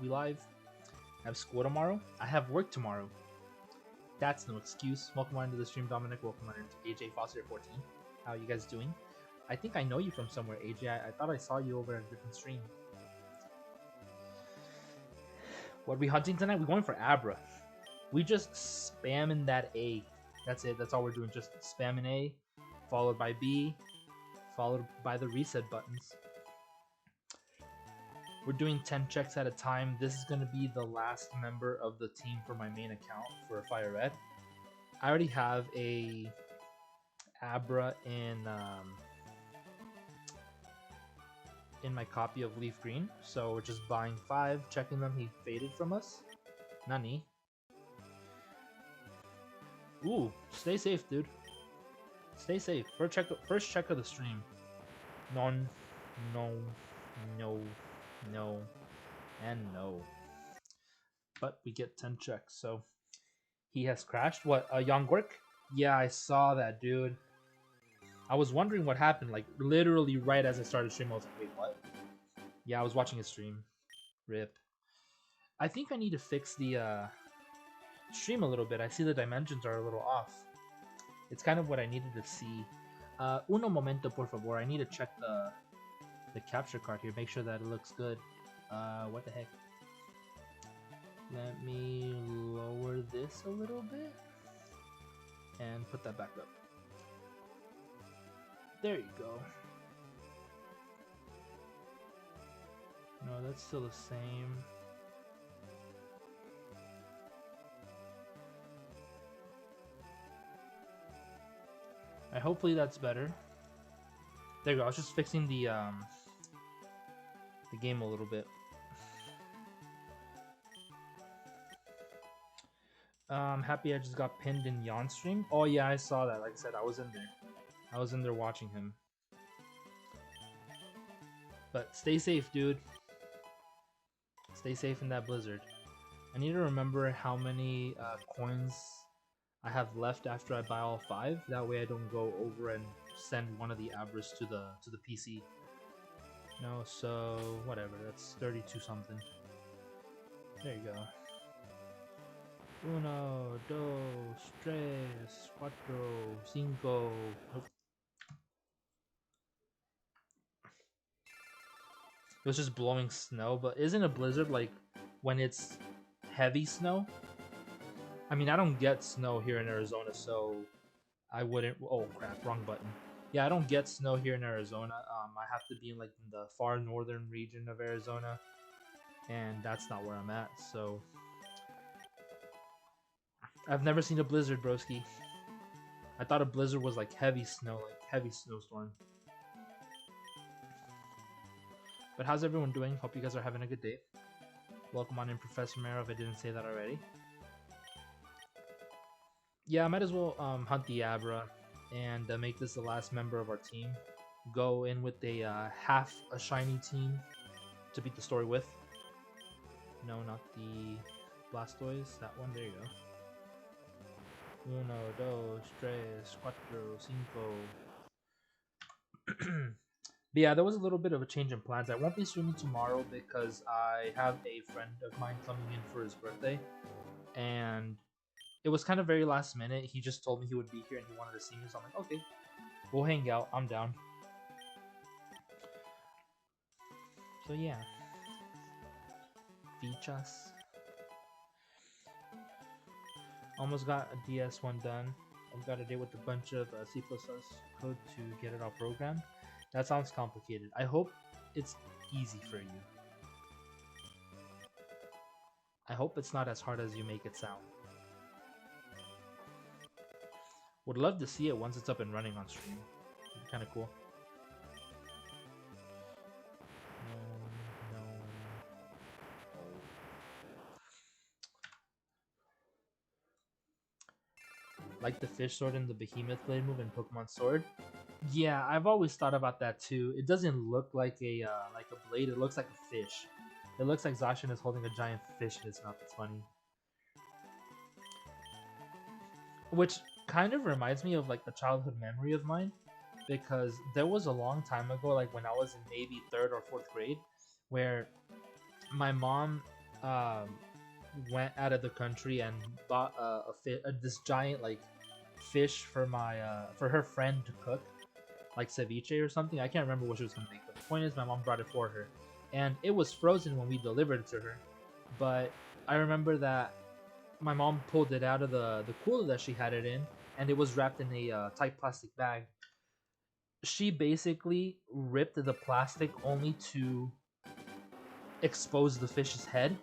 We live. I have school tomorrow. I have work tomorrow. That's no excuse. Welcome on to the stream, Dominic. Welcome on to AJ Foster 14. How are you guys doing? I think I know you from somewhere, AJ. I thought I saw you over at a different stream. What are we hunting tonight? We're going for Abra. We just spamming that A. That's it. That's all we're doing. Just spamming A, followed by B, followed by the reset buttons. We're doing 10 checks at a time. This is going to be the last member of the team for my main account for FireRed. I already have a Abra in my copy of LeafGreen, so we're just buying 5, checking them. He faded from us. Nani. Ooh, stay safe, dude. Stay safe. First check of the stream. No, and no. But we get 10 checks, so he has crashed. What, Yongork? Yeah, I saw that, dude. I was wondering what happened, like, literally right as I started streaming, I was like, wait, what? Yeah, I was watching his stream. RIP. I think I need to fix the, stream a little bit. I see the dimensions are a little off. It's kind of what I needed to see. Uno momento, por favor. I need to check the capture card here, make sure that it looks good. What the heck? Let me lower this a little bit and put that back up. There you go. No, that's still the same. Hopefully that's better. There you go. I was just fixing the game a little bit. I'm happy I just got pinned in Yon stream. Oh yeah, I saw that. Like I said, I was in there. I was in there watching him. But stay safe, dude. Stay safe in that blizzard. I need to remember how many coins I have left after I buy all 5. That way I don't go over and send one of the Abras to the PC. No, so whatever. That's 32 something. There you go. Uno, dos, tres, cuatro, cinco. Nope. It was just blowing snow, but isn't a blizzard like when it's heavy snow? I mean, I don't get snow here in Arizona, so I wouldn't. Oh crap, wrong button. Yeah, I don't get snow here in Arizona. I have to be in like in the far northern region of Arizona, and that's not where I'm at. So I've never seen a blizzard, broski. I thought a blizzard was like heavy snow, like heavy snowstorm. But how's everyone doing? Hope you guys are having a good day. Welcome on in, Professor Mero, if I didn't say that already. Yeah, I might as well hunt the Abra and make this the last member of our team. Go in with a half a shiny team to beat the story with. No, not the Blastoise. That one. There you go. Uno, dos, tres, cuatro, cinco. But yeah, there was a little bit of a change in plans. I won't be streaming tomorrow because I have a friend of mine coming in for his birthday. And it was kind of very last minute. He just told me he would be here and he wanted to see me. So I'm like, okay, we'll hang out. I'm down. So yeah. Fichas. Almost got a DS1 done. I've got a day with a bunch of C++ code to get it all programmed. That sounds complicated. I hope it's easy for you. I hope it's not as hard as you make it sound. Would love to see it once it's up and running on stream. It'd be kind of cool. No. Like the fish sword and the behemoth blade move in Pokemon Sword. Yeah, I've always thought about that too. It doesn't look like a blade. It looks like a fish. It looks like Zacian is holding a giant fish in his mouth. It's funny. Which kind of reminds me of like a childhood memory of mine, because there was a long time ago, like when I was in maybe 3rd or 4th grade, where my mom um, went out of the country and bought this giant like fish for my for her friend to cook, like ceviche or something. I can't remember what she was gonna make. But the point is, my mom brought it for her, and it was frozen when we delivered it to her. But I remember that my mom pulled it out of the cooler that she had it in, and it was wrapped in a tight plastic bag. She basically ripped the plastic only to expose the fish's head,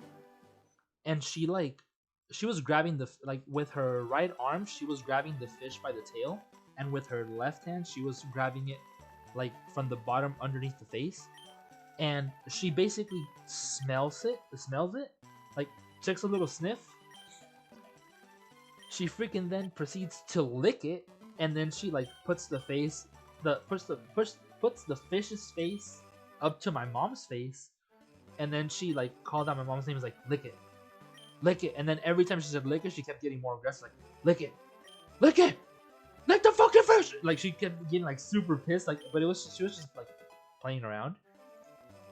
and she was grabbing the like with her right arm she was grabbing the fish by the tail, and with her left hand she was grabbing it like from the bottom underneath the face, and she basically smells it, like takes a little sniff. She freaking then proceeds to lick it, and then she like puts the face the puts the fish's face up to my mom's face, and then she like called out my mom's name, is like, lick it, lick it. And then every time she said lick it, she kept getting more aggressive, like, lick it, lick it, lick the fucking fish. Like she kept getting like super pissed, like, but she was just like playing around.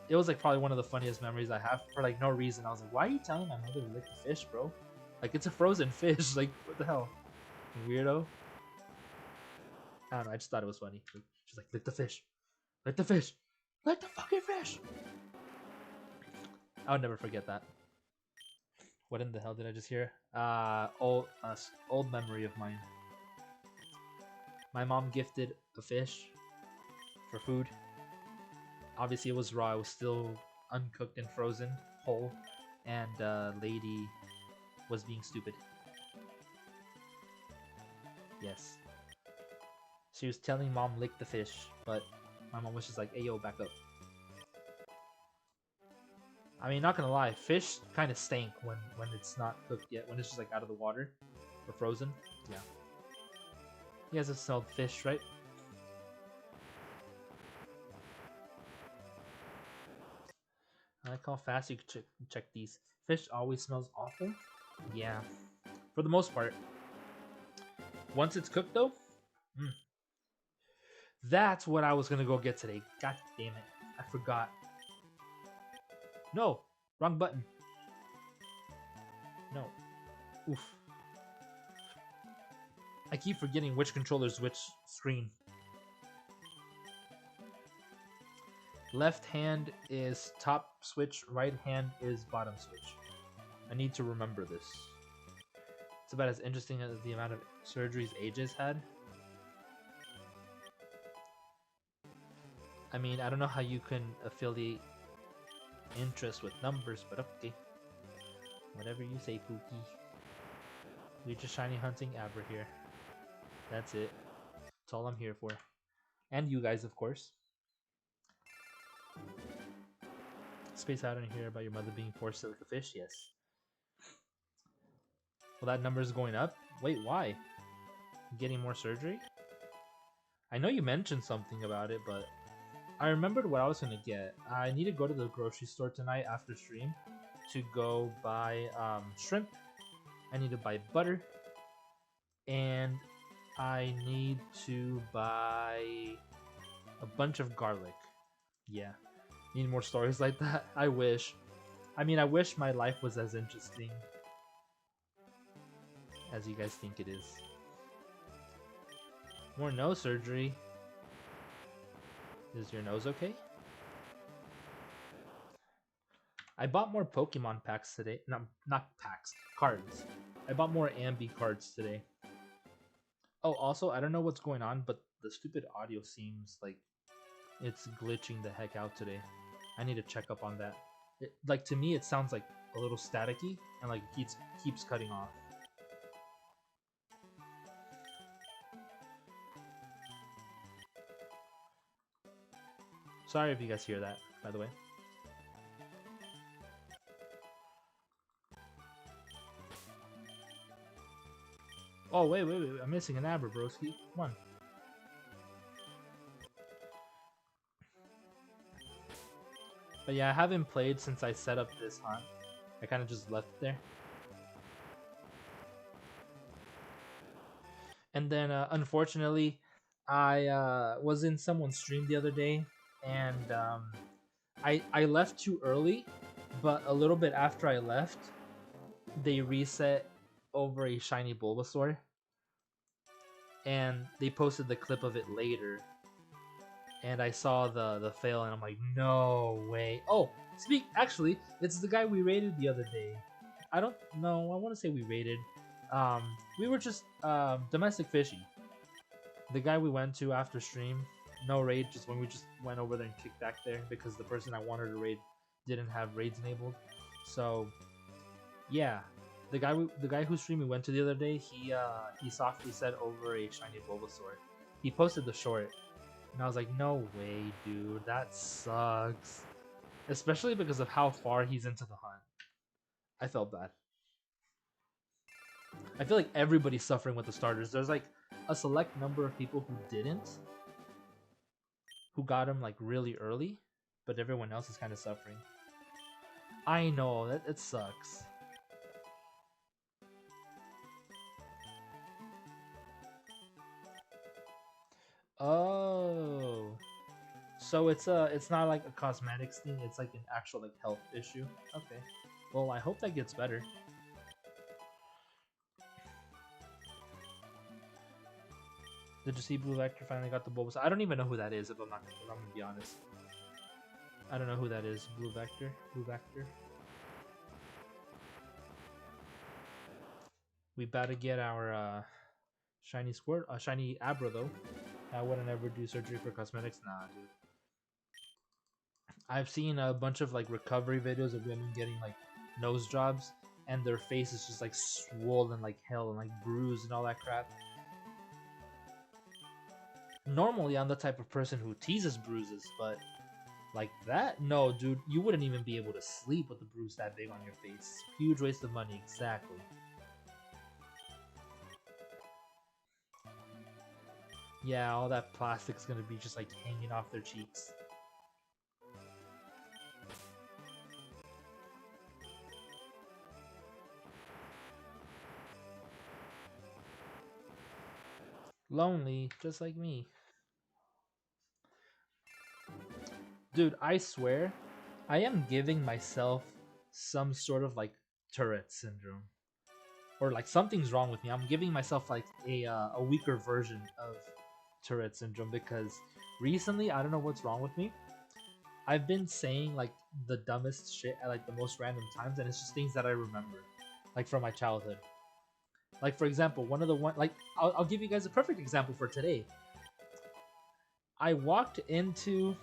It was like probably one of the funniest memories I have, for like no reason. I was like, why are you telling my mother to lick the fish, bro? Like, it's a frozen fish. Like, what the hell, weirdo. I don't know. I just thought it was funny. She's like, lick the fish, lick the fish, lick the fucking fish. I would never forget that. What in the hell did I just hear? Old memory of mine. My mom gifted a fish for food. Obviously, it was raw. It was still uncooked and frozen, whole. And lady was being stupid. Yes. She was telling mom lick the fish, but my mom was just like, hey yo, back up. I mean, not gonna lie, fish kind of stank when it's not cooked yet, when it's just like out of the water or frozen. Yeah. You guys have smelled fish, right? I like how fast you can check these. Fish always smells awful. Yeah, for the most part. Once it's cooked, though, that's what I was gonna go get today. God damn it, I forgot. No, wrong button. No. Oof. I keep forgetting which controller's which screen. Left hand is top switch, right hand is bottom switch. I need to remember this. It's about as interesting as the amount of surgeries Ages had. I mean, I don't know how you can affiliate interest with numbers, but okay. Whatever you say, Pookie. We're just shiny hunting Abra here. That's it. That's all I'm here for. And you guys, of course. Space out in here about your mother being forced to lick a fish? Yes. Well, that number is going up? Wait, why? Getting more surgery? I know you mentioned something about it, but I remembered what I was gonna get. I need to go to the grocery store tonight after stream to go buy shrimp. I need to buy butter. And I need to buy a bunch of garlic. Yeah. Need more stories like that? I wish. I mean, I wish my life was as interesting as you guys think it is. More nose surgery. Is your nose okay? I bought more Pokemon packs today. No, not packs. Cards. I bought more Ambi cards today. Oh, also, I don't know what's going on, but the stupid audio seems like it's glitching the heck out today. I need to check up on that. Like, to me, it sounds like a little staticky, and like it keeps cutting off. Sorry if you guys hear that, by the way. Oh, wait, I'm missing an Abra, broski. Come on. But yeah, I haven't played since I set up this hunt. I kind of just left it there. And then, unfortunately, I was in someone's stream the other day, and I left too early, but a little bit after I left, they reset over a shiny Bulbasaur, and they posted the clip of it later. And I saw the fail, and I'm like, no way. Oh, actually, it's the guy we raided the other day. I don't know. I want to say we raided. We were just domestic fishy. The guy we went to after stream, no raid, just when we just went over there and kicked back there because the person I wanted to raid didn't have raids enabled. So yeah, the guy whose stream we went to the other day, he softly said over a shiny Bulbasaur. He posted the short, and I was like, no way, dude, that sucks. Especially because of how far he's into the hunt. I felt bad. I feel like everybody's suffering with the starters. There's like a select number of people who didn't, who got him like really early, but everyone else is kind of suffering. I know, that it sucks. Oh. So it's not like a cosmetics thing, it's like an actual like health issue. Okay. Well, I hope that gets better. Did you see Blue Vector finally got the Bulbasaur? I don't even know who that is if I'm gonna be honest. I don't know who that is. Blue Vector? Blue Vector? We about to get our shiny Squirt, shiny Abra though. I wouldn't ever do surgery for cosmetics. Nah, dude. I've seen a bunch of like recovery videos of women getting like nose jobs, and their face is just like swollen like hell and like bruised and all that crap. Normally, I'm the type of person who teases bruises, but like that, no, dude, you wouldn't even be able to sleep with a bruise that big on your face. Huge waste of money, exactly. Yeah, all that plastic's gonna be just like hanging off their cheeks. Lonely, just like me. Dude, I swear, I am giving myself some sort of like Tourette syndrome. Or like something's wrong with me. I'm giving myself like a weaker version of Tourette syndrome because recently, I don't know what's wrong with me. I've been saying like the dumbest shit at like the most random times, and it's just things that I remember, like from my childhood. Like for example, I'll give you guys a perfect example for today. I walked into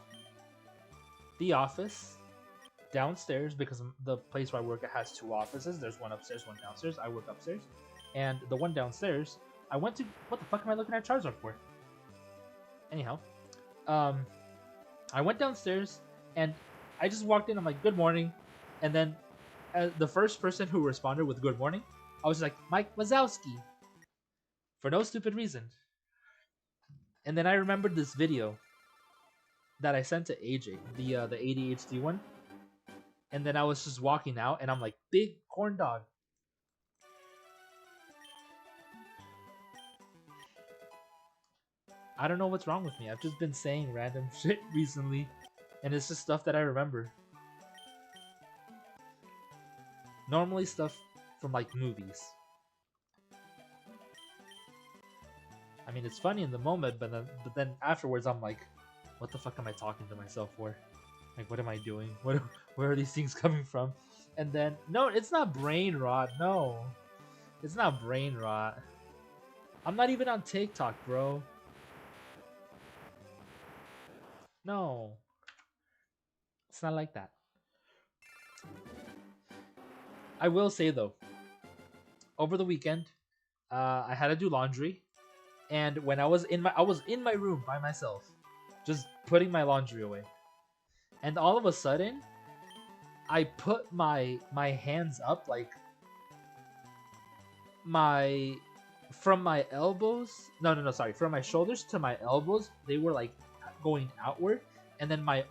the office downstairs because the place where I work has two offices. There's one upstairs, one downstairs. I work upstairs, and the one downstairs, I went to. What the fuck am I looking at Charizard for? Anyhow, um, I went downstairs and I just walked in. I'm like, "Good morning," and then the first person who responded with "Good morning," I was like, "Mike Wazowski," for no stupid reason. And then I remembered this video that I sent to AJ, the ADHD one. And then I was just walking out, and I'm like, "Big corn dog." I don't know what's wrong with me. I've just been saying random shit recently, and it's just stuff that I remember. Normally stuff from like movies. I mean, it's funny in the moment, but then afterwards, I'm like, "What the fuck am I talking to myself for? Like, what am I doing? Where are these things coming from?" And then, no, it's not brain rot. No, it's not brain rot. I'm not even on TikTok, bro. No, it's not like that. I will say though, over the weekend, I had to do laundry, and when I was in my room by myself, just putting my laundry away, and all of a sudden, I put my hands up like my from my elbows. No, sorry, from my shoulders to my elbows, they were like going outward, and then my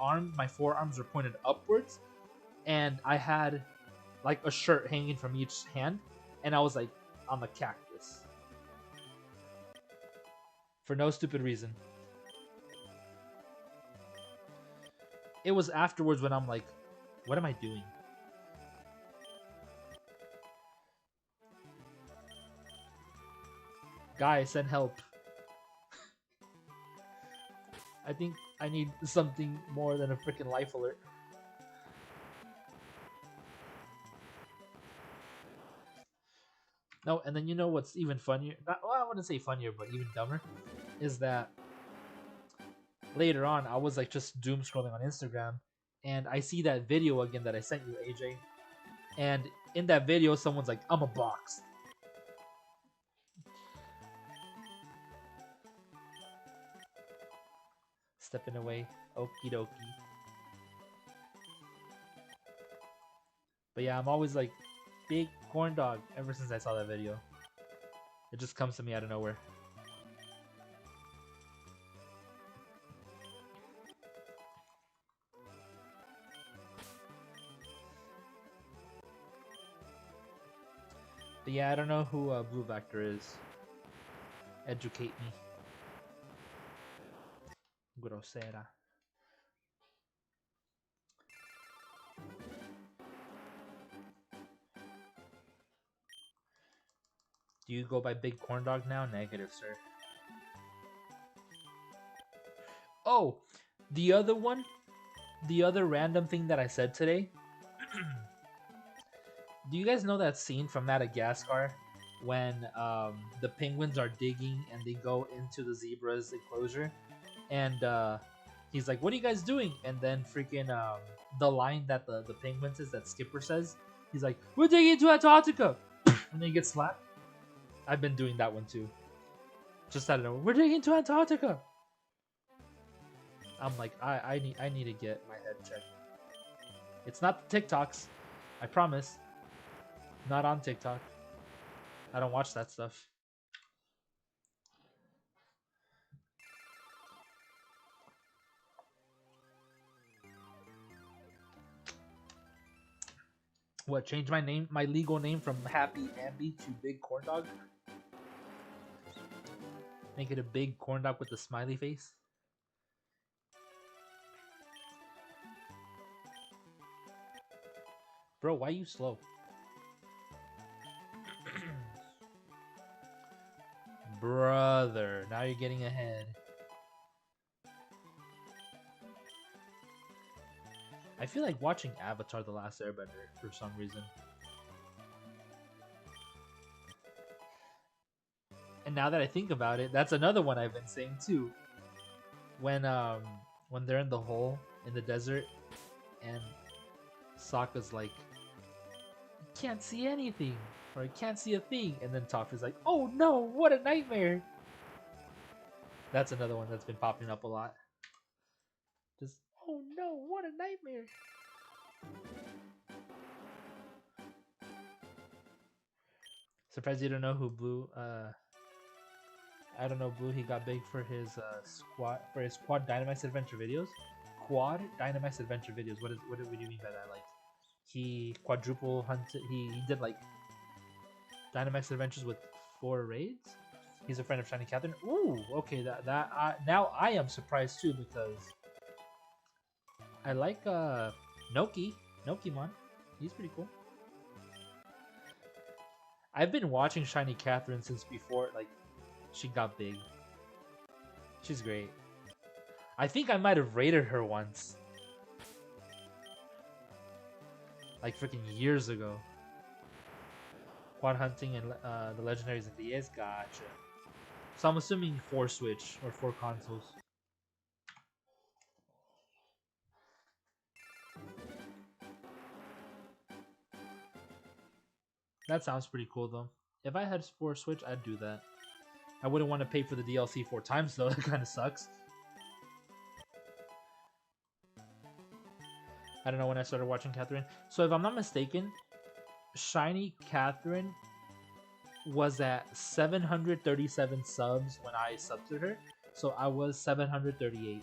forearms were pointed upwards, and I had like a shirt hanging from each hand, and I was like on the cactus for no stupid reason. It was afterwards when I'm like, what am I doing? Guy, send help. I think I need something more than a freaking life alert. No, and then you know what's even funnier? Not, well, I wouldn't say funnier, but even dumber, is that later on I was like just doom scrolling on Instagram, and I see that video again that I sent you, AJ, and in that video someone's like, "I'm a box." Stepping away, okie dokie. But yeah, I'm always like, big corn dog ever since I saw that video. It just comes to me out of nowhere. But yeah, I don't know who Blue Vector is. Educate me. Grosera. Do you go by Big Corn Dog now? Negative, sir. Oh, the other one, the other random thing that I said today. Do you guys know that scene from Madagascar when the penguins are digging and they go into the zebra's enclosure, and he's like, "What are you guys doing?" And then freaking the line that the penguin says, that Skipper says, he's like, "We're digging into Antarctica," and then he gets slapped. I've been doing that one too. Just out of nowhere, we're digging into Antarctica. I'm like, I need to get my head checked. It's not the TikToks, I promise. Not on TikTok. I don't watch that stuff. What, change my name, my legal name from Happy Ambi to Big Corn Dog? Make it a big corn dog with a smiley face? Bro, why are you slow? Brother, now you're getting ahead. I feel like watching Avatar: The Last Airbender for some reason. And now that I think about it, that's another one I've been saying too. When they're in the hole in the desert and Sokka's like, "Can't see anything," or "I can't see a thing," and then Toph like, "Oh no, what a nightmare!" That's another one that's been popping up a lot. Just, "Oh no, what a nightmare!" Surprised you don't know who Blue. I don't know Blue. He got big for his Quad Dynamax Adventure videos. Quad Dynamax Adventure videos. What do you mean by that? Like, he quadruple hunted. He did like Dynamax Adventures with 4 raids. He's a friend of Shiny Catherine. Ooh, okay. Now I am surprised too, because I like Nokimon. He's pretty cool. I've been watching Shiny Catherine since before like she got big. She's great. I think I might have raided her once. Like freaking years ago. Quad hunting and the legendaries of the DS, gotcha. So I'm assuming 4 Switch or 4 consoles. That sounds pretty cool though. If I had 4 Switch, I'd do that. I wouldn't want to pay for the DLC 4 times though, that kind of sucks. I don't know when I started watching Catherine. So if I'm not mistaken, Shiny Catherine was at 737 subs when I subbed to her. So I was 738.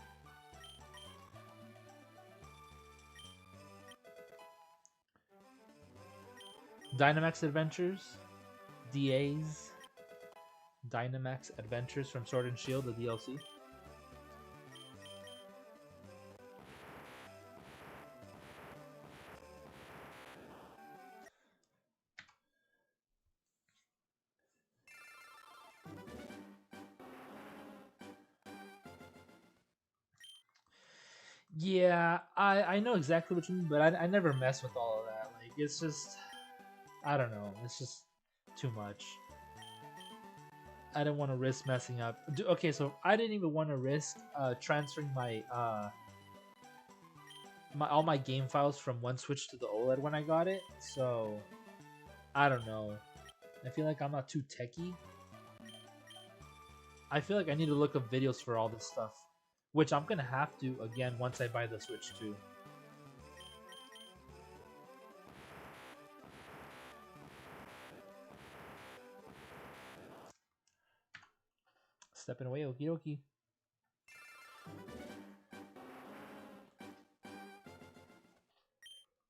Dynamax Adventures, DA's Dynamax Adventures from Sword and Shield, the DLC. Yeah, I know exactly what you mean, but I never mess with all of that. Like, it's just, I don't know. It's just too much. I didn't want to risk messing up. Okay, so I didn't even want to risk transferring my all my game files from one Switch to the OLED when I got it. So I don't know. I feel like I'm not too techy. I feel like I need to look up videos for all this stuff, which I'm gonna have to again once I buy the Switch too. Stepping away, okie dokie.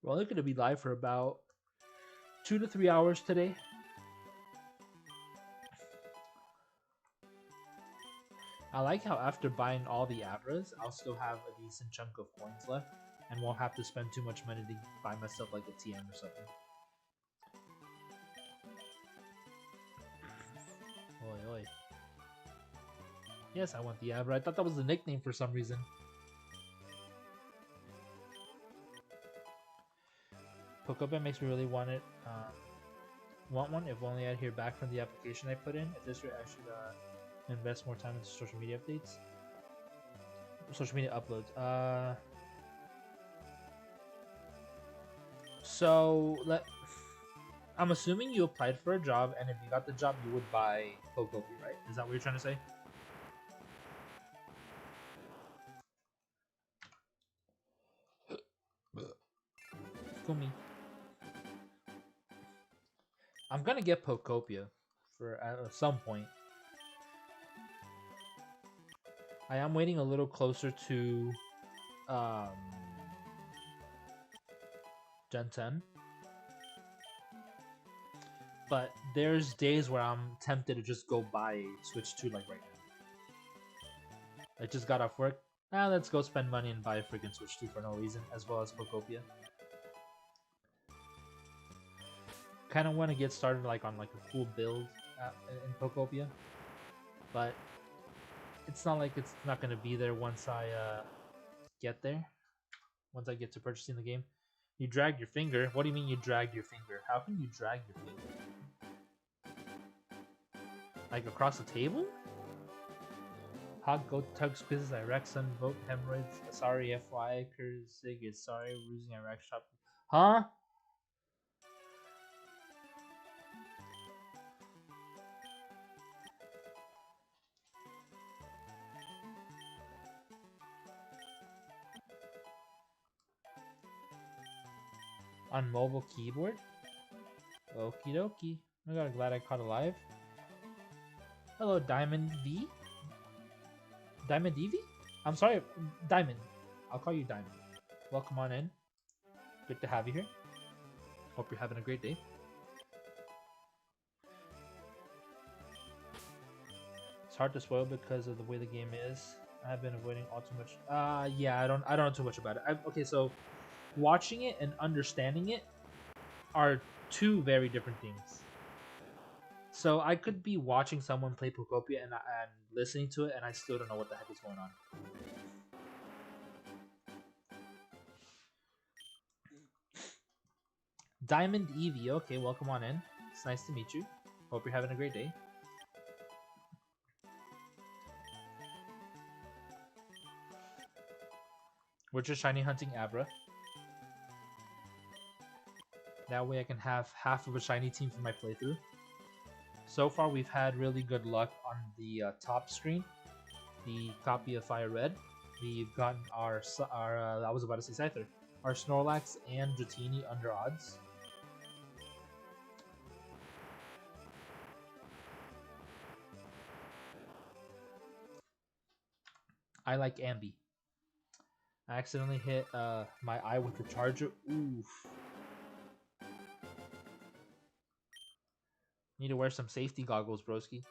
We're only gonna be live for about 2 to 3 hours today. I like how after buying all the Abras, I'll still have a decent chunk of coins left, and won't have to spend too much money to buy myself like a TM or something. Oi, oi. Yes, I want the Abra. I thought that was the nickname for some reason. Pokemon makes me really want it. Want one? If only I'd hear back from the application I put in. If this year I should invest more time into social media updates. Social media uploads. I'm assuming you applied for a job, and if you got the job, you would buy Pokopia, right? Is that what you're trying to say? Kumi. I'm gonna get Pokopia for at some point. I am waiting a little closer to um, Gen 10. But there's days where I'm tempted to just go buy Switch 2 like right now. I just got off work. Let's go spend money and buy a freaking Switch 2 for no reason, as well as Pokopia. Kind of want to get started like on like a cool build in Pokopia, but it's not like it's not going to be there once I get there. Once I get to purchasing the game. You dragged your finger? What do you mean you dragged your finger? How can you drag your finger? Like across the table? Hot goat tugs quizzes Iraq sun vote hemorrhoids. Sorry FY Kurzig is sorry losing Iraq shop. Huh? On mobile keyboard? Okie dokie. Oh my god, glad I caught alive. Hello, Diamond V? Diamond Evie? I'm sorry, Diamond. I'll call you Diamond. Welcome on in. Good to have you here. Hope you're having a great day. It's hard to spoil because of the way the game is. I've been avoiding all too much. Yeah, I don't know too much about it. Okay, so watching it and understanding it are two very different things. So I could be watching someone play Pokopia and listening to it, and I still don't know what the heck is going on. Diamond Eevee, okay, welcome on in. It's nice to meet you. Hope you're having a great day. We're just shiny hunting Abra. That way I can have half of a shiny team for my playthrough. So far we've had really good luck on the top screen. The copy of FireRed. We've gotten our I was about to say Scyther. Our Snorlax and Dratini under odds. I like Ambi. I accidentally hit my eye with the charger. Oof. Need to wear some safety goggles, broski.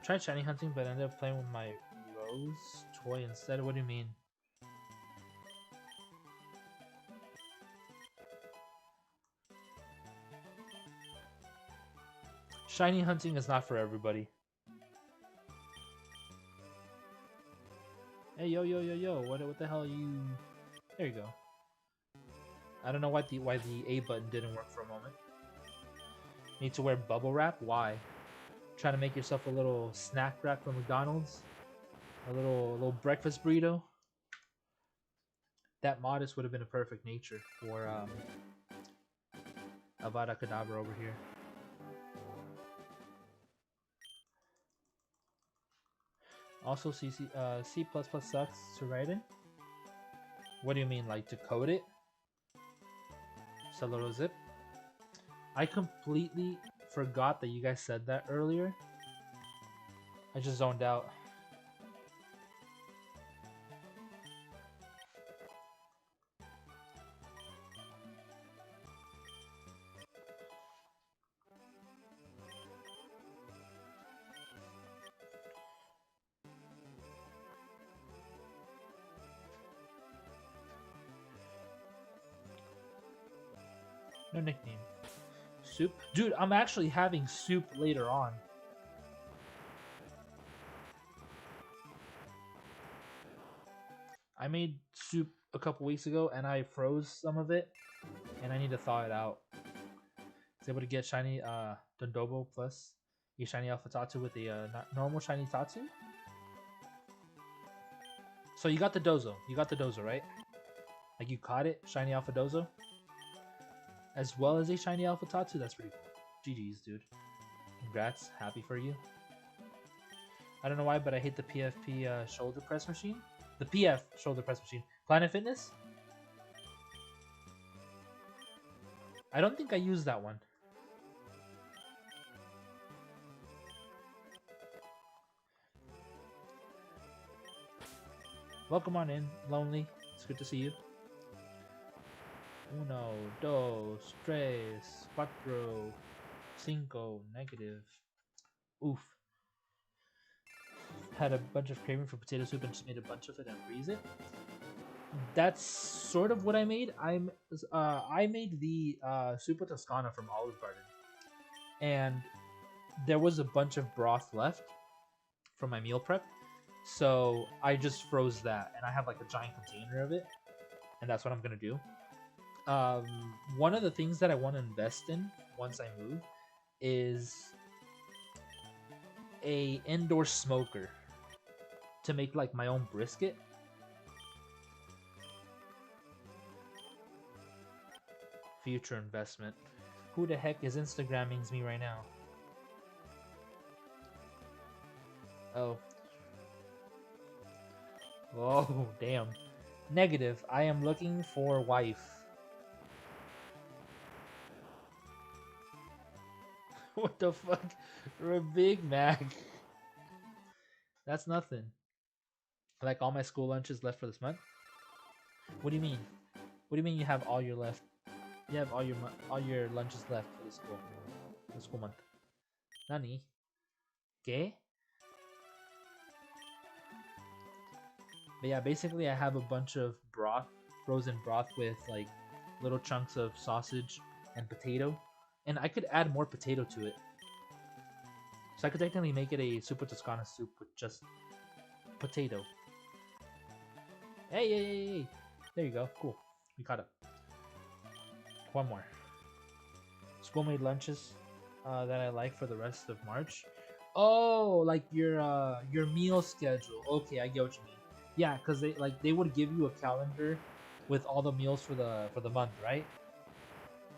Tried shiny hunting, but ended up playing with my Rose toy instead. What do you mean? Shiny hunting is not for everybody. Hey, yo, yo, yo, yo, what the hell are you... There you go. I don't know why the A button didn't work for a moment. Need to wear bubble wrap? Why? Trying to make yourself a little snack wrap from McDonald's? A little breakfast burrito? That modest would have been a perfect nature for Avada Kedavra over here. Also, C++ sucks to write in? What do you mean, like to code it? Cellular zip? I completely forgot that you guys said that earlier. I just zoned out. No nickname. Soup? Dude, I'm actually having soup later on. I made soup a couple weeks ago and I froze some of it and I need to thaw it out. I was able to get shiny Dondobo plus a shiny Alpha Tatu with a normal shiny Tatu. So you got the Dozo. You got the Dozo, right? Like you caught it, shiny Alpha Dozo. As well as a shiny Alpha Tatu. That's pretty cool. GG's, dude. Congrats. Happy for you. I don't know why, but I hate the PFP shoulder press machine. The PF shoulder press machine. Planet Fitness? I don't think I used that one. Welcome on in, Lonely. It's good to see you. Uno, dos, tres, cuatro, cinco, negative. Oof. Had a bunch of craving for potato soup and just made a bunch of it and freeze it. That's sort of what I made. I made the Super Toscana from Olive Garden, and there was a bunch of broth left from my meal prep, so I just froze that, and I have like a giant container of it, and that's what I'm gonna do. One of the things that I want to invest in once I move is a indoor smoker to make like my own brisket. Future investment. Who the heck is Instagramming me right now? Oh. Oh, damn. Negative. I am looking for wife. What the fuck? For a Big Mac. That's nothing. Like all my school lunches left for this month? What do you mean? What do you mean you have all your left? You have all your lunches left for the school month. Nani? ¿Qué? But yeah, basically I have a bunch of broth, frozen broth with like little chunks of sausage and potato. And I could add more potato to it. So I could technically make it a Super Toscana soup with just potato. Hey, hey, hey, hey. There you go. Cool. We caught up. One more. School-made lunches that I like for the rest of March. Oh, like your meal schedule. Okay, I get what you mean. Yeah, because they would give you a calendar with all the meals for the month, right?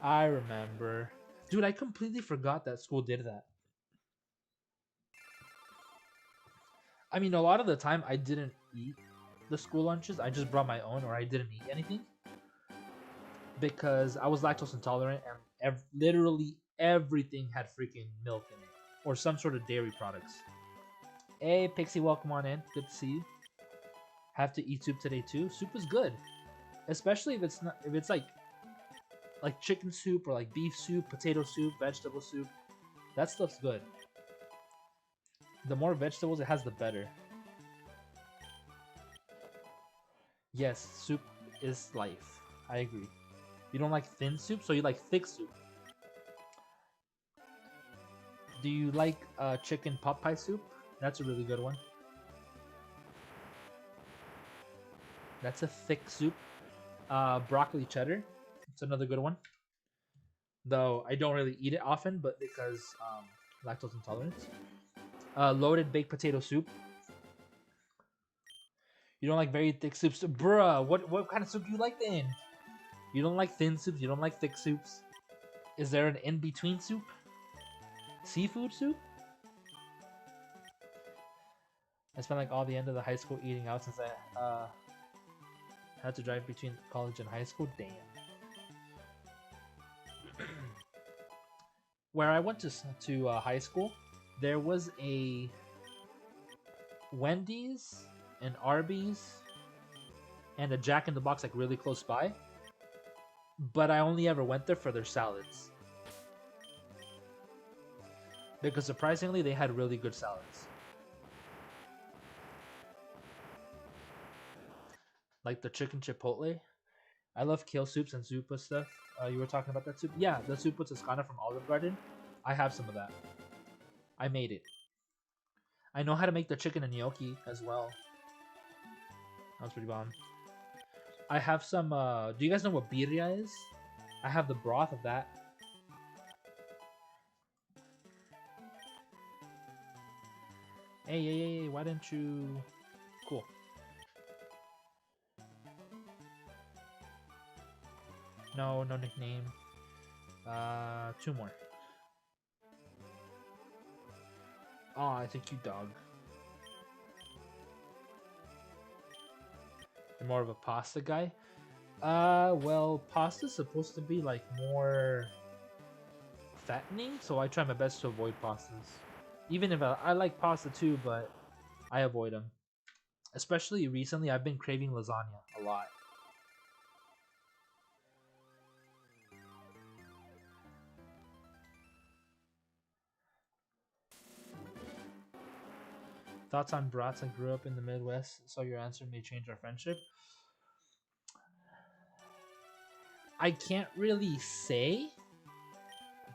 I remember. Dude, I completely forgot that school did that. I mean, a lot of the time I didn't eat the school lunches. I just brought my own, or I didn't eat anything because I was lactose intolerant, and literally everything had freaking milk in it or some sort of dairy products. Hey, Pixie, welcome on in. Good to see you. Have to eat soup today too. Soup is good, especially if it's like chicken soup or like beef soup, potato soup, vegetable soup. That stuff's good. The more vegetables it has, the better. Yes, soup is life. I agree. You don't like thin soup, so you like thick soup. Do you like chicken pot pie soup? That's a really good one. That's a thick soup. Broccoli cheddar. It's another good one. Though I don't really eat it often, but because lactose intolerance. Loaded baked potato soup. You don't like very thick soups? Bruh, what kind of soup do you like then? You don't like thin soups? You don't like thick soups? Is there an in-between soup? Seafood soup? I spent like all the end of the high school eating out since I had to drive between college and high school. Damn. Where I went to high school, there was a Wendy's, an Arby's, and a Jack in the Box like really close by. But I only ever went there for their salads. Because surprisingly, they had really good salads. Like the chicken chipotle. I love kale soups and zupa stuff. You were talking about that soup? Yeah, the soup with Toscana from Olive Garden. I have some of that. I made it. I know how to make the chicken and gnocchi as well. That was pretty bomb. I have some, do you guys know what birria is? I have the broth of that. Hey, why didn't you... Cool. No nickname. 2 more. Oh, I think you dog. You're more of a pasta guy? Well, pasta's supposed to be like more fattening, so I try my best to avoid pastas. Even if I like pasta too, but I avoid them. Especially recently, I've been craving lasagna a lot. Thoughts on brats? I grew up in the Midwest, so your answer may change our friendship. I can't really say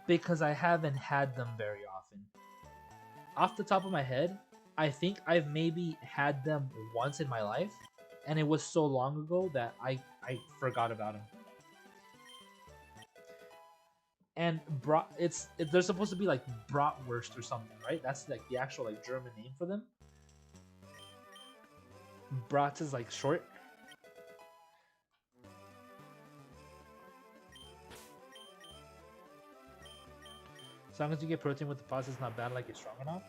because I haven't had them very often. Off the top of my head, I think I've maybe had them once in my life, and it was so long ago that I forgot about them. And they're supposed to be like bratwurst or something, right? That's like the actual like German name for them. Brat is like short. As long as you get protein with the pasta, it's not bad. Like a stroganoff.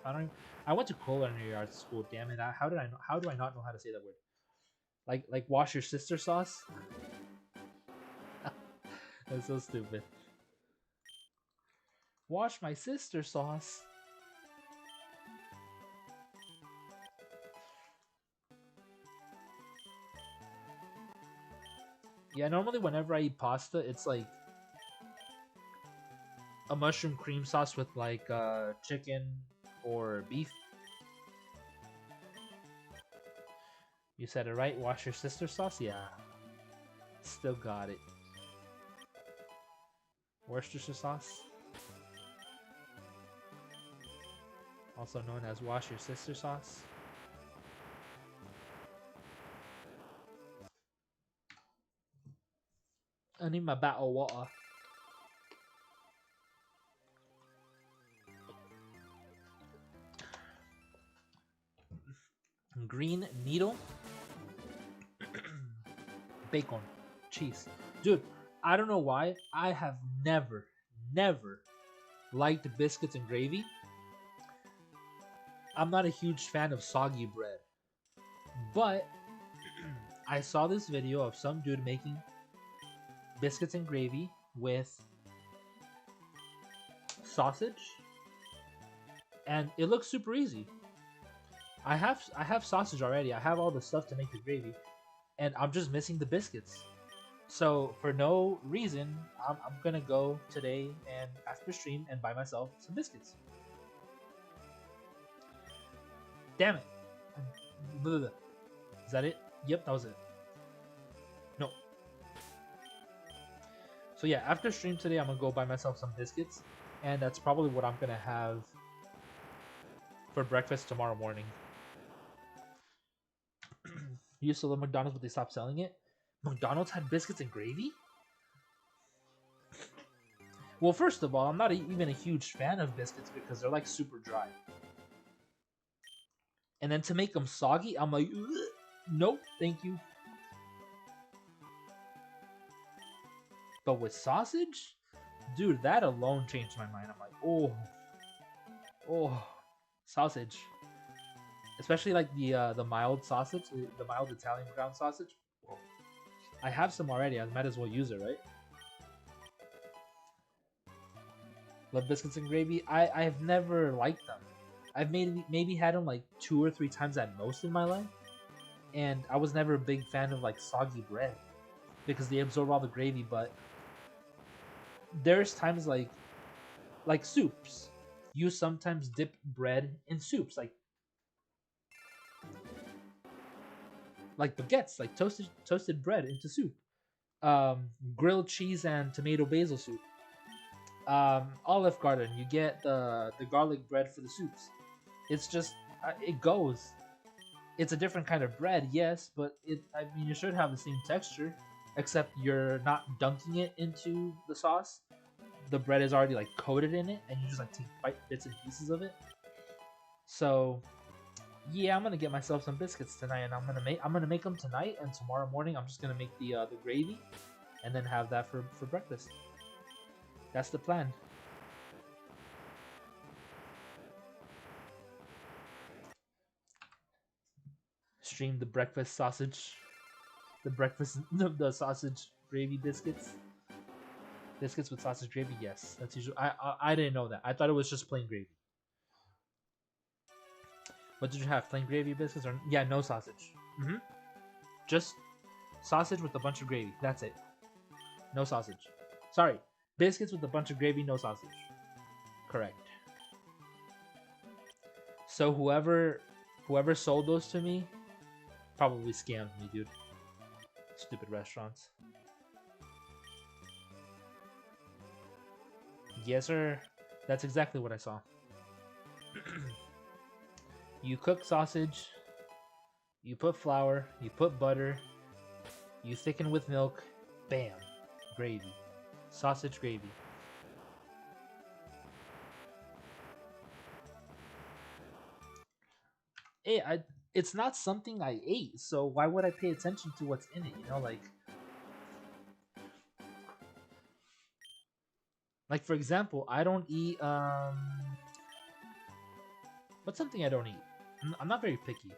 I don't even. I went to culinary arts school. Damn it! How do I not know how to say that word? Like wash your sister sauce. That's so stupid. Wash my sister sauce. Yeah, normally whenever I eat pasta, it's like a mushroom cream sauce with like chicken or beef. You said it right. Wash your sister sauce. Yeah, still got it. Worcestershire sauce, also known as wash your sister sauce. I need my bottle of water. Green needle. Bacon. Cheese. Dude, I don't know why. I have never liked biscuits and gravy. I'm not a huge fan of soggy bread. But I saw this video of some dude making biscuits and gravy with sausage, and it looks super easy. I have sausage already. I have all the stuff to make the gravy, and I'm just missing the biscuits. So for no reason, I'm gonna go today and after stream and buy myself some biscuits. Damn it! Is that it? Yep, that was it. No. So yeah, after stream today, I'm gonna go buy myself some biscuits, and that's probably what I'm gonna have for breakfast tomorrow morning. You used to love McDonald's, but they stopped selling it. McDonald's had biscuits and gravy? Well, first of all, I'm not even a huge fan of biscuits because they're like super dry. And then to make them soggy, I'm like, nope, thank you. But with sausage, dude, that alone changed my mind. I'm like, oh, sausage. Especially like the mild sausage, the mild Italian ground sausage. I have some already. I might as well use it, right? Love biscuits and gravy. I've never liked them. I've maybe had them like 2 or 3 times at most in my life, and I was never a big fan of like soggy bread because they absorb all the gravy. But there's times like soups. You sometimes dip bread in soups, like baguettes, like toasted bread into soup. Grilled cheese and tomato basil soup. Olive Garden, you get the garlic bread for the soups. It's just it goes. It's a different kind of bread, yes, but I mean it should have the same texture, except you're not dunking it into the sauce. The bread is already like coated in it, and you just like take bits and pieces of it. So yeah, I'm gonna get myself some biscuits tonight, and I'm gonna make them tonight, and tomorrow morning I'm just gonna make the gravy, and then have that for breakfast. That's the plan. Stream the breakfast sausage, the sausage gravy biscuits. Biscuits with sausage gravy, yes. That's usually. I didn't know that. I thought it was just plain gravy. What did you have? Plain gravy biscuits or yeah, no sausage. Just sausage with a bunch of gravy. That's it. No sausage. Sorry, biscuits with a bunch of gravy, no sausage. Correct. So whoever sold those to me probably scammed me, dude. Stupid restaurants. Yes, sir. That's exactly what I saw. You cook sausage, you put flour, you put butter, you thicken with milk, bam, gravy. Sausage gravy. Hey, it's not something I ate, so why would I pay attention to what's in it, you know, like for example, I don't eat what's something I don't eat? I'm not very picky.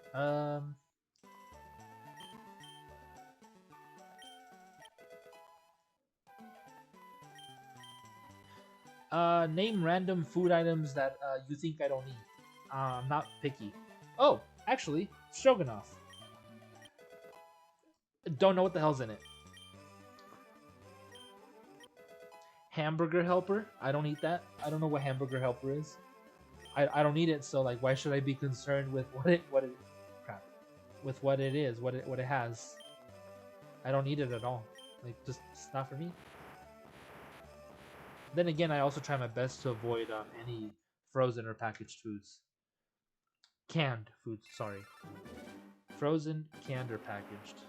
Name random food items that you think I don't eat. I'm not picky. Oh, actually, stroganoff. Don't know what the hell's in it. Hamburger helper. I don't eat that. I don't know what hamburger helper is. I don't eat it, so like, why should I be concerned with crap, with what it is, what it has? I don't eat it at all. Like, just it's not for me. Then again, I also try my best to avoid any frozen or packaged foods. Canned foods, sorry. Frozen, canned, or packaged.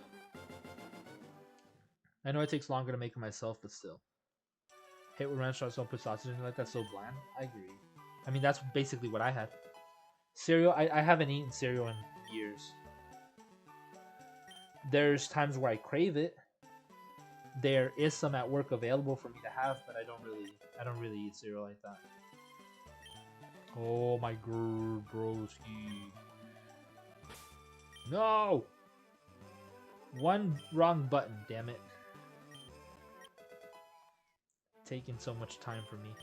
I know it takes longer to make it myself, but still. Hate when restaurants don't put sausage in it like that, so bland. I agree. I mean, that's basically what I had. Cereal, I haven't eaten cereal in years. There's times where I crave it. There is some at work available for me to have, but I don't really eat cereal like that. Oh my broski. No! One wrong button, damn it. Taking so much time for me.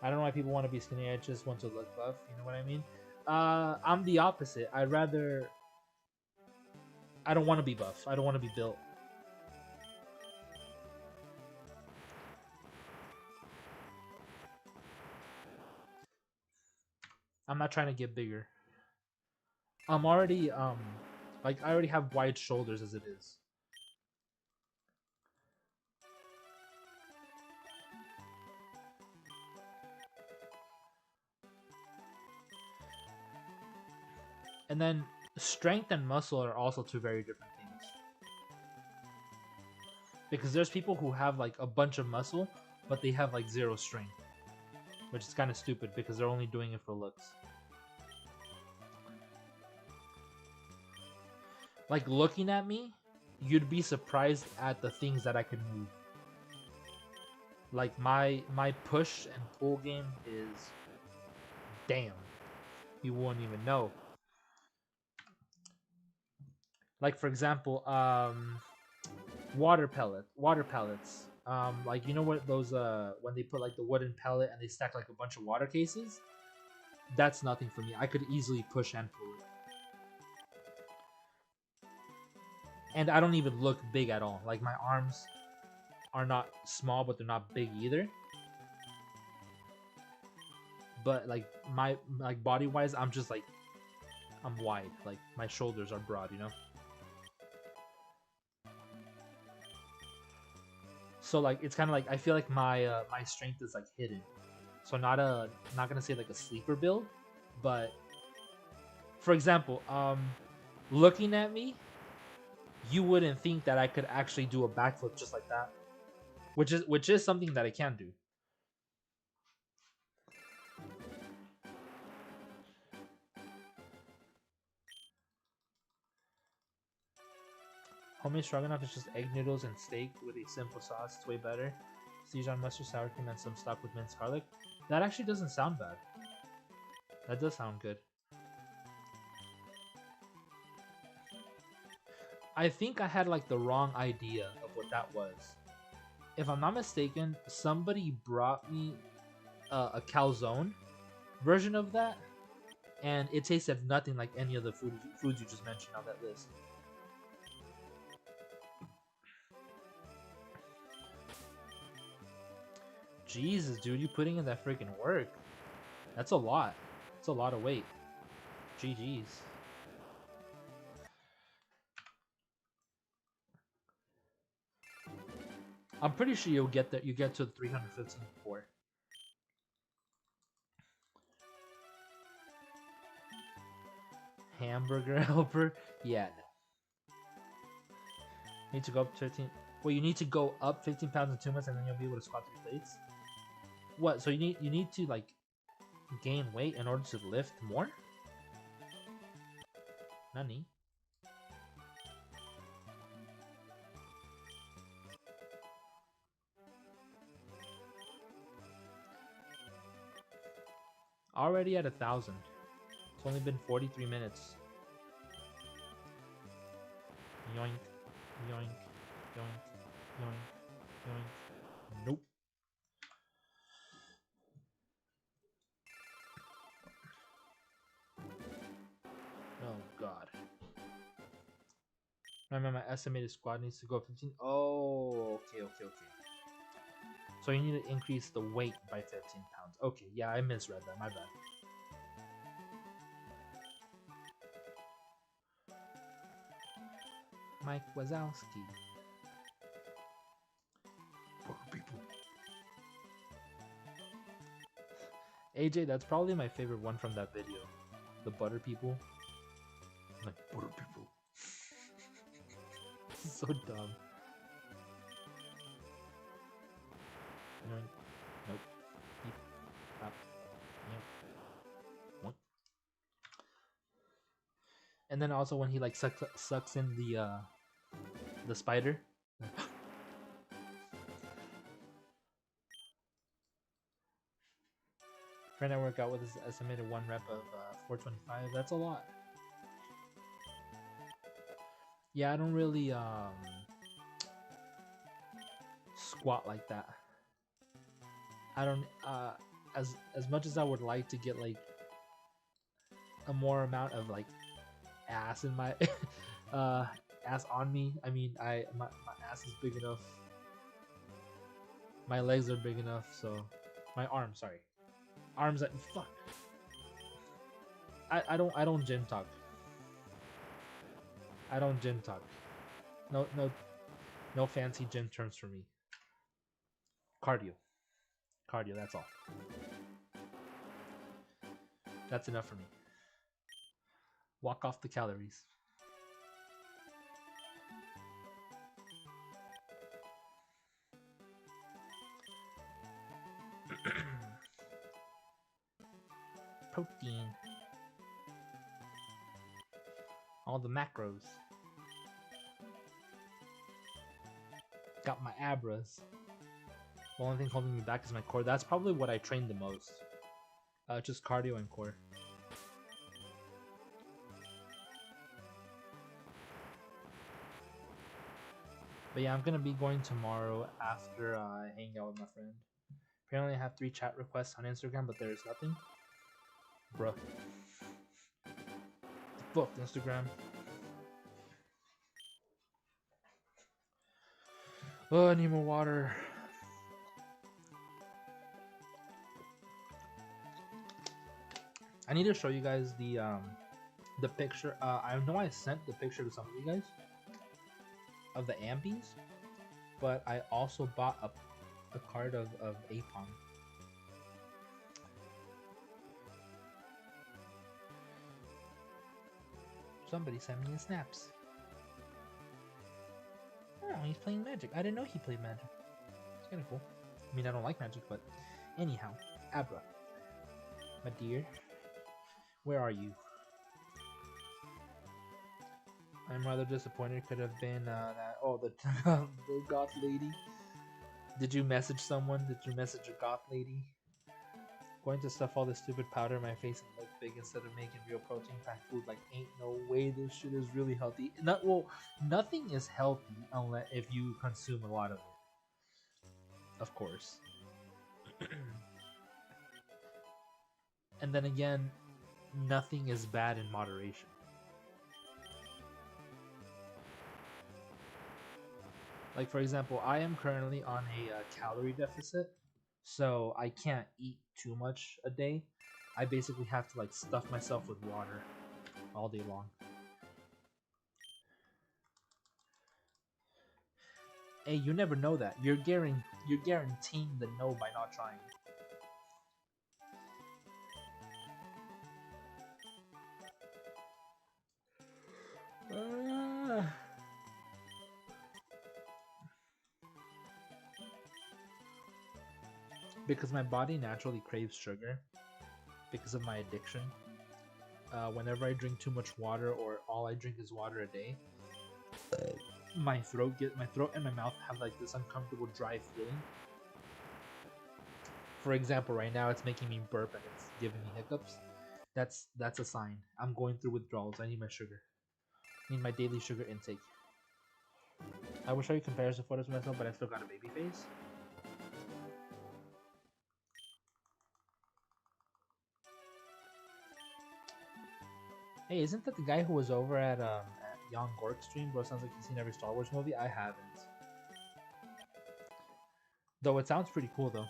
I don't know why people want to be skinny, I just want to look buff, you know what I mean? I'm the opposite. I don't want to be buff. I don't want to be built. I'm not trying to get bigger. I'm already like I already have wide shoulders as it is. And then strength and muscle are also two very different things. Because there's people who have like a bunch of muscle, but they have like 0 strength. Which is kind of stupid because they're only doing it for looks. Like looking at me, you'd be surprised at the things that I can move. Like my push and pull game is damn. You won't even know. Like for example, water pellets. Like you know what those when they put like the wooden pellet and they stack like a bunch of water cases? That's nothing for me. I could easily push and pull it. And I don't even look big at all. Like my arms are not small, but they're not big either. But like my body wise, I'm just like I'm wide. Like my shoulders are broad, you know. So like it's kind of like I feel like my my strength is like hidden. So not gonna say like a sleeper build, but for example, looking at me, you wouldn't think that I could actually do a backflip just like that, which is something that I can do. Homemade stroganoff is just egg noodles and steak with a simple sauce. It's way better. Dijon mustard, sour cream, and some stock with minced garlic. That actually doesn't sound bad. That does sound good. I think I had like the wrong idea of what that was. If I'm not mistaken, somebody brought me a calzone version of that, and it tasted nothing like any of the foods you just mentioned on that list. Jesus, dude, you putting in that freaking work. That's a lot. It's a lot of weight. GG's. I'm pretty sure you'll get that. You get to 315 before. Hamburger helper? Yeah, no. Need to go up 13. Well, you need to go up 15 pounds in 2 months, and then you'll be able to squat 3 plates. What? So you need to like gain weight in order to lift more? Nani? Already at 1,000. It's only been 43 minutes. Yoink, yoink, yoink, yoink, yoink. Nope. Oh god. Remember, my estimated squad needs to go 15. Oh, okay. So you need to increase the weight by 15 pounds. Okay, yeah, I misread that. My bad. Mike Wazowski. Poor people. AJ, that's probably my favorite one from that video. The butter people. Like, butter people. So dumb. Nope. Beep. Pop. Yep. What? And then also when he like sucks in the spider. Friend I work out with is estimated 1 rep of 425. That's a lot. Yeah, I don't really squat like that. I don't as much as I would like to get like a more amount of like ass in my ass on me. I mean, my ass is big enough. My legs are big enough, so my arms, sorry. Arms that fuck. I don't gym talk. I don't gym talk. No fancy gym terms for me. Cardio. Cardio, that's all. That's enough for me. Walk off the calories. Protein. All the macros. Got my Abras. The only thing holding me back is my core. That's probably what I train the most. Just cardio and core. But yeah, I'm gonna be going tomorrow after I hang out with my friend. Apparently I have 3 chat requests on Instagram, but there's nothing. Bruh. Fuck Instagram. Oh, I need more water. I need to show you guys the picture. I know I sent the picture to some of you guys of the ambies, but I also bought a card of Apon. Somebody sent me his snaps. Oh, he's playing Magic. I didn't know he played Magic. It's kind of cool. I mean, I don't like Magic, but anyhow, Abra, my dear, where are you? I'm rather disappointed. Could have been that. Oh, the the goth lady. Did you message someone? Did you message a goth lady? Going to stuff all this stupid powder in my face and look big instead of making real protein packed food. Like, ain't no way this shit is really healthy. Not well, nothing is healthy unless if you consume a lot of it. Of course. And then again, nothing is bad in moderation. Like, for example, I am currently on a calorie deficit, so I can't eat too much a day. I basically have to like stuff myself with water all day long. Hey, you never know that. You're guaranteeing the no by not trying. Because my body naturally craves sugar because of my addiction. Whenever I drink too much water or all I drink is water a day, my throat and my mouth have like this uncomfortable dry feeling. For example, right now it's making me burp and it's giving me hiccups. That's a sign. I'm going through withdrawals. I need my sugar. I need my daily sugar intake. I will show you comparison photos of myself, but I still got a baby face. Hey, isn't that the guy who was over at Young Gork stream? Bro, sounds like he's seen every Star Wars movie. I haven't. Though it sounds pretty cool though.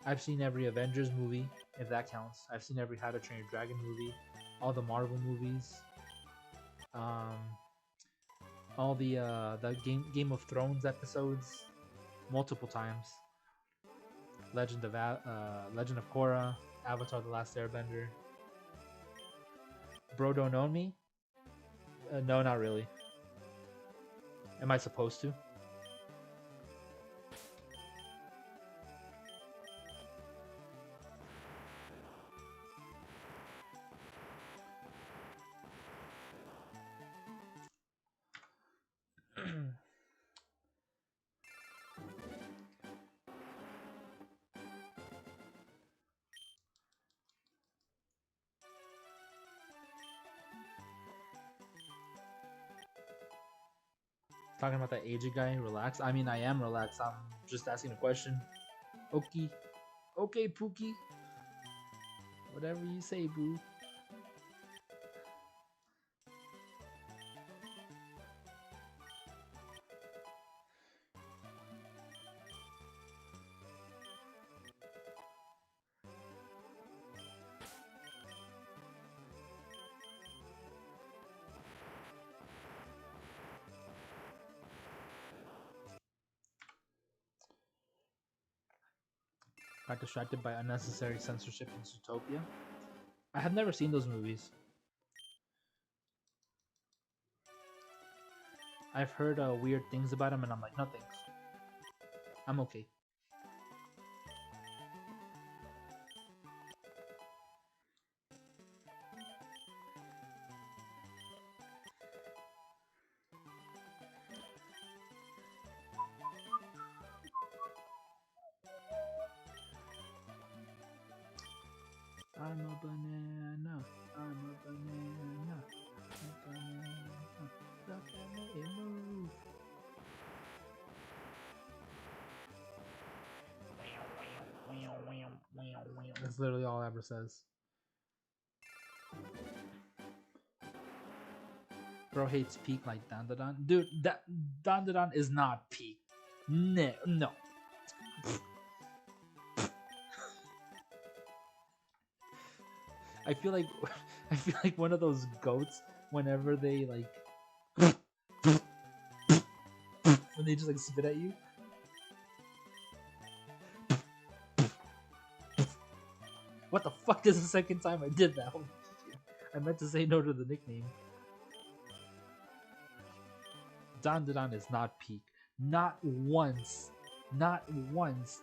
I've seen every Avengers movie, if that counts. I've seen every How to Train Your Dragon movie, all the Marvel movies, all the Game of Thrones episodes, multiple times. Legend of Korra, Avatar: The Last Airbender. Bro, don't own me? No, not really. Am I supposed to? Talking about that aged guy, relax. I mean, I am relaxed. I'm just asking a question. Okay. Okay, Pookie. Whatever you say, boo. Got distracted by unnecessary censorship in Zootopia. I have never seen those movies. I've heard weird things about him, and I'm like, no thanks. I'm okay. I'm a banana. I'm a banana. I'm a banana. Look at me move. That's literally all Abra says. Bro hates peak like Dandadan. Dude, that Dandadan is not peak. No, no. I feel like one of those goats whenever they like when they just like spit at you. What the fuck is the second time I did that? I meant to say no to the nickname. Dandadan is not peak. Not once. Not once.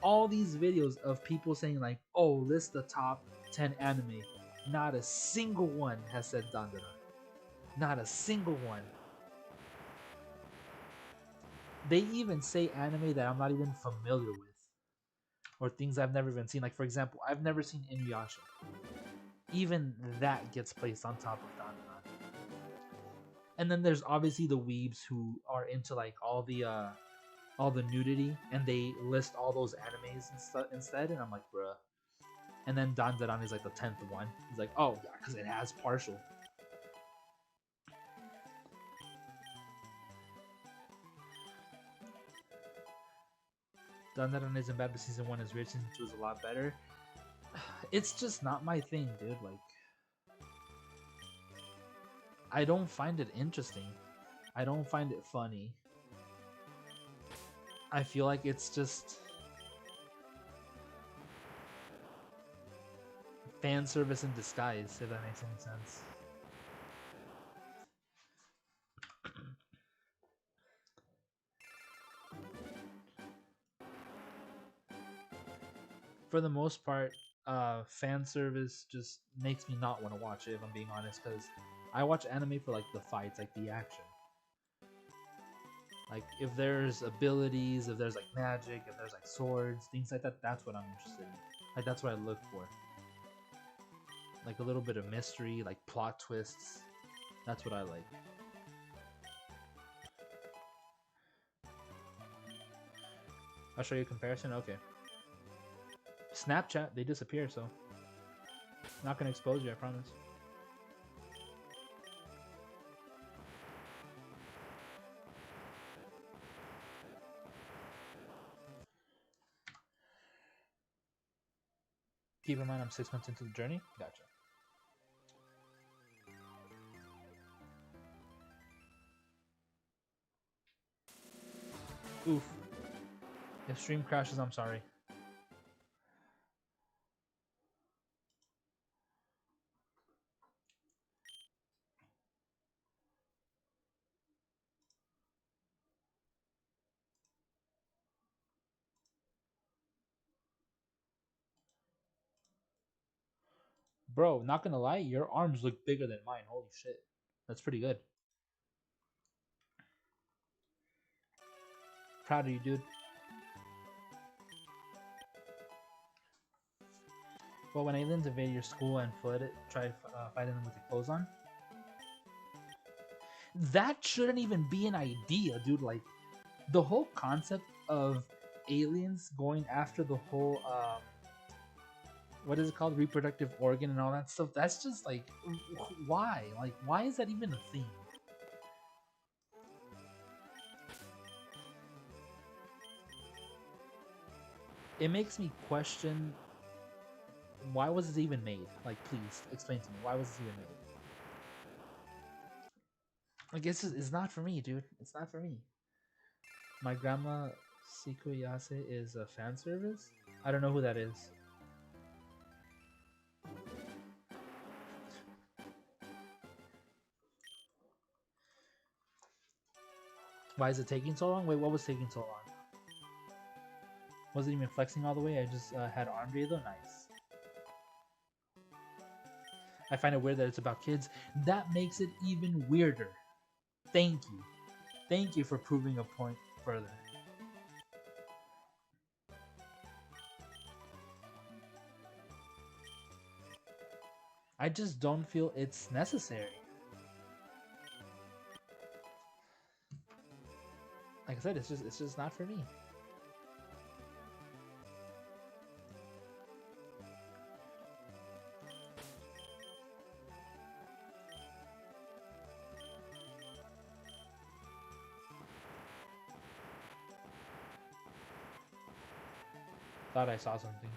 All these videos of people saying like, oh, list the top 10 anime. Not a single one has said Dandadan. Not a single one. They even say anime that I'm not even familiar with. Or things I've never even seen. Like, for example, I've never seen Inuyasha. Even that gets placed on top of Dandadan. And then there's obviously the weebs who are into like all the nudity, and they list all those animes instead, and I'm like, bruh. And then Dandadan is like the 10th one. He's like, oh yeah, because it has partial. Dandadan isn't bad, but season 1 is weird. Season 2 is a lot better. It's just not my thing, dude. Like, I don't find it interesting. I don't find it funny. I feel like it's just fan service in disguise, if that makes any sense. For the most part, fan service just makes me not want to watch it, if I'm being honest, because I watch anime for like the fights, like the action. Like if there's abilities, if there's like magic, if there's like swords, things like that, that's what I'm interested in. Like that's what I look for. Like a little bit of mystery, like plot twists. That's what I like. I'll show you a comparison. Okay. Snapchat, they disappear, so not gonna expose you, I promise. Keep in mind I'm 6 months into the journey. Gotcha. Oof. If stream crashes, I'm sorry. Bro, not gonna lie, your arms look bigger than mine. Holy shit. That's pretty good. Proud of you, dude. Well, when aliens invaded your school and tried fighting them with your clothes on, that shouldn't even be an idea, dude. Like, the whole concept of aliens going after the whole, what is it called? Reproductive organ and all that stuff. That's just like, why? Like, why is that even a thing? It makes me question, why was this even made? Like, please explain to me, why was this even made? Like, it's not for me, dude. It's not for me. My grandma Sikuyase is a fan service? I don't know who that is. Why is it taking so long? Wait, what was taking so long? Wasn't even flexing all the way. I just had Andre though. Nice. I find it weird that it's about kids. That makes it even weirder. Thank you. Thank you for proving a point further. I just don't feel it's necessary. Like I said, it's just not for me. Thought I saw something.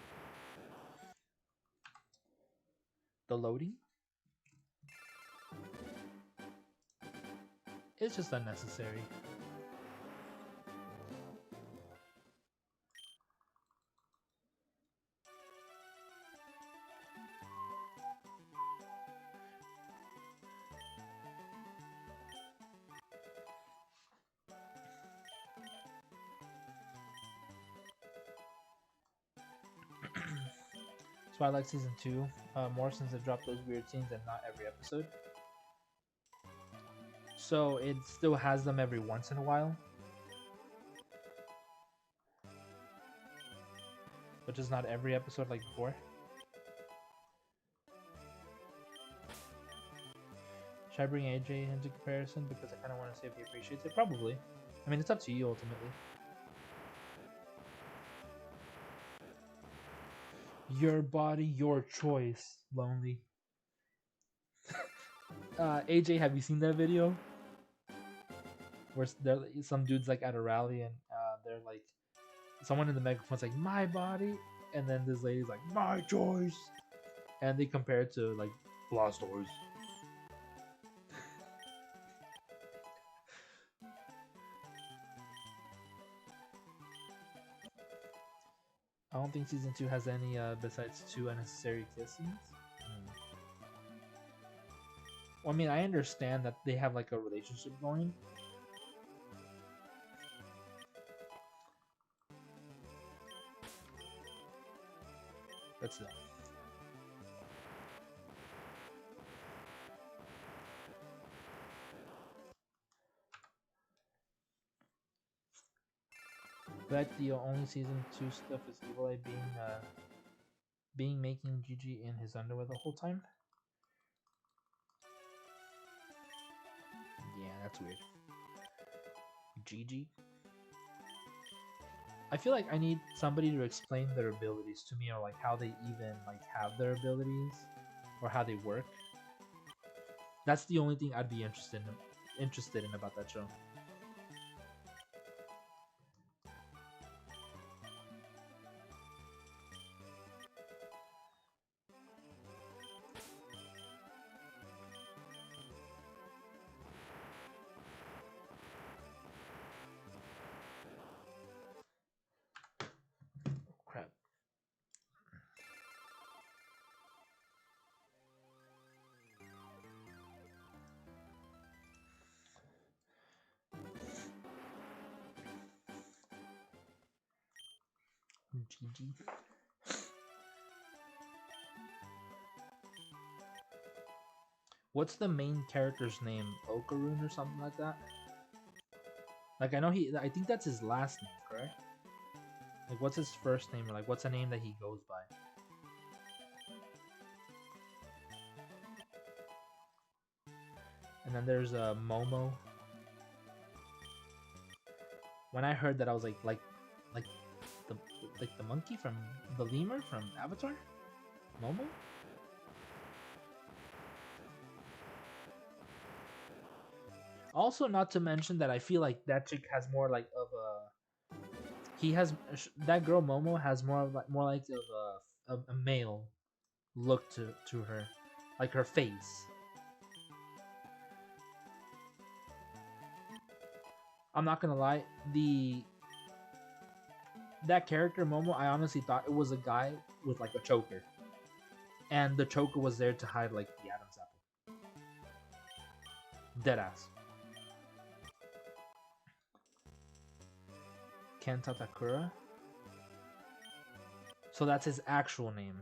The loading? It's just unnecessary. So I like season 2 more since it dropped those weird scenes and not every episode. So it still has them every once in a while, but just not every episode like before. Should I bring AJ into comparison because I kind of want to see if he appreciates it? Probably. I mean, it's up to you ultimately. Your body, your choice, Lonely. AJ, have you seen that video? Where there some dude's like at a rally and they're like, someone in the megaphone's like, my body, and then this lady's like, my choice, and they compare it to like Blastoise. I don't think season 2 has any besides 2 unnecessary kissings. Well, I mean, I understand that they have like a relationship going. But still. But the only season 2 stuff is Evil Eye being making Gigi in his underwear the whole time. Yeah, that's weird. Gigi. I feel like I need somebody to explain their abilities to me, or like how they even like have their abilities, or how they work. That's the only thing I'd be interested in about that show. Crap. GG. What's the main character's name? Okarun or something like that? Like I know I think that's his last name, correct? Like what's his first name, or like what's a name that he goes by? And then there's Momo. When I heard that, I was like the monkey from the lemur from Avatar, Momo. Also, not to mention that I feel like that chick has more like of a. He has that girl Momo has more like of a male look to her, like her face. I'm not gonna lie, that character Momo, I honestly thought it was a guy with like a choker, and the choker was there to hide like the Adam's apple. Deadass. Ken Tatakura. So that's his actual name.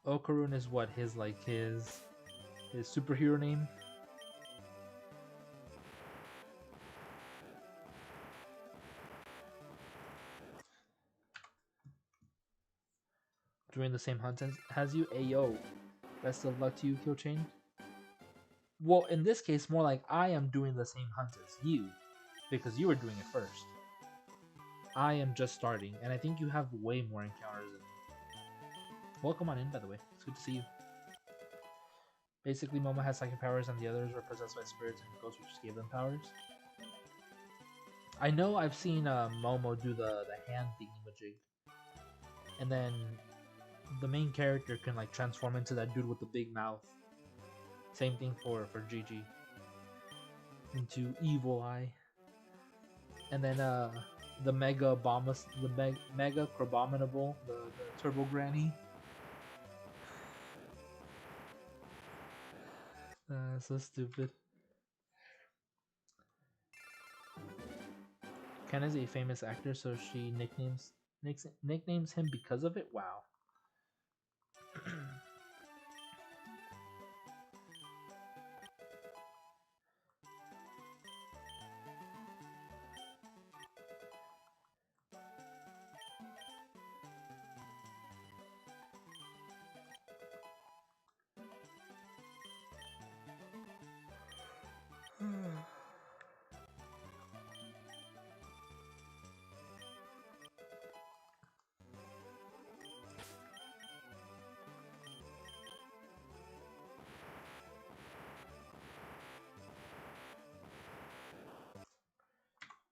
Okarun is what his superhero name. During the same hunt as you. Ayo. Best of luck to you, Kyochain. Well, in this case, more like I am doing the same hunt as you, because you were doing it first. I am just starting, and I think you have way more encounters than me. Welcome on in, by the way. It's good to see you. Basically, Momo has psychic powers, and the others were possessed by spirits and ghosts, which just gave them powers. I know I've seen Momo do the hand thingy-majig, and then the main character can like transform into that dude with the big mouth. Same thing for Gigi. Into Evil Eye. And then the Mega Crabominable, the Turbo Granny. So stupid. Ken is a famous actor, so she nicknames him because of it. Wow.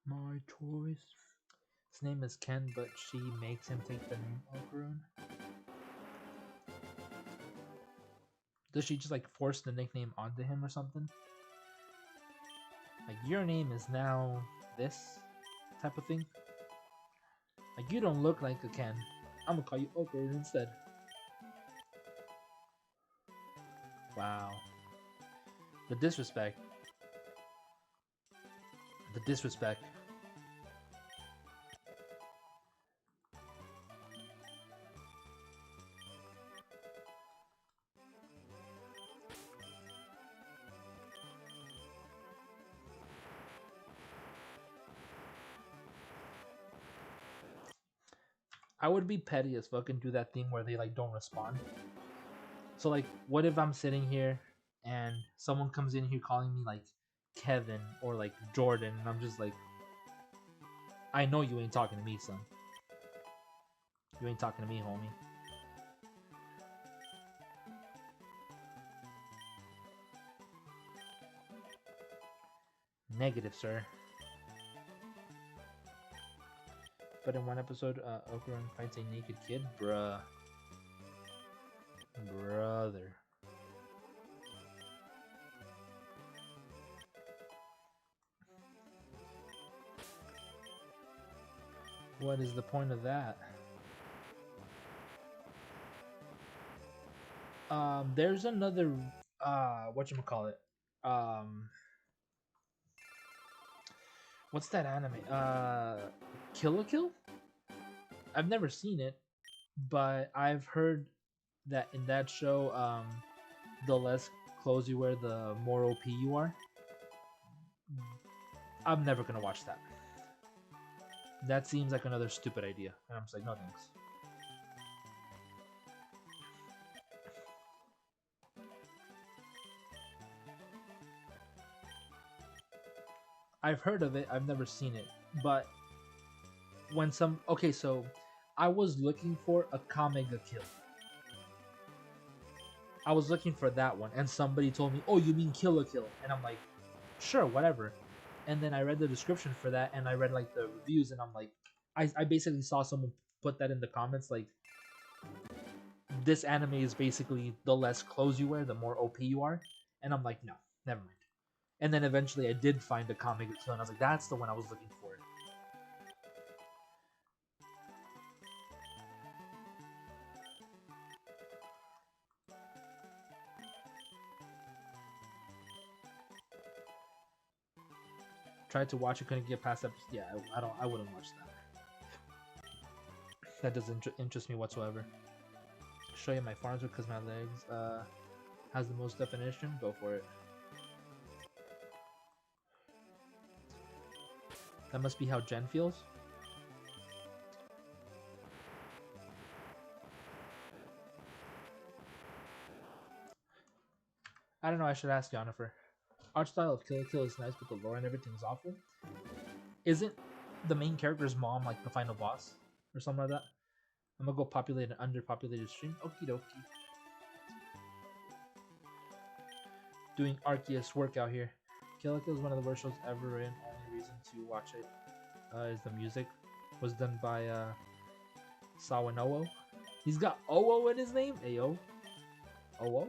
My choice. His name is Ken, but she makes him take the name Okarun. Does she just like force the nickname onto him or something? Like, your name is now this type of thing? Like, you don't look like a Ken. I'm gonna call you Okarun instead. Wow. The disrespect. The disrespect. I would be petty as fuck and do that thing where they like don't respond. So like, what if I'm sitting here and someone comes in here calling me like Kevin or like Jordan, and I'm just like, I know you ain't talking to me, son. You ain't talking to me, homie. Negative, sir. But in one episode, Okarun fights a naked kid? Bruh. Brother. What is the point of that? There's another, whatchamacallit? What's that anime? Kill la Kill? I've never seen it, but I've heard that in that show, the less clothes you wear, the more OP you are. I'm never gonna watch that. That seems like another stupid idea, and I'm just like, no thanks. I've heard of it, I've never seen it, but when okay, so I was looking for a Kamega Kill. I was looking for that one, and somebody told me, oh, you mean Kill la Kill? And I'm like, sure, whatever. And then I read the description for that, and I read like the reviews, and I'm like, I basically saw someone put that in the comments, like, this anime is basically the less clothes you wear, the more OP you are. And I'm like, no, never mind. And then eventually I did find a Kamega Kill, and I was like, that's the one I was looking for. Tried to watch it, couldn't get past that. Yeah, I wouldn't watch that. That doesn't interest me whatsoever. Show you my farms because my legs has the most definition. Go for it. That must be how Jen feels. I don't know, I should ask Jennifer. Art style of Kill la Kill is nice, but the lore and everything is awful. Isn't the main character's mom like the final boss? Or something like that? I'm gonna go populate an underpopulated stream. Okie dokie. Doing Arceus workout here. Kill la Kill is one of the worst shows ever written. Only reason to watch it is the music. Was done by Sawanowo. He's got OO in his name? Ayo. OO?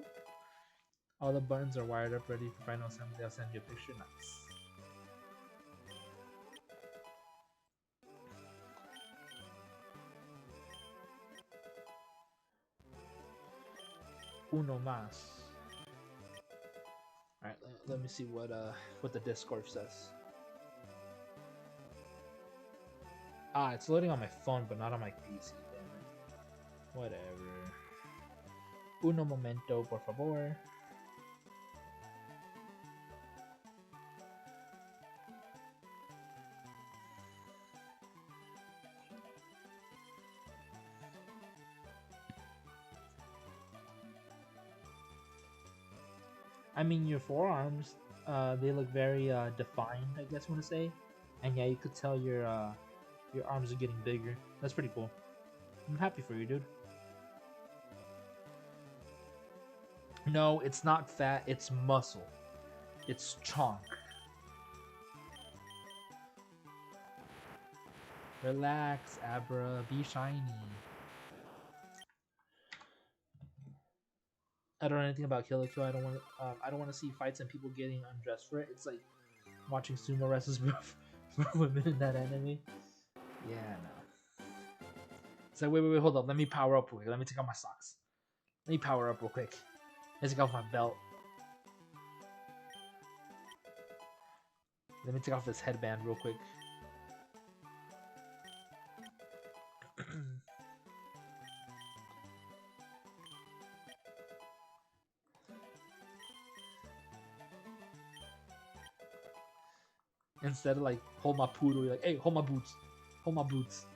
All the buttons are wired up ready for final assembly. I'll send you a picture. Nice. Uno más. Alright, let me see what the Discord says. Ah, it's loading on my phone, but not on my PC. Damn it. Whatever. Uno momento, por favor. I mean, your forearms, they look very defined, I guess I want to say. And yeah, you could tell your arms are getting bigger. That's pretty cool. I'm happy for you, dude. No, it's not fat, it's muscle. It's chonk. Relax, Abra, be shiny. I don't know anything about Kill la Kill. I don't want to see fights and people getting undressed for it. It's like watching sumo wrestlers for women in that anime. Yeah, no. It's like wait, hold up. Let me power up real quick. Let me take off my socks. Let me power up real quick. Let's take off my belt. Let me take off this headband real quick. Instead of like, hold my poodle, you're like, hey, hold my boots. Hold my boots.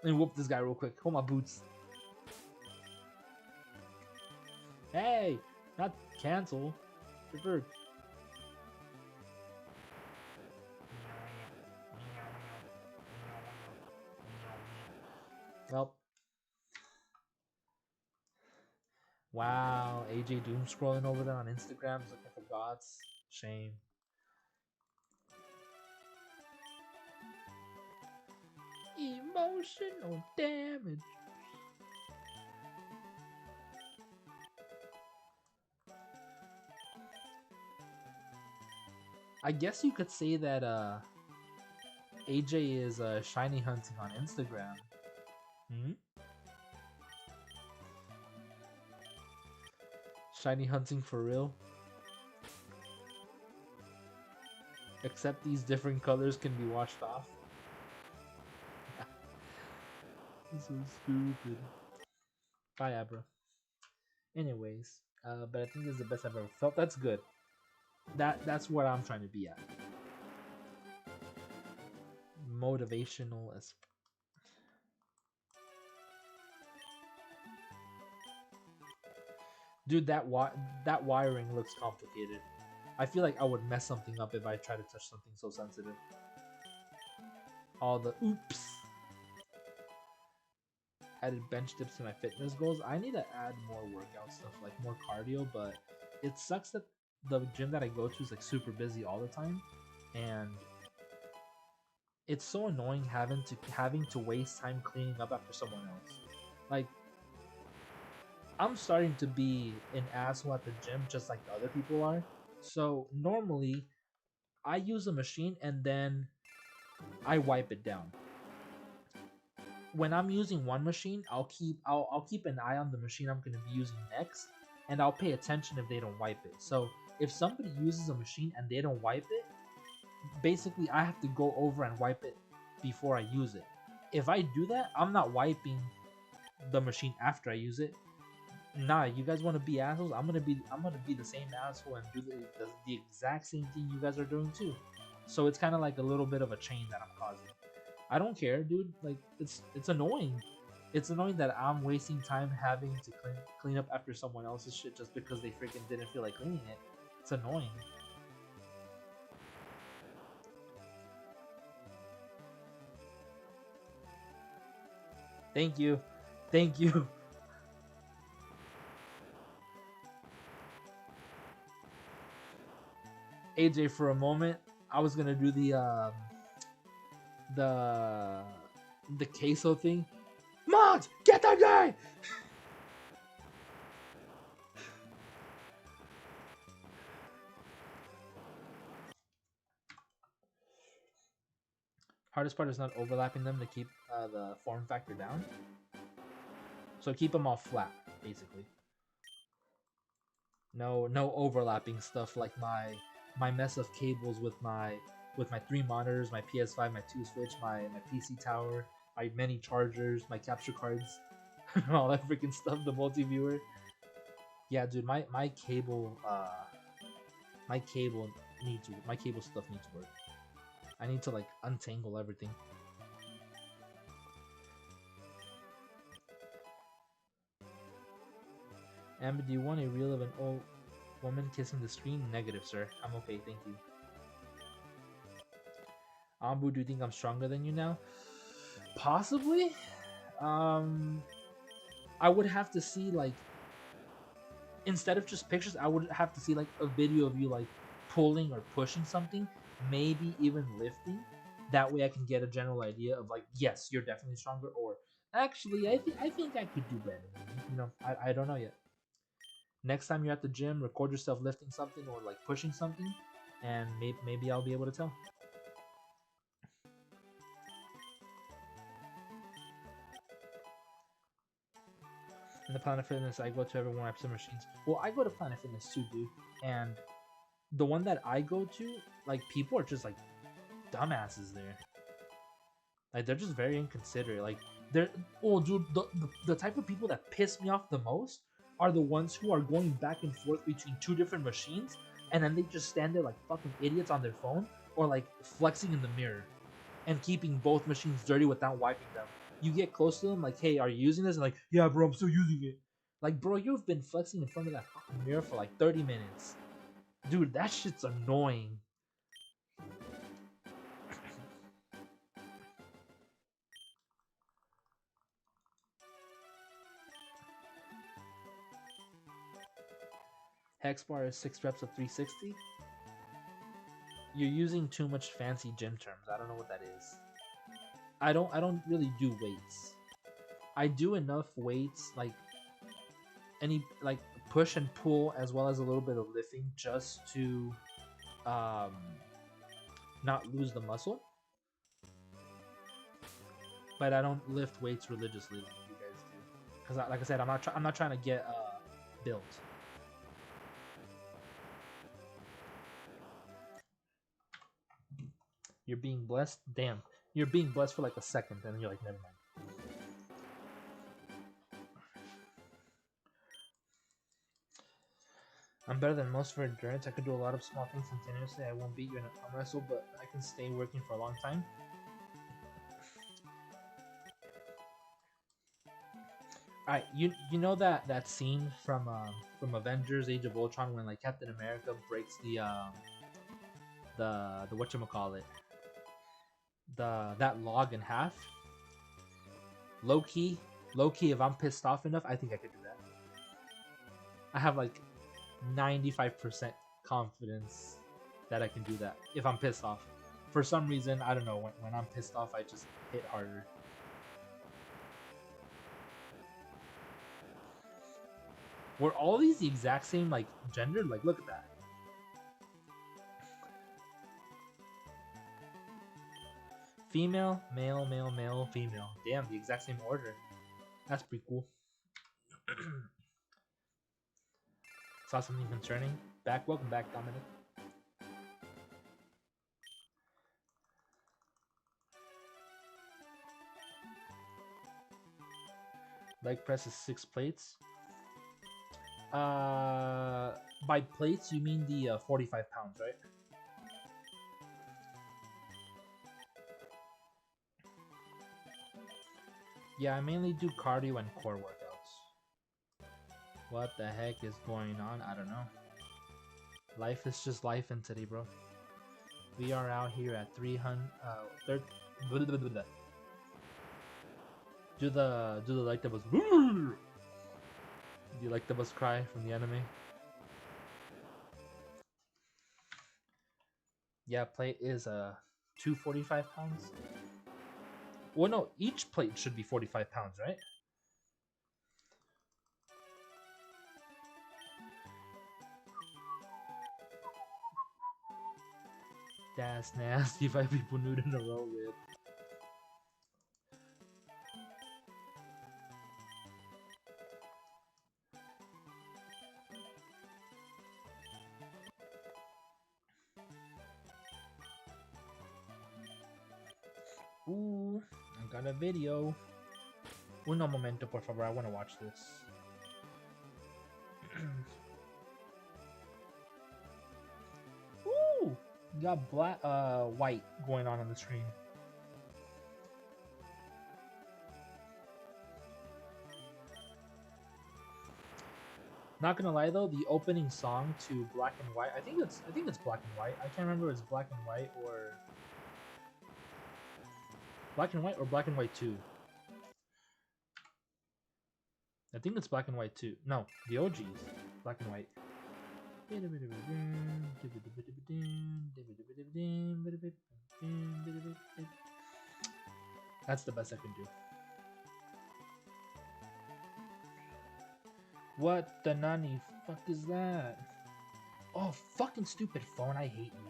Let me whoop this guy real quick. Hold my boots. Hey, not cancel. Preferred. Well. Wow, AJ Doom scrolling over there on Instagram looking for gods. Shame. Emotional damage. I guess you could say that AJ is shiny hunting on Instagram. Hmm? Shiny hunting for real? Except these different colors can be washed off. This is stupid. Bye, Abra. Anyways, but I think this is the best I've ever felt. That's good. That's what I'm trying to be at. Motivational as. Dude, that wiring looks complicated. I feel like I would mess something up if I try to touch something so sensitive. All the oops. Added bench dips to my fitness goals. I need to add more workout stuff, like more cardio, but it sucks that the gym that I go to is like super busy all the time, and it's so annoying having to waste time cleaning up after someone else. Like, I'm starting to be an asshole at the gym just like the other people are. So normally I use a machine and then I wipe it down. When I'm using one machine, I'll keep an eye on the machine I'm going to be using next, and I'll pay attention if they don't wipe it. So if somebody uses a machine and they don't wipe it, basically I have to go over and wipe it before I use it. If I do that, I'm not wiping the machine after I use it. Nah, you guys want to be assholes? I'm gonna be the same asshole and do the exact same thing you guys are doing too. So it's kind of like a little bit of a chain that I'm causing. I don't care, dude. Like it's annoying. It's annoying that I'm wasting time having to clean up after someone else's shit just because they freaking didn't feel like cleaning it. It's annoying. Thank you. Thank you. AJ, for a moment, I was gonna do the the queso thing. Mods, get that guy! Hardest part is not overlapping them to keep the form factor down. So keep them all flat, basically. No overlapping stuff like my mess of cables with my 3 monitors, my PS5, my 2 Switch, my PC tower, my many chargers, my capture cards, all that freaking stuff, the multi-viewer. Yeah, dude, my cable my cable stuff needs work. I need to like untangle everything. Amber, do you want a reel of an old woman kissing the screen? Negative, sir. I'm okay, thank you. Ambu, do you think I'm stronger than you now? Possibly. I would have to see like instead of just pictures, I would have to see like a video of you like pulling or pushing something, maybe even lifting. That way I can get a general idea of like, yes, you're definitely stronger, or actually I think I could do better. You know, I don't know yet. Next time you're at the gym, record yourself lifting something or like pushing something, and maybe I'll be able to tell. In the Planet Fitness, I go to every one of machines. Well, I go to Planet Fitness too, dude. And the one that I go to, like people are just like dumbasses there. Like they're just very inconsiderate. Like they're oh dude, the type of people that piss me off the most are the ones who are going back and forth between 2 different machines and then they just stand there like fucking idiots on their phone or like flexing in the mirror and keeping both machines dirty without wiping them. You get close to them like, hey, are you using this? And like, yeah, bro, I'm still using it. Like, bro, you've been flexing in front of that fucking mirror for like 30 minutes. Dude, that shit's annoying. Hex bar is 6 reps of 360. You're using too much fancy gym terms. I don't know what that is. I don't really do weights. I do enough weights like any like push and pull as well as a little bit of lifting just to um not lose the muscle. But I don't lift weights religiously like you guys do. Because like I said, I'm not trying to get built. You're being blessed. Damn, you're being blessed for like a second, and then you're like, never mind. I'm better than most for endurance. I could do a lot of small things continuously. I won't beat you in an arm wrestle, but I can stay working for a long time. Alright, you know that scene from Avengers: Age of Ultron when like Captain America breaks the whatchamacallit, that log in half. Low key, if I'm pissed off enough, I think I could do that. I have like 95% confidence that I can do that if I'm pissed off. For some reason, I don't know, when I'm pissed off, I just hit harder. Were all these the exact same like gender? Like, look at that. Female, male, male, male, female. Damn, the exact same order. That's pretty cool. Saw something concerning. Welcome back, Dominic. Leg press is 6 plates. By plates you mean the 45 pounds, right? Yeah, I mainly do cardio and core workouts. What the heck is going on? I don't know. Life is just life in today, bro. We are out here at 300. Do the Electabuzz. Do you Electabuzz cry from the anime? Yeah, plate is 245 pounds. Well, no, each plate should be 45 pounds, right? That's nasty. 5 people nude in a row with. Ooh, I got a video. Uno momento, por favor. I want to watch this. Ooh, you got black, white going on the screen. Not gonna lie though, the opening song to Black and White, I think it's Black and White. I can't remember if it's Black and White or Black and White 2. I think it's Black and White 2. No, the OGs. Black and White. That's the best I can do. What the nani fuck is that? Oh, fucking stupid phone, I hate you.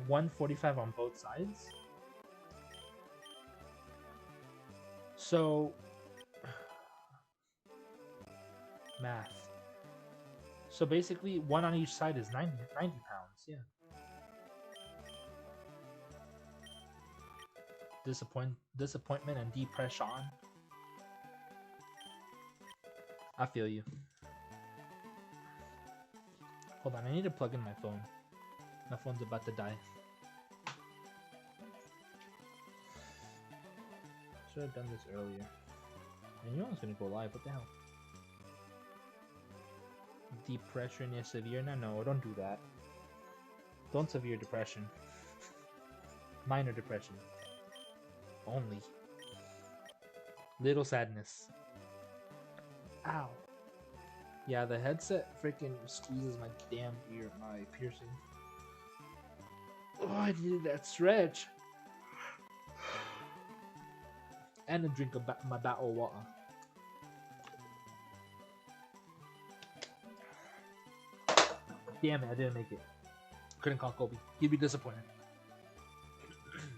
145 on both sides. So math. So basically, one on each side is 90 pounds. Yeah. Disappointment and depression. I feel you. Hold on, I need to plug in my phone. My phone's about to die. Should have done this earlier. I knew I was gonna go live. What the hell? Depression is severe? No, don't do that. Don't severe depression. Minor depression. Only. Little sadness. Ow. Yeah, the headset freaking squeezes my damn ear, my piercing. Oh, I needed that stretch. And a drink of my bottle of water. Damn it, I didn't make it. Couldn't call Kobe. He'd be disappointed.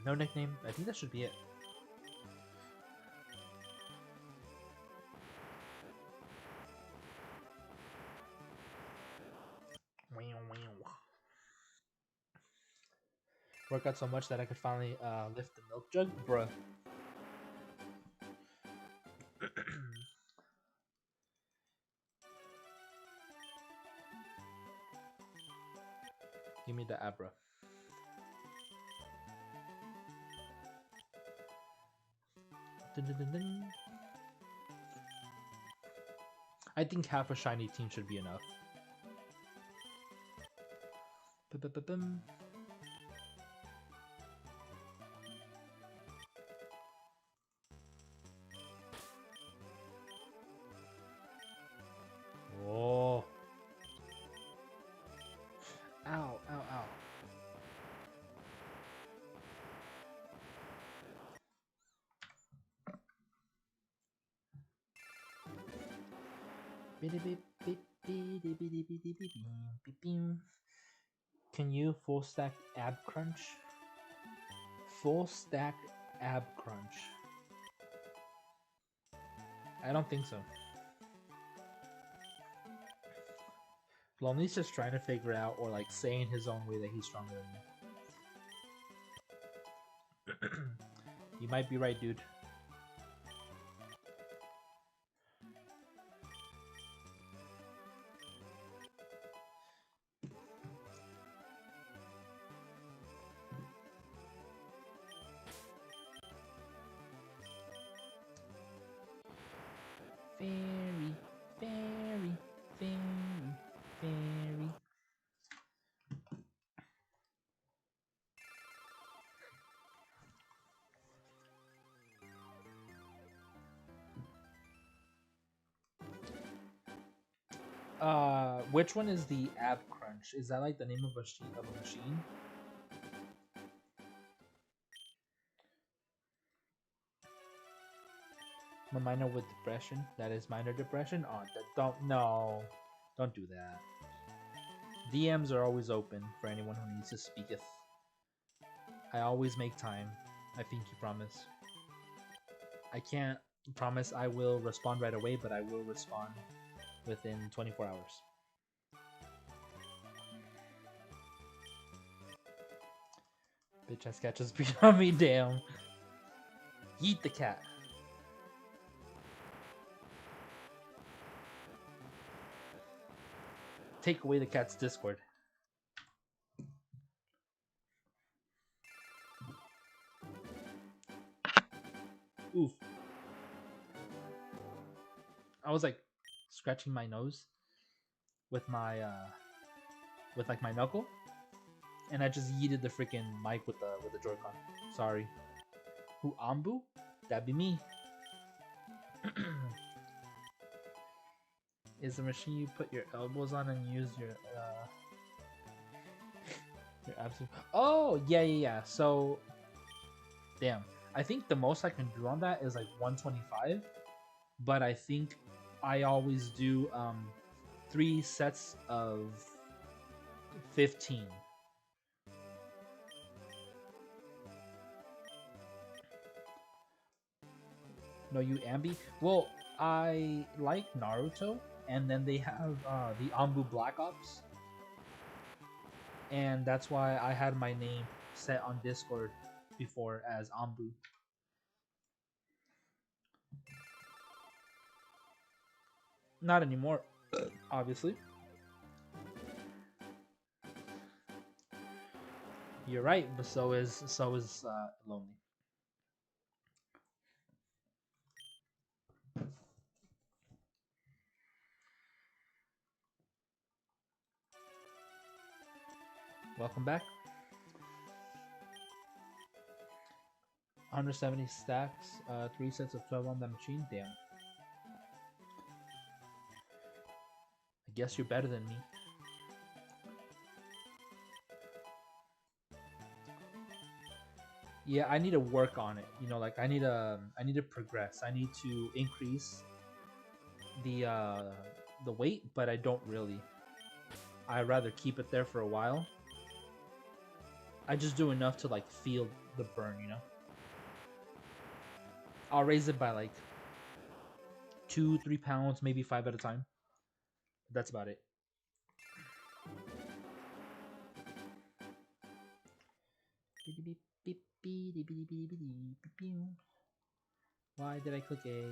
No nickname. I think that should be it. Work out so much that I could finally lift the milk jug, bruh. Give me the Abra. Dun, dun, dun, dun. I think half a shiny team should be enough. Ba-ba-ba-bum. Oh. Ow, ow, ow. Can you full stack ab crunch? Full stack ab crunch. I don't think so. Lonely's just trying to figure out, or like saying his own way that he's stronger than me. You might be right, dude. Fairy, fairy, fairy, fairy. Which one is the Ab Crunch? Is that like the name of a machine? I'm a minor with depression. That is minor depression. Oh, don't do that. DMs are always open for anyone who needs to speaketh. I always make time. I think you promise. I can't promise I will respond right away, but I will respond within 24 hours. Bitch ass cat just beat on me, damn. Yeet the cat. Take away the cat's Discord. Oof. I was like scratching my nose with my with my knuckle, and I just yeeted the freaking mic with the Joy-Con. Sorry. Who, Ambu? That'd be me. Is the machine you put your elbows on and use your absolute. Oh yeah. So, damn. I think the most I can do on that is like 125, but I think I always do 3 sets of 15. No, you Ambi? Well, I like Naruto, and then they have the Ambu Black Ops, and that's why I had my name set on Discord before as Ambu. Not anymore, obviously. You're right, but so is Lonely. Welcome back. 170 stacks, 3 sets of 12 on that machine. Damn. I guess you're better than me. Yeah, I need to work on it. You know, like I need to progress. I need to increase the weight, but I don't really. I'd rather keep it there for a while. I just do enough to like feel the burn, you know. I'll raise it by like 2-3 pounds, maybe 5 at a time. That's about it. Why did I click A?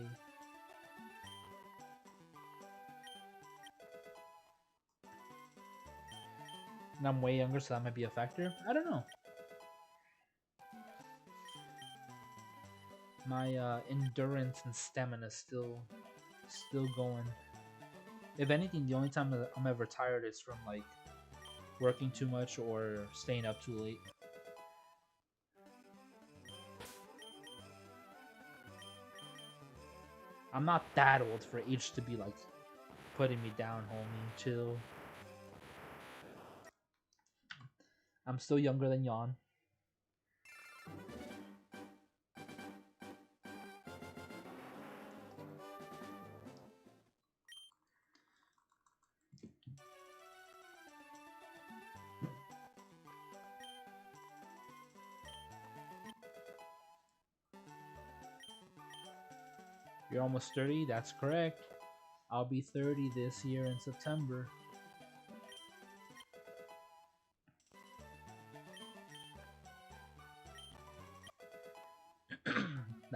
And I'm way younger, so that might be a factor. I don't know. My endurance and stamina is still going. If anything, the only time that I'm ever tired is from like working too much or staying up too late. I'm not that old for age to be like putting me down, homie. Chill. I'm still younger than Yon. You're almost 30? That's correct. I'll be 30 this year in September.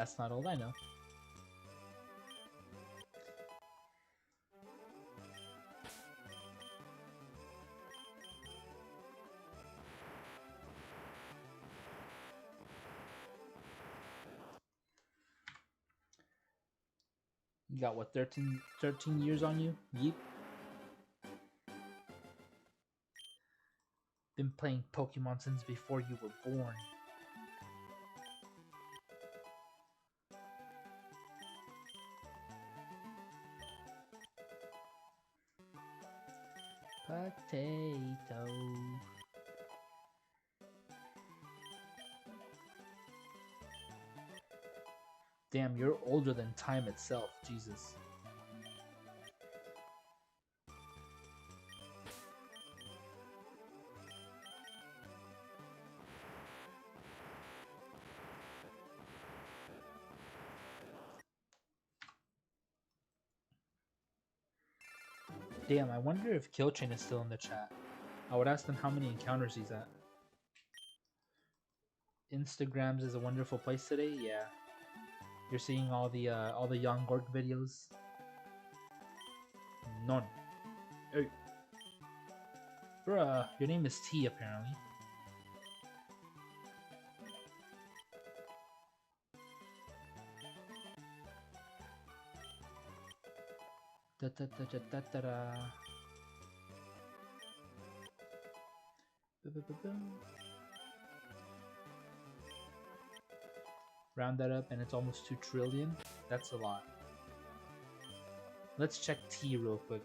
That's not all I know. You got what, 13 years on you? Yeep. Been playing Pokemon since before you were born. Potato. Damn, you're older than time itself, Jesus. Damn, I wonder if Killchain is still in the chat. I would ask them how many encounters he's at. Instagrams is a wonderful place today, yeah. You're seeing all the young Gork videos. None. Hey. Bruh, your name is T apparently. Da da da da da da da. Round that up and it's almost 2 trillion. That's a lot. Let's check T real quick.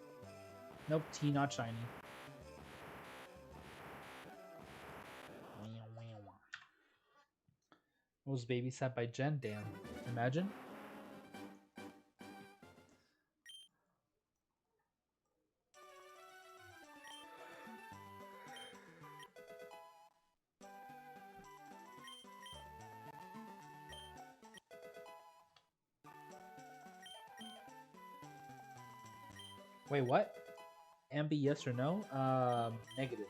Nope, T not shiny. Was babysat by Jen, damn. Imagine. Wait, what? Ambi, yes or no? Negative.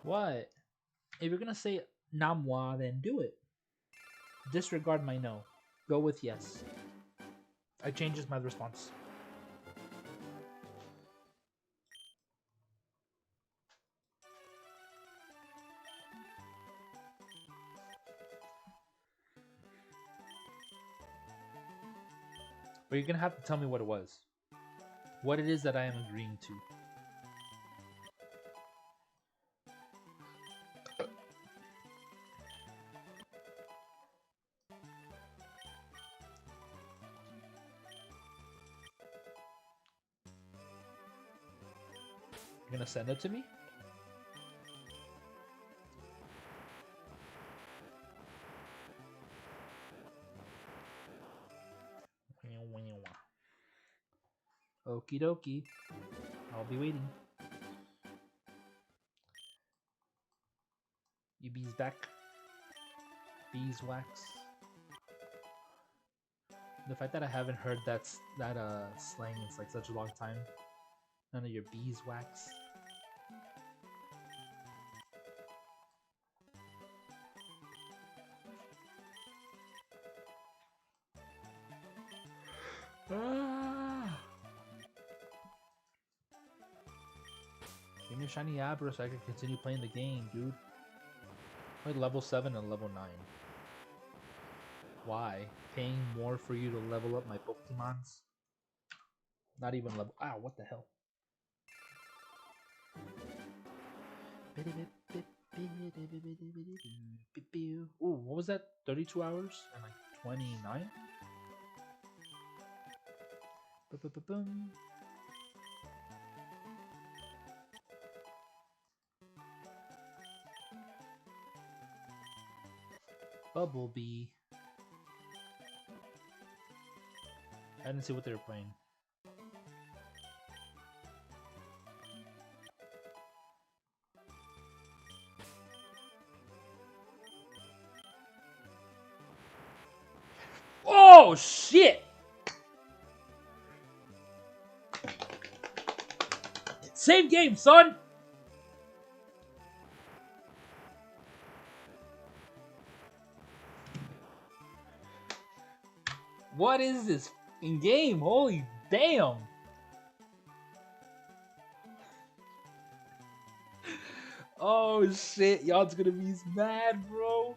What? If you're gonna say Namwa, then do it. Disregard my no. Go with yes. I changes my response. But you're gonna have to tell me what it was. What it is that I am agreeing to. You're gonna send it to me? Okie dokie. I'll be waiting. You bees back. Beeswax. The fact that I haven't heard that slang in like such a long time. None of your beeswax. Ah! Give me a shiny Abra so I can continue playing the game, dude. Like level 7 and level 9. Why? Paying more for you to level up my Pokemons? Not even level. Ah, what the hell? Ooh, what was that? 32 hours and like 29? Boom. Bubblebee. I didn't see what they were playing. Oh, shit! Same game, son! What is this in game? Holy damn! Oh shit, y'all's gonna be mad, bro.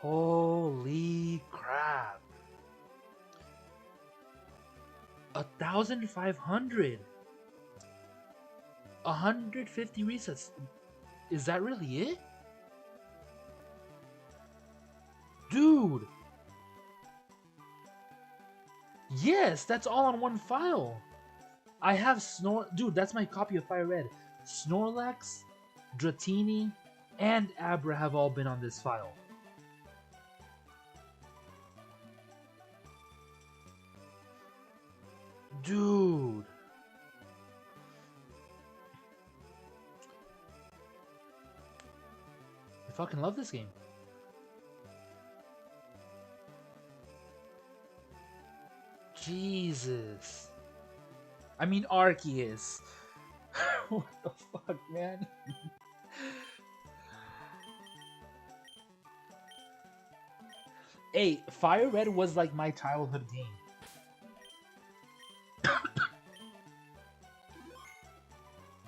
Holy crap. 1,500. 150 resets. Is that really it? Dude. Yes, that's all on one file. I have Dude, that's my copy of FireRed. Snorlax, Dratini, and Abra have all been on this file. Dude. I fucking love this game. Jesus. I mean, Arceus. What the fuck, man? Hey, FireRed was like my childhood game.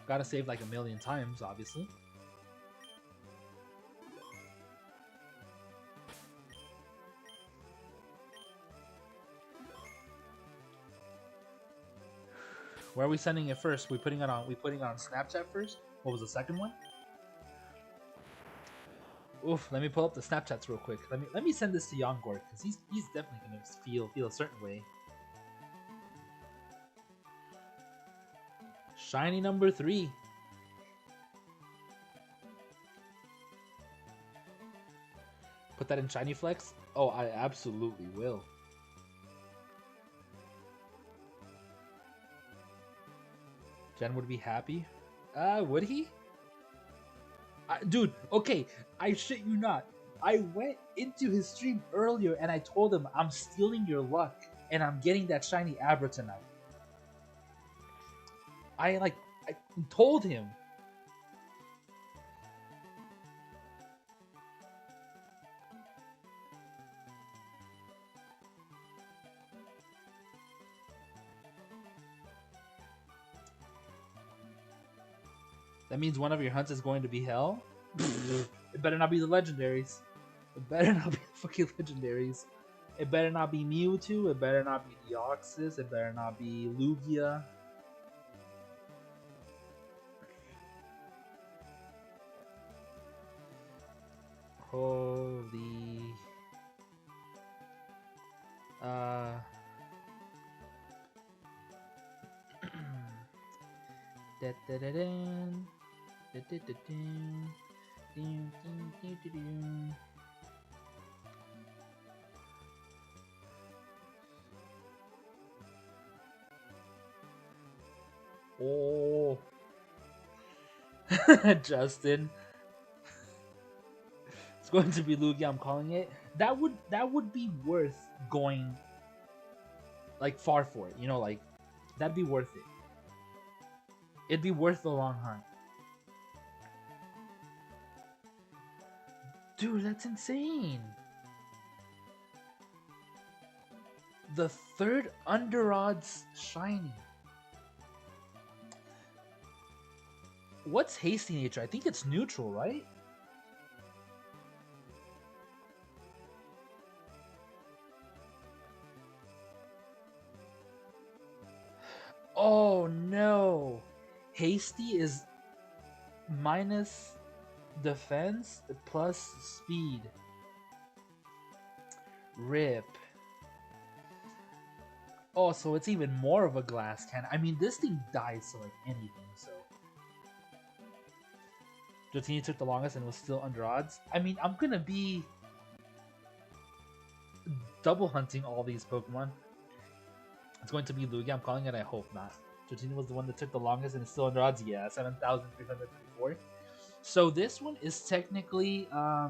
Gotta save like 1,000,000 times, obviously. Where are we sending it first? We putting it on Snapchat first? What was the second one? Oof, let me pull up the Snapchats real quick. Let me send this to Yongor, because he's definitely gonna feel a certain way. Shiny number 3. Put that in Shiny Flex? Oh, I absolutely will. Jen would be happy. Would he? Dude, okay, I shit you not. I went into his stream earlier and I told him I'm stealing your luck and I'm getting that shiny Abra tonight. I told him. That means one of your hunts is going to be hell? It better not be the legendaries. It better not be the fucking legendaries. It better not be Mewtwo. It better not be Deoxys. It better not be Lugia. Holy... Oh, Justin, it's going to be Lugia. I'm calling it. That would be worth going like far for it. You know, like that'd be worth it. It'd be worth the long hunt. Dude, that's insane. The third under odds shiny. What's hasty nature? I think it's neutral, right? Oh no. Hasty is minus defense plus speed. Rip. Oh, so it's even more of a glass cannon. I mean, this thing dies to like anything, so. Dratini took the longest and was still under odds. I mean, I'm gonna be double hunting all these Pokemon. It's going to be Lugia. I'm calling it. I hope not. Dratini was the one that took the longest and is still under odds. Yeah, 7,334. So this one is technically I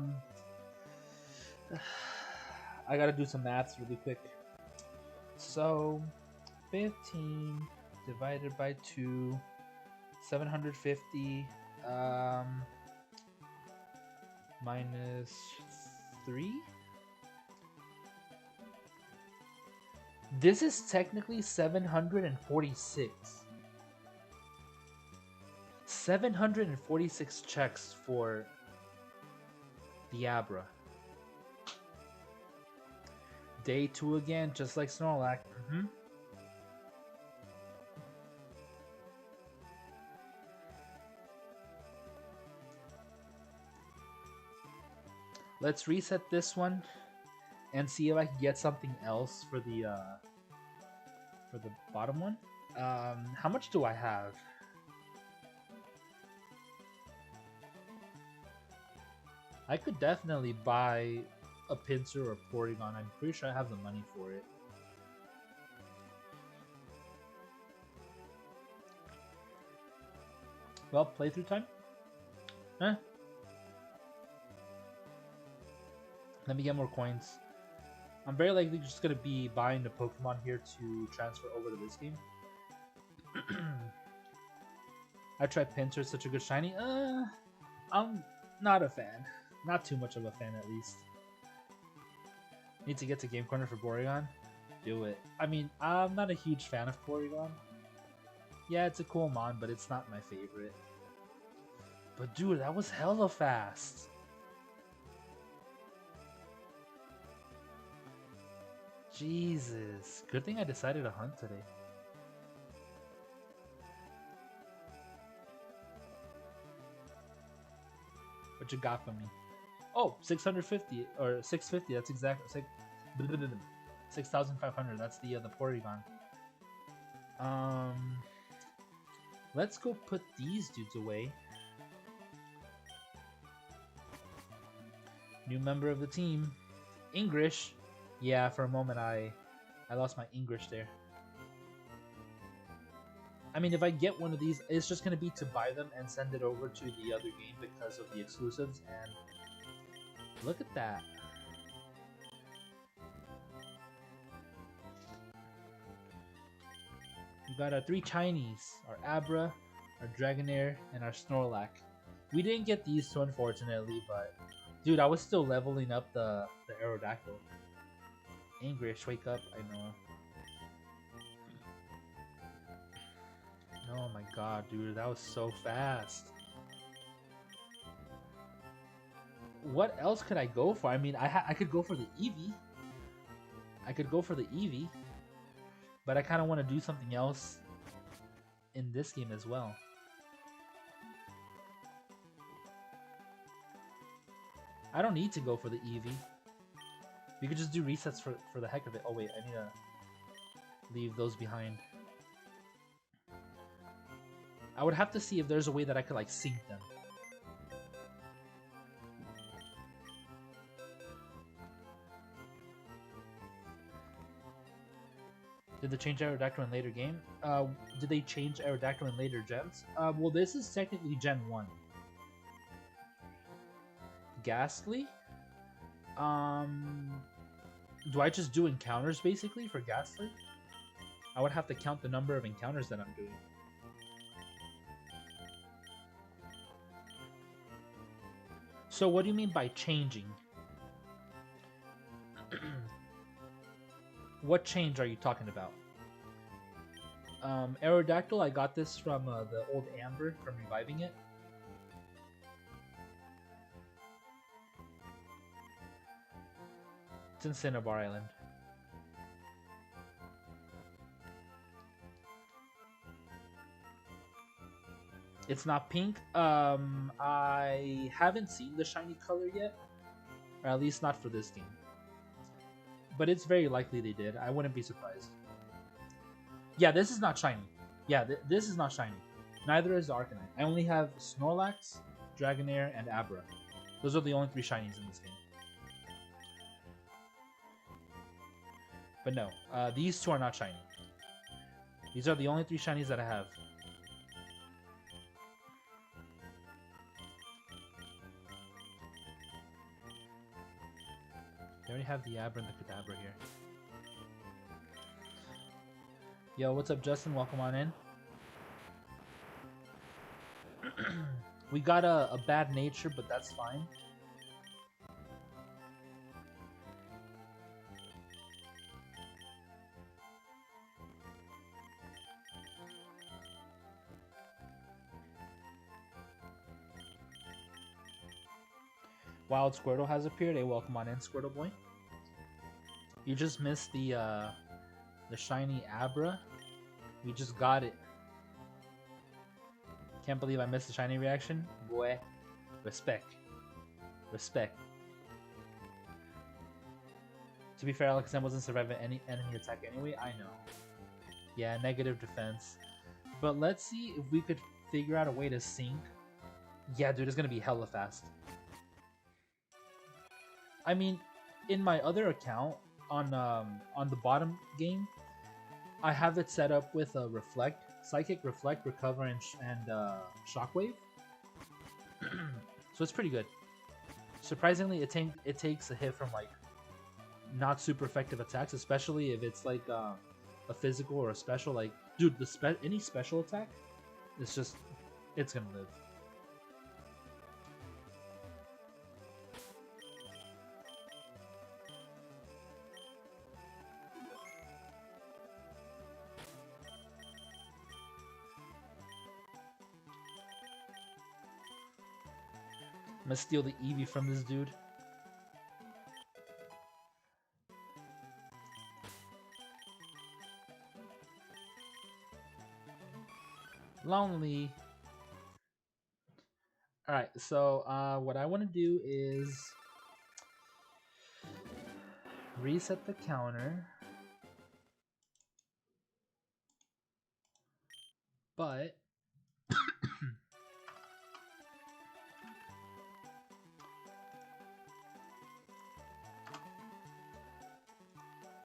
gotta do some maths really quick. So 15 divided by 2, 750 minus 3. This is technically 746. 746 checks for the Abra. Day 2 again, just like Snorlax. Let's reset this one and see if I can get something else for the bottom one. How much do I have? I could definitely buy a Pinsir or Porygon. I'm pretty sure I have the money for it. Well, playthrough time? Huh? Let me get more coins. I'm very likely just going to be buying the Pokemon here to transfer over to this game. I tried Pinsir, such a good shiny. I'm not a fan. Not too much of a fan, at least. Need to get to Game Corner for Porygon? Do it. I mean, I'm not a huge fan of Porygon. Yeah, it's a cool mon, but it's not my favorite. But dude, that was hella fast. Jesus. Good thing I decided to hunt today. What you got for me? Oh, 650 or 650. That's exactly 6,500. That's the Porygon. Let's go put these dudes away. New member of the team, English. Yeah, for a moment I lost my English there. I mean, if I get one of these, it's just going to be to buy them and send it over to the other game because of the exclusives. And look at that. We got our 3 Chinese, our Abra, our Dragonair, and our Snorlax. We didn't get these two, unfortunately, but dude, I was still leveling up the Aerodactyl. English, wake up, I know. Oh my god, dude, that was so fast. What else could I go for? I mean, I could go for the Eevee. I could go for the Eevee. But I kind of want to do something else in this game as well. I don't need to go for the Eevee. We could just do resets for the heck of it. Oh wait, I need to leave those behind. I would have to see if there's a way that I could like sync them. Did they change Aerodactyl in later game? Did they change Aerodactyl in later gens? Well, this is technically Gen 1. Ghastly? Do I just do encounters basically for Ghastly? I would have to count the number of encounters that I'm doing. So what do you mean by changing? What change are you talking about? Aerodactyl, I got this from the old Amber from reviving it. It's in Cinnabar Island. It's not pink. I haven't seen the shiny color yet, or at least not for this game. But it's very likely they did. I wouldn't be surprised. Yeah, this is not shiny. Yeah, this is not shiny. Neither is Arcanine. I only have Snorlax, Dragonair, and Abra. Those are the only 3 shinies in this game. But no, these 2 are not shiny. These are the only 3 shinies that I have. They already have the Abra and the Kadabra here. Yo, what's up, Justin? Welcome on in. We got a bad nature, but that's fine. Wild Squirtle has appeared. Hey, welcome on in, Squirtle boy. You just missed the shiny Abra. We just got it. Can't believe I missed the shiny reaction. Boy, respect. Respect. To be fair, Alexander wasn't surviving any enemy attack anyway. I know. Yeah, negative defense. But let's see if we could figure out a way to sync. Yeah, dude, it's gonna be hella fast. I mean, in my other account on the bottom game, I have it set up with a reflect, psychic, reflect, recover, and shockwave. So it's pretty good. Surprisingly, it takes a hit from like not super effective attacks, especially if it's like a physical or a special. Like, dude, any special attack, it's gonna live. I'm gonna steal the Eevee from this dude. Lonely. Alright, so what I want to do is reset the counter. But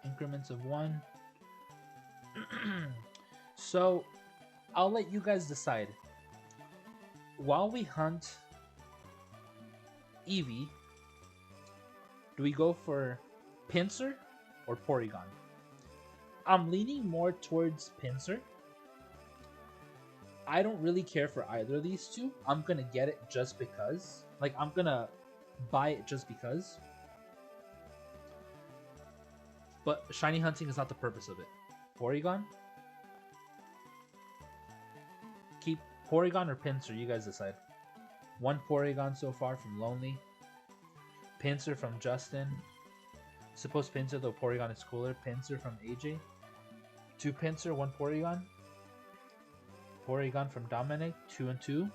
increments of 1. So I'll let you guys decide. While we hunt Eevee, do we go for Pinsir or Porygon? I'm leaning more towards Pinsir. I don't really care for either of these two. I'm gonna get it just because. Like, I'm gonna buy it just because. But shiny hunting is not the purpose of it. Porygon? Keep Porygon or Pinsir, you guys decide. 1 Porygon so far from Lonely. Pinsir from Justin. Suppose Pinsir, though Porygon is cooler. Pinsir from AJ. 2 Pinsir, 1 Porygon. Porygon from Dominic, 2 and 2.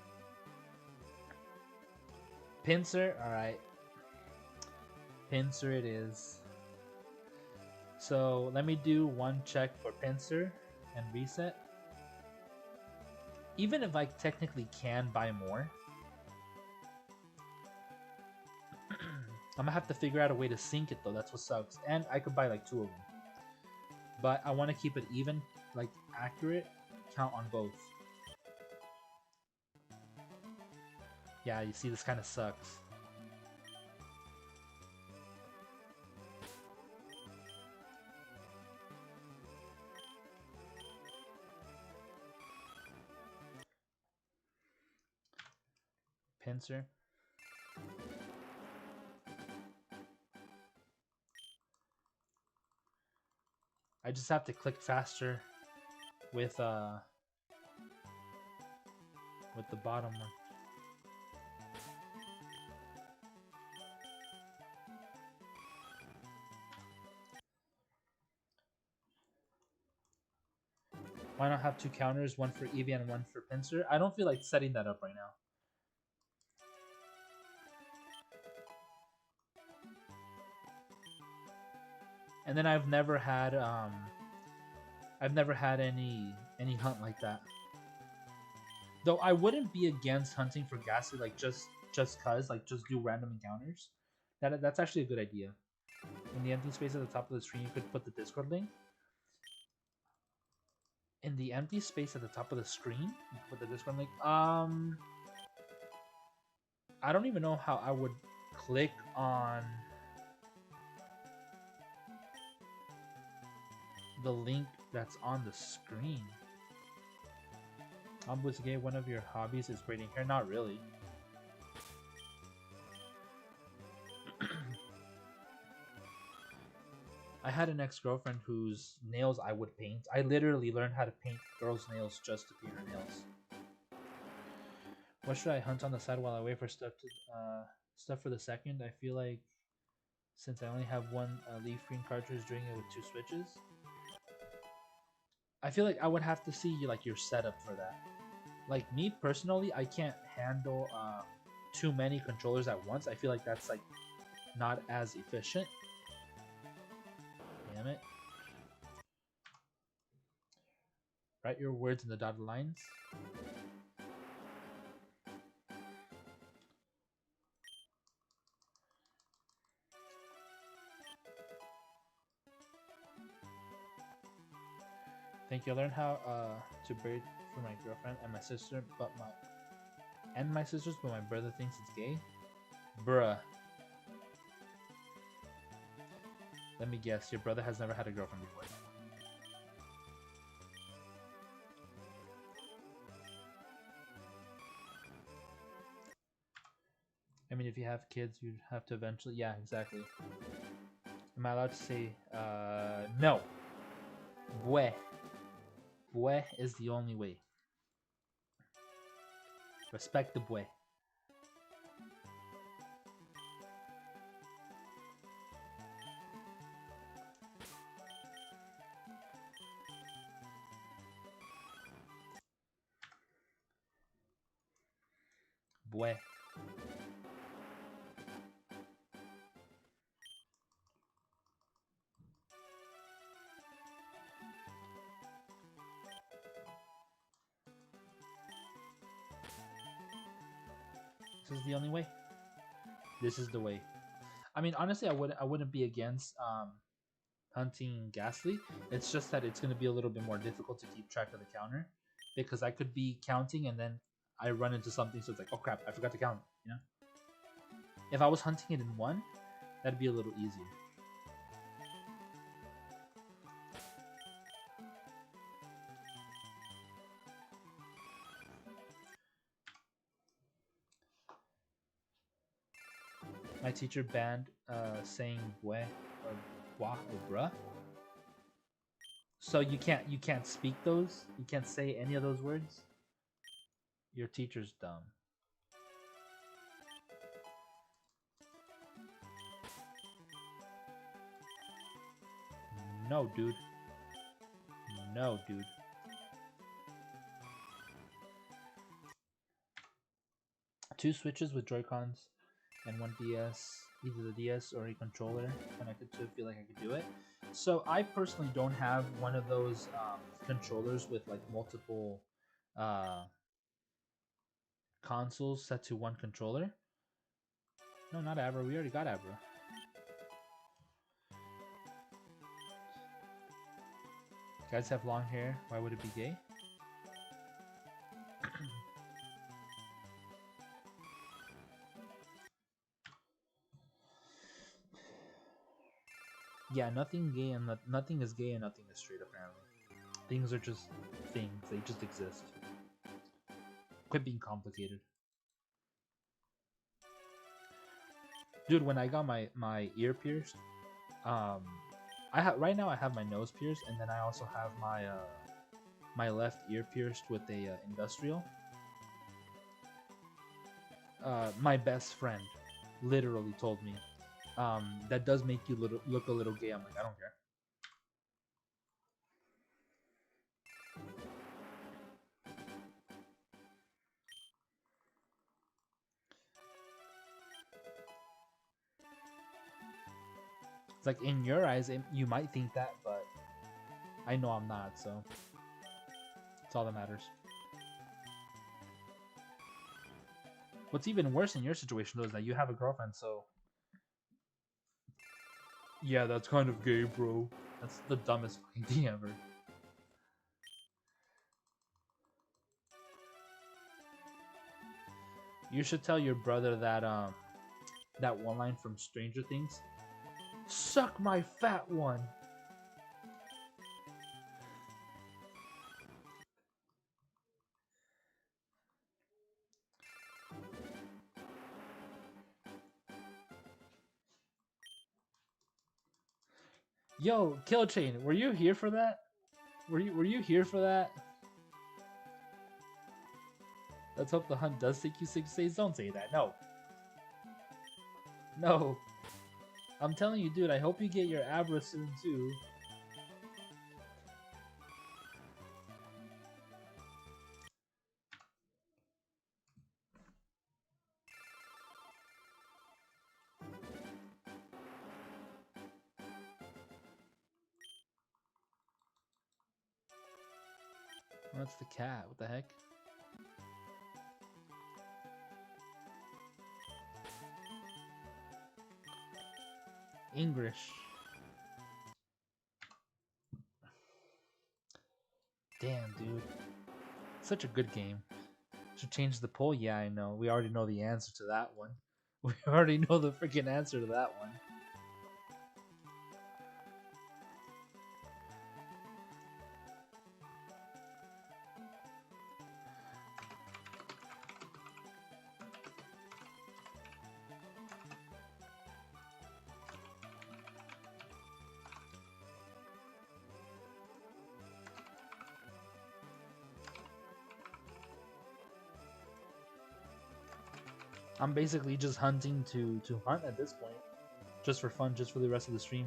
Pinsir, alright. Pinsir it is. So let me do 1 check for Pinsir and reset. Even if I technically can buy more, I'm gonna have to figure out a way to sync it though, that's what sucks. And I could buy like 2 of them. But I want to keep it even, like accurate, count on both. Yeah, you see, this kind of sucks. Pinsir. I just have to click faster with the bottom one. Why not have 2 counters, 1 for Eevee and 1 for Pinsir? I don't feel like setting that up right now. And then I've never had any hunt like that. Though I wouldn't be against hunting for Ghastly, like just cause, like just do random encounters. That's actually a good idea. In the empty space at the top of the screen, you could put the Discord link. In the empty space at the top of the screen, you could put the Discord link. I don't even know how I would click on the link that's on the screen. Was gay. One of your hobbies is braiding hair. Not really. I had an ex-girlfriend whose nails I would paint. I literally learned how to paint girls' nails just to paint her nails. What should I hunt on the side while I wait for stuff for the second? I feel like since I only have one LeafGreen cartridge, doing it with 2 switches. I feel like I would have to see like your setup for that. Like me personally, I can't handle too many controllers at once. I feel like that's like not as efficient. Damn it. Write your words in the dotted lines. Thank you. I learned how to braid for my girlfriend and my sister, but my sisters, but my brother thinks it's gay. Bruh. Let me guess. Your brother has never had a girlfriend before. I mean, if you have kids, you'd have to eventually. Yeah, exactly. Am I allowed to say no? Bue. Bue is the only way. Respect the bue. Bue. This is the only way. This is the way. I mean, honestly, I wouldn't be against hunting Ghastly. It's just that it's going to be a little bit more difficult to keep track of the counter because I could be counting and then I run into something, so it's like, oh crap, I forgot to count. You know, if I was hunting it in one, that'd be a little easier. My teacher banned saying bue or bwa or bruh. So you can't speak those? You can't say any of those words? Your teacher's dumb. No, dude. No, dude. Two switches with Joy-Cons and one DS, either the DS or a controller connected to it, feel like I could do it. So I personally don't have one of those controllers with like multiple consoles set to one controller. No, not Abra. We already got Abra. Guys have long hair. Why would it be gay? Yeah, nothing gay and nothing is gay and nothing is straight. Apparently, things are just things. They just exist. Quit being complicated, dude. When I got my ear pierced, right now I have my nose pierced, and then I also have my left ear pierced with a industrial. My best friend literally told me that does make you look a little gay. I'm like, I don't care. It's like in your eyes, you might think that, but I know I'm not, so it's all that matters. What's even worse in your situation, though, is that you have a girlfriend, so... Yeah, that's kind of gay, bro. That's the dumbest fucking thing ever. You should tell your brother that, that one line from Stranger Things. Suck my fat one! Yo, Kill Chain, were you here for that? Were you here for that? Let's hope the hunt does take you 6 days. Don't say that. No. No. I'm telling you, dude, I hope you get your Abra soon, too. That's the cat. What the heck? English. Damn, dude. Such a good game. Should change the poll? Yeah, I know. We already know the answer to that one. We already know the freaking answer to that one. I'm basically just hunting to hunt at this point. Just for fun, just for the rest of the stream.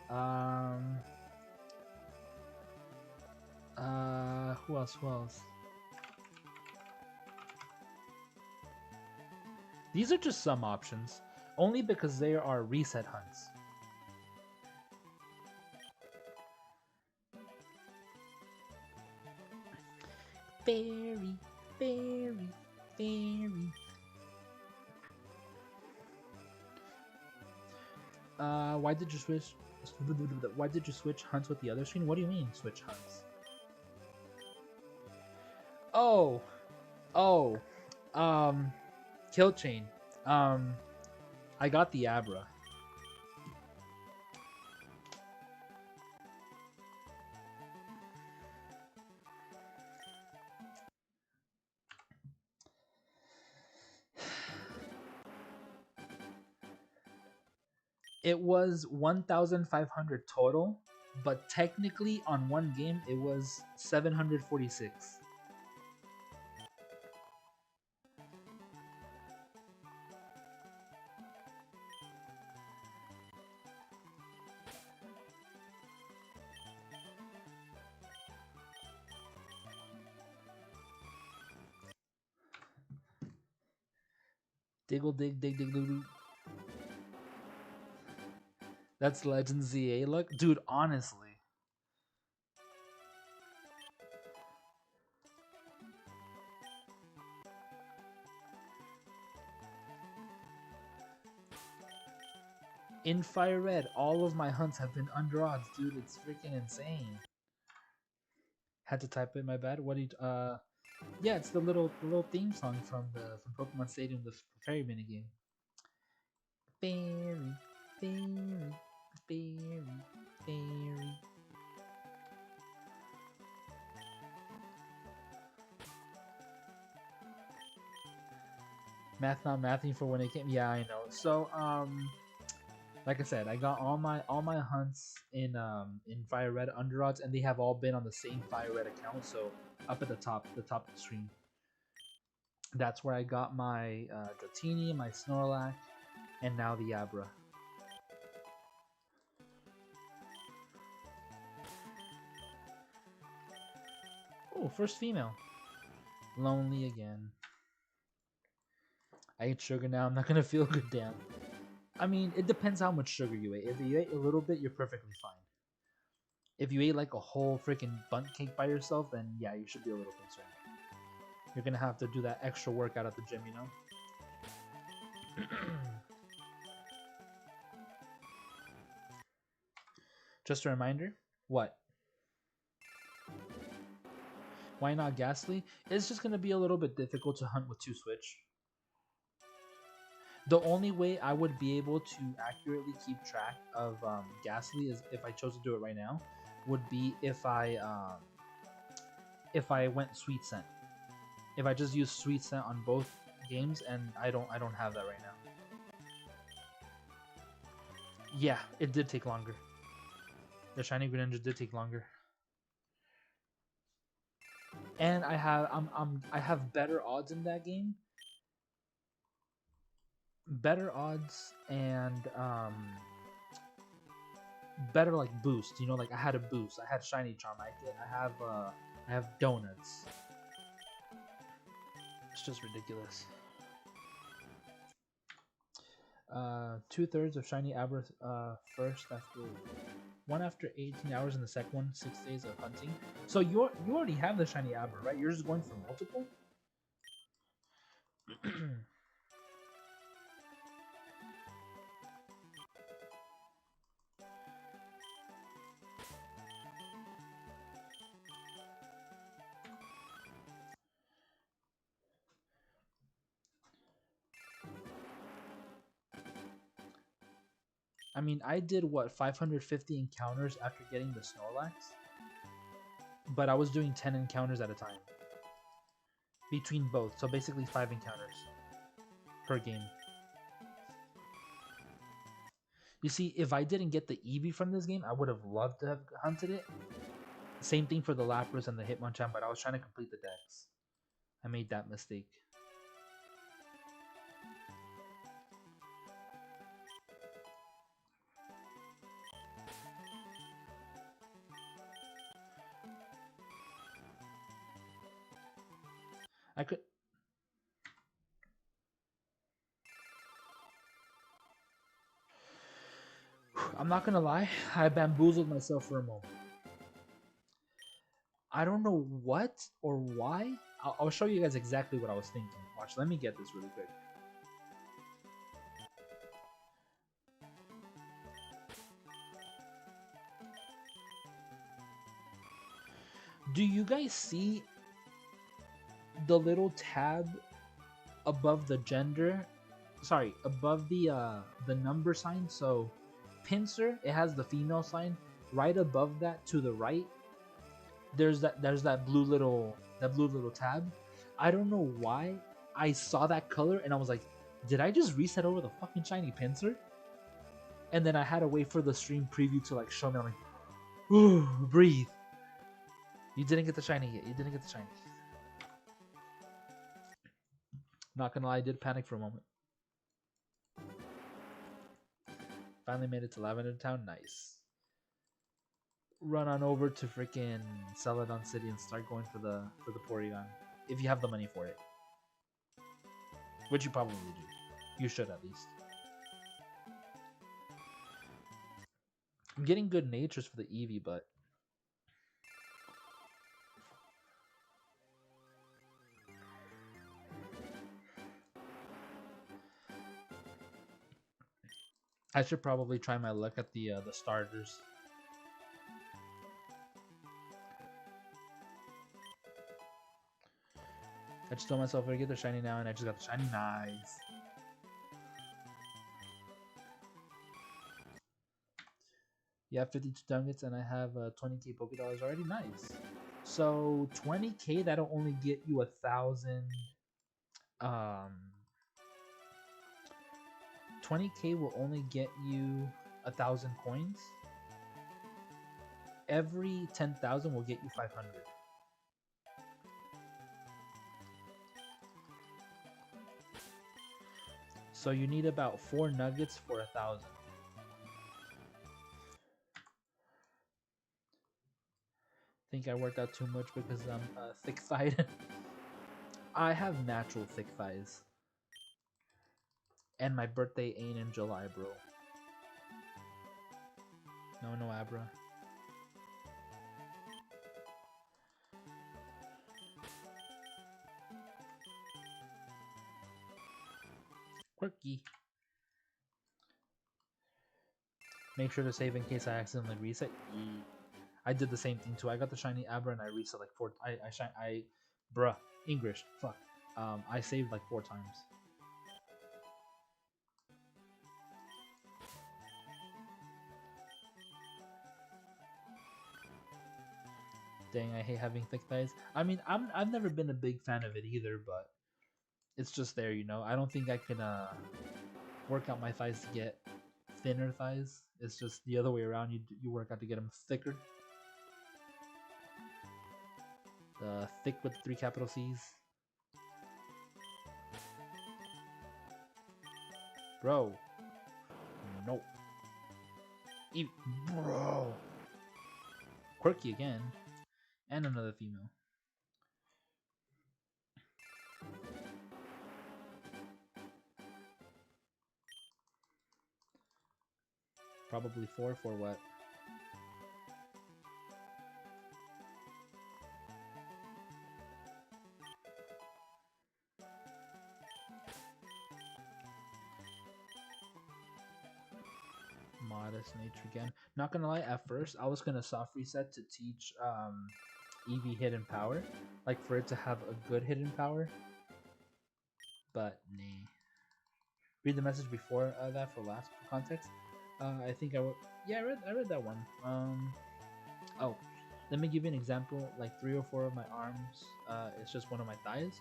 Who else? Who else? These are just some options, only because they are reset hunts. Fairy, fairy, fairy. Why did you switch? Why did you switch hunts with the other screen? What do you mean switch hunts? Oh, kill chain. I got the Abra. It was 1,500 total, but technically on one game it was 746. Diggle dig dig dig doo doo. That's Legend ZA look, dude. Honestly, in FireRed, all of my hunts have been under odds, dude. It's freaking insane. Had to type it. My bad. What do you? Yeah, it's the little theme song from Pokemon Stadium, the fairy minigame. Fairy, fairy, fairy, fairy. Math not mathing for when it came. Yeah, I know. So like I said, I got all my hunts in FireRed under odds, and they have all been on the same FireRed account. So up at the top of the screen, that's where I got my Dratini, my Snorlax, and now the Abra. Oh, first female. Lonely again. I ate sugar now. I'm not gonna feel good, damn. I mean, it depends how much sugar you ate. If you ate a little bit, you're perfectly fine. If you ate like a whole freaking bundt cake by yourself, then yeah, you should be a little concerned. You're gonna have to do that extra workout at the gym, you know? Just a reminder. What? Why not Ghastly? It's just gonna be a little bit difficult to hunt with 2-switch. The only way I would be able to accurately keep track of Ghastly is if I chose to do it right now, would be if I went Sweet Scent. If I just use Sweet Scent on both games, and I don't have that right now. Yeah, it did take longer. The shiny Greninja did take longer. And I have better odds in that game. Better odds and better like boost. You know, like I had a boost. I had shiny charm. I have donuts. It's just ridiculous. 2/3 of shiny Abra first after one after 18 hours and the second one 6 days of hunting. So you already have the shiny Abra, right? You're just going for multiple. I mean, I did what 550 encounters after getting the Snorlax, but I was doing 10 encounters at a time between both. So basically 5 encounters per game. You see, if I didn't get the Eevee from this game, I would have loved to have hunted it. Same thing for the Lapras and the Hitmonchan, but I was trying to complete the decks. I made that mistake. I could. I'm not gonna lie, I bamboozled myself for a moment. I don't know what or why. I'll show you guys exactly what I was thinking. Watch, let me get this really quick. Do you guys see the little tab above the gender? Sorry, above the number sign. So, Pinsir, it has the female sign. Right above that, to the right, there's that blue little tab. I don't know why I saw that color and I was like, did I just reset over the fucking shiny Pinsir? And then I had to wait for the stream preview to like show me. I'm like, ooh, breathe. You didn't get the shiny yet. You didn't get the shiny. Not gonna lie, I did panic for a moment. Finally made it to Lavender Town. Nice. Run on over to freaking Celadon City and start going for the Porygon if you have the money for it, which you probably do. You should at least. I'm getting good natures for the Eevee, but I should probably try my luck at the starters. I just told myself I get the shiny now, and I just got the shiny. Nice. You have 52 nuggets, and I have 20k Pokédollars already. Nice. So 20k, that'll only get you 1,000. 20k will only get you 1,000 coins. Every 10,000 will get you 500. So you need about 4 nuggets for 1,000. Think I worked out too much because I'm thick-thighed. I have natural thick thighs. And my birthday ain't in July, bro. No Abra. Quirky. Make sure to save in case I accidentally reset. I did the same thing too. I got the shiny Abra and I reset like 4. Bruh, English. Fuck. I saved like 4 times. Dang, I hate having thick thighs. I mean, I've never been a big fan of it either, but it's just there, you know. I don't think I can work out my thighs to get thinner thighs. It's just the other way around. You work out to get them thicker. The thick with 3 capital C's. Bro. Nope. Bro. Quirky again. And another female. Probably 4 for what? Modest nature again. Not gonna lie, at first I was gonna soft reset to teach Eevee hidden power, like for it to have a good hidden power. But nah. Read the message before that for last context. I think I would. Yeah, I read that one. Oh, let me give you an example. Like 3 or 4 of my arms. It's just one of my thighs.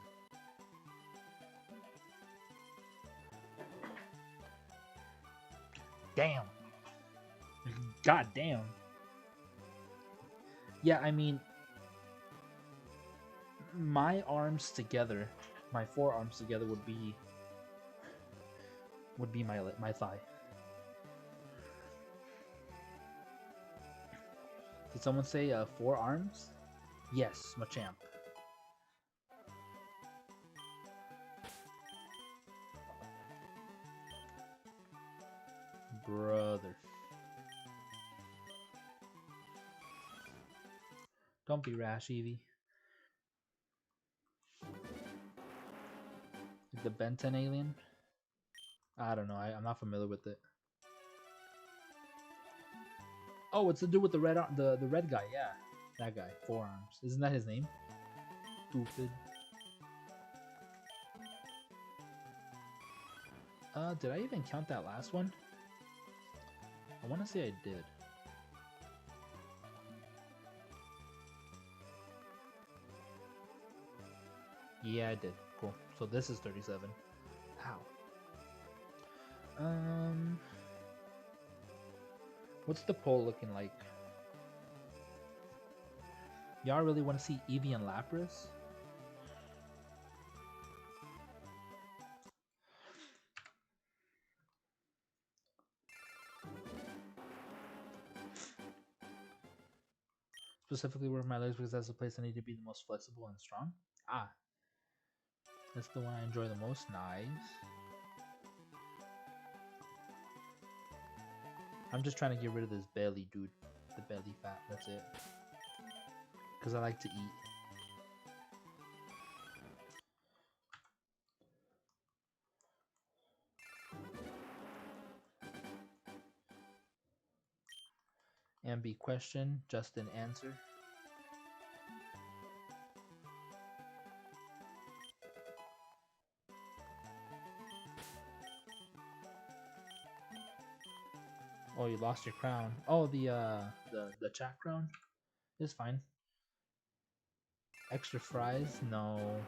Damn. God damn. Yeah, I mean, my arms together, my forearms together would be my thigh. Did someone say 4 arms? Yes, Machamp. Brother. Don't be rash, Eevee. The Benton alien? I don't know. I'm not familiar with it. Oh, it's to do with the red the red guy. Yeah, that guy. 4 arms. Isn't that his name? Stupid. Did I even count that last one? I want to say I did. Yeah, I did. Cool. So this is 37. How? What's the poll looking like? Y'all really want to see Eevee and Lapras? Specifically work my legs because that's the place I need to be the most flexible and strong. Ah. That's the one I enjoy the most. Nice. I'm just trying to get rid of this belly, dude. The belly fat, that's it. Because I like to eat. Ambi question, Justin answer. Oh, you lost your crown. Oh, the chat crown is fine. Extra fries? No.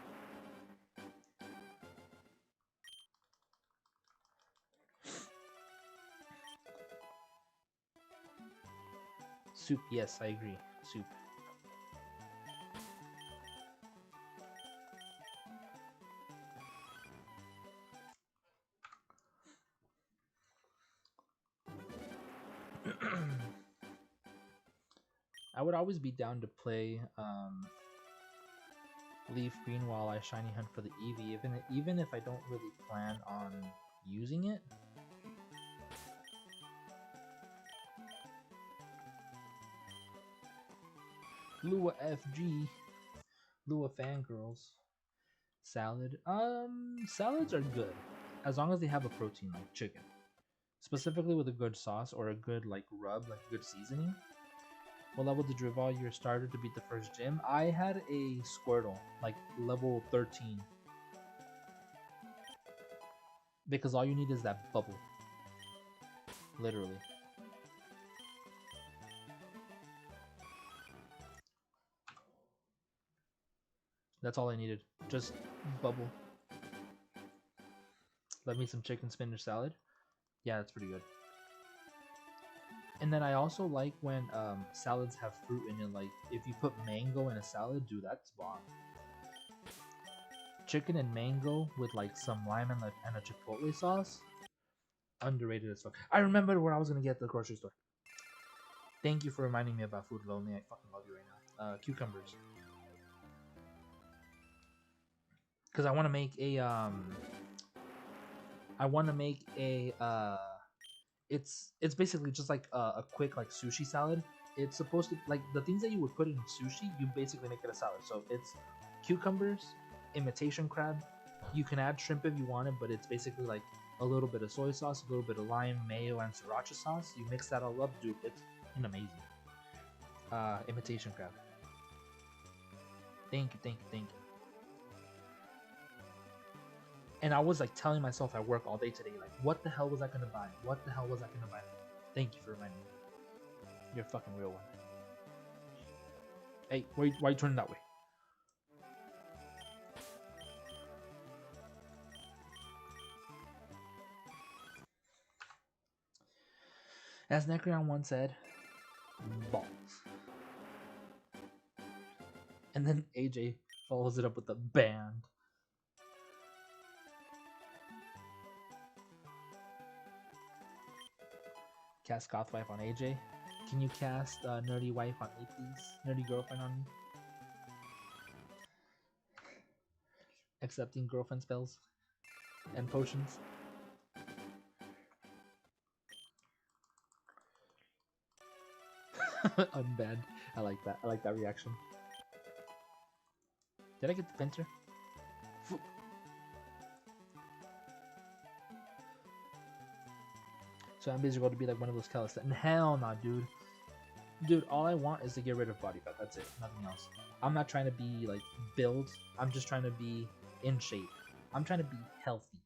Soup, yes, I agree. Soup. I would always be down to play LeafGreen while I shiny hunt for the Eevee, even if I don't really plan on using it. Lua FG, Lua fangirls. Salad. Salads are good as long as they have a protein like chicken, specifically with a good sauce or a good like rub, like good seasoning. What level did you evolve your starter to beat the first gym? I had a Squirtle, like level 13. Because all you need is that bubble. Literally. That's all I needed. Just bubble. Let me some chicken spinach salad. Yeah, that's pretty good. And then I also like when salads have fruit in it. Like if you put mango in a salad, dude, that's bomb. Chicken and mango with like some lime and a chipotle sauce, underrated as fuck. I remembered what I was gonna get at the grocery store. Thank you for reminding me about Food Lonely. I fucking love you right now. Cucumbers, because I want to make a it's basically just like a quick like sushi salad. It's supposed to like the things that you would put in sushi, you basically make it a salad. So it's cucumbers, imitation crab. You can add shrimp if you want it, but it's basically like a little bit of soy sauce, a little bit of lime, mayo, and sriracha sauce. You mix that all up, dude. It's amazing. Imitation crab. Thank you, thank you, thank you. And I was like telling myself I work all day today. Like, what the hell was I gonna buy? What the hell was I gonna buy? Thank you for reminding me. You're a fucking real one. Hey, why are you turning that way? As Necreon once said, balls. And then AJ follows it up with a band. Cast Gothwife on AJ. Can you cast Nerdy Wife on me, please? Nerdy Girlfriend on me? Accepting girlfriend spells and potions. Unbanned. I like that. I like that reaction. Did I get the banter? So I'm basically going to be like one of those calisthenics. Hell nah, dude. Dude, all I want is to get rid of body fat. That's it. Nothing else. I'm not trying to be like build. I'm just trying to be in shape. I'm trying to be healthy.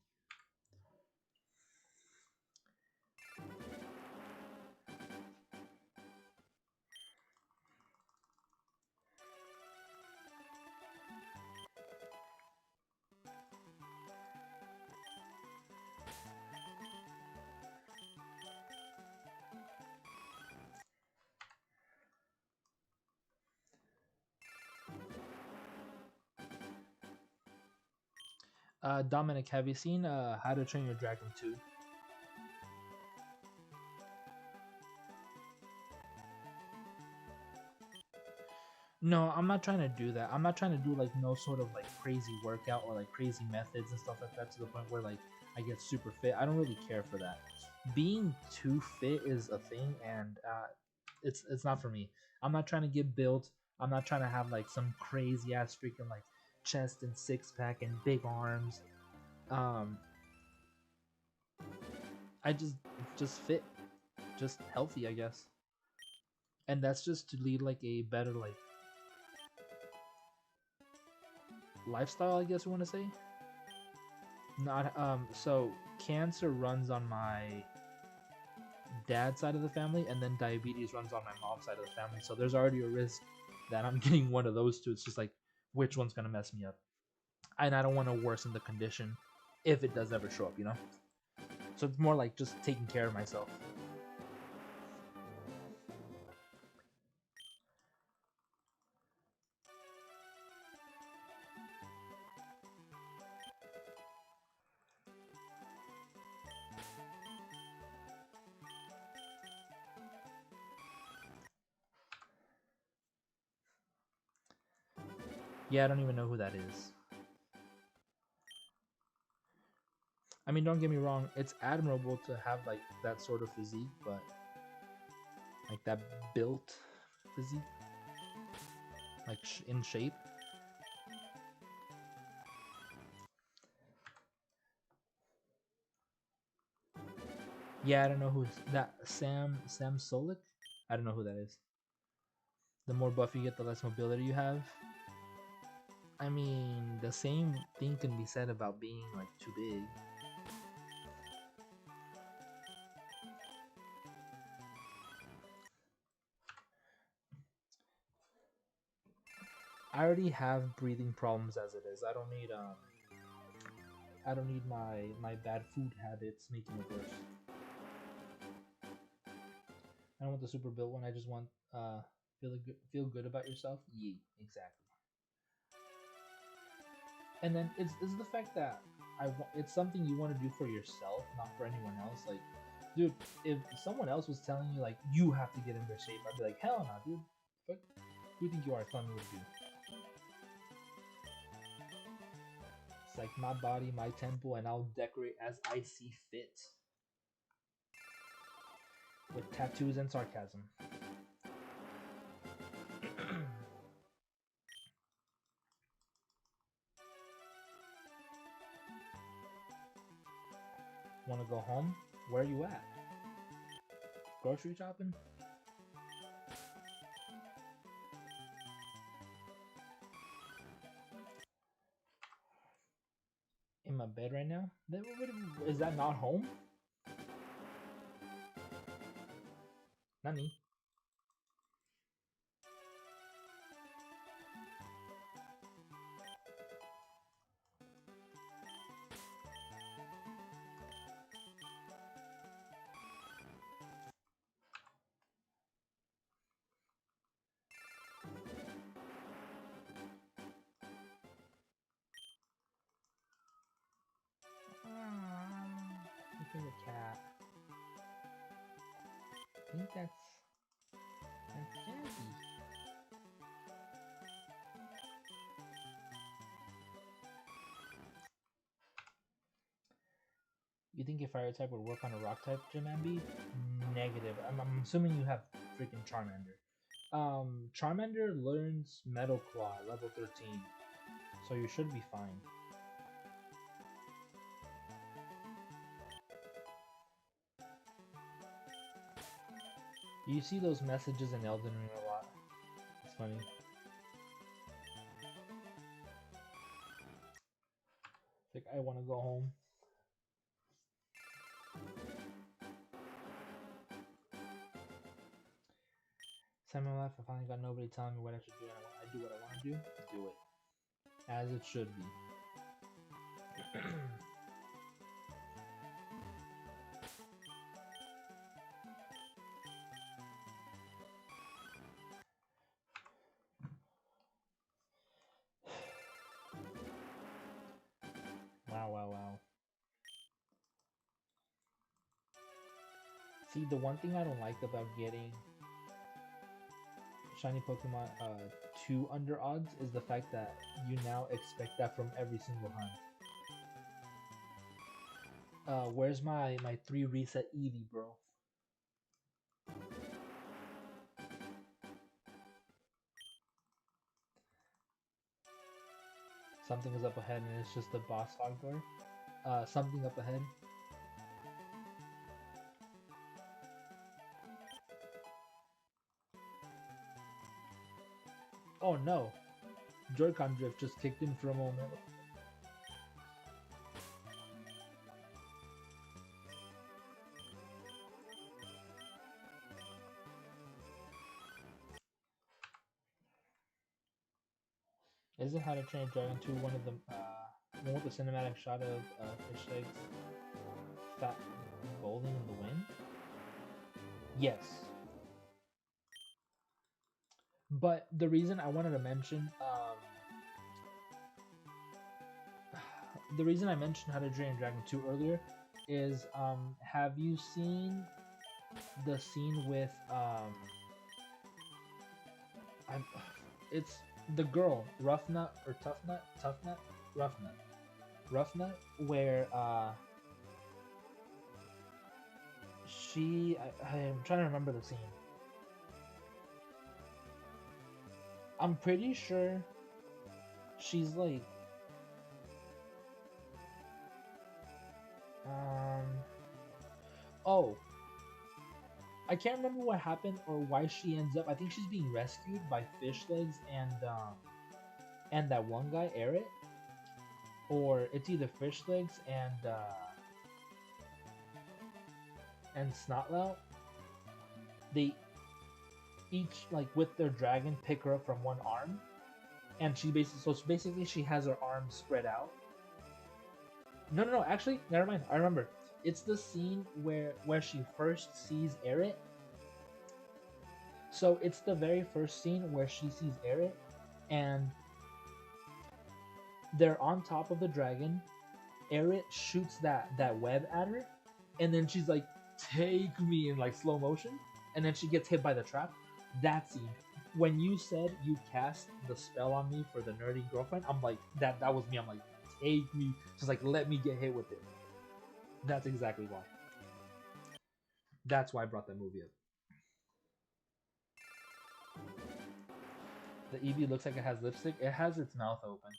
Dominic, have you seen How to Train Your Dragon 2? No, I'm not trying to do that. I'm not trying to do like no sort of like crazy workout or like crazy methods and stuff like that to the point where like I get super fit. I don't really care for that. Being too fit is a thing, and it's not for me. I'm not trying to get built. I'm not trying to have like some crazy ass freaking like chest and six pack and big arms. Um, I just fit, just healthy, I guess. And that's just to lead like a better like lifestyle, I guess you want to say. Not so cancer runs on my dad's side of the family, and then diabetes runs on my mom's side of the family. So there's already a risk that I'm getting one of those two. It's just like which one's gonna mess me up, and I don't want to worsen the condition if it does ever show up, you know. So it's more like just taking care of myself. Yeah, I don't even know who that is. I mean, don't get me wrong, it's admirable to have like that sort of physique, but like that built physique, like in shape. Yeah, I don't know who's that. Sam Solik. I don't know who that is. The more buff you get, the less mobility you have. I mean, the same thing can be said about being like too big. I already have breathing problems as it is. I don't need my bad food habits making it worse. I don't want the super built one. I just want feel good about yourself. Yeah, exactly. And then it's the fact that it's something you want to do for yourself, not for anyone else. Like, dude, if someone else was telling you like you have to get in their shape, I'd be like, hell no, dude. Fuck, who do you think you are? Tell me what to do. It's like my body, my temple, and I'll decorate as I see fit. With tattoos and sarcasm. Want to go home? Where are you at? Grocery shopping? In my bed right now? Is that not home? Nani? Look at the cat. I think that's Jazzy. You think if fire type would work on a rock type, Jamambi? Negative. I'm assuming you have freaking Charmander. Charmander learns Metal Claw level 13, so you should be fine. You see those messages in Elden Ring a lot. It's funny. It's like, I want to go home. Time in my life, I finally got nobody telling me what I should do, and I do what I want to do it. As it should be. Wow. See, the one thing I don't like about getting shiny Pokemon 2 under odds is the fact that you now expect that from every single hunt. Where's my 3 reset Eevee, bro? Something is up ahead and it's just the boss fog door. Something up ahead. Oh no! Joy-Con drift just kicked in for a moment. Isn't How to Train a Dragon 2 one of the one with the cinematic shot of fish eggs fat bowling in the wind? Yes. But the reason I wanted to mention the reason I mentioned How to Train a Dragon 2 earlier is have you seen the scene with it's the girl Roughnut or Toughnut Roughnut where I'm trying to remember the scene. I'm pretty sure she's like oh, I can't remember what happened or why she ends up. I think she's being rescued by Fish Legs and that one guy, Eric, or it's either Fish Legs and Snotlout. They each like with their dragon pick her up from one arm, and she basically she has her arms spread out. No, actually, never mind. I remember. It's the scene where she first sees Eric, So it's the very first scene where she sees Eric, and they're on top of the dragon. Eric shoots that web at her, and then she's like, "Take me," in like slow motion, and then she gets hit by the trap. That scene. When you said you cast the spell on me for the nerdy girlfriend, I'm like, that was me. I'm like, take me, just like let me get hit with it. That's exactly why. That's why I brought that movie up. The Eevee looks like it has lipstick. It has its mouth open.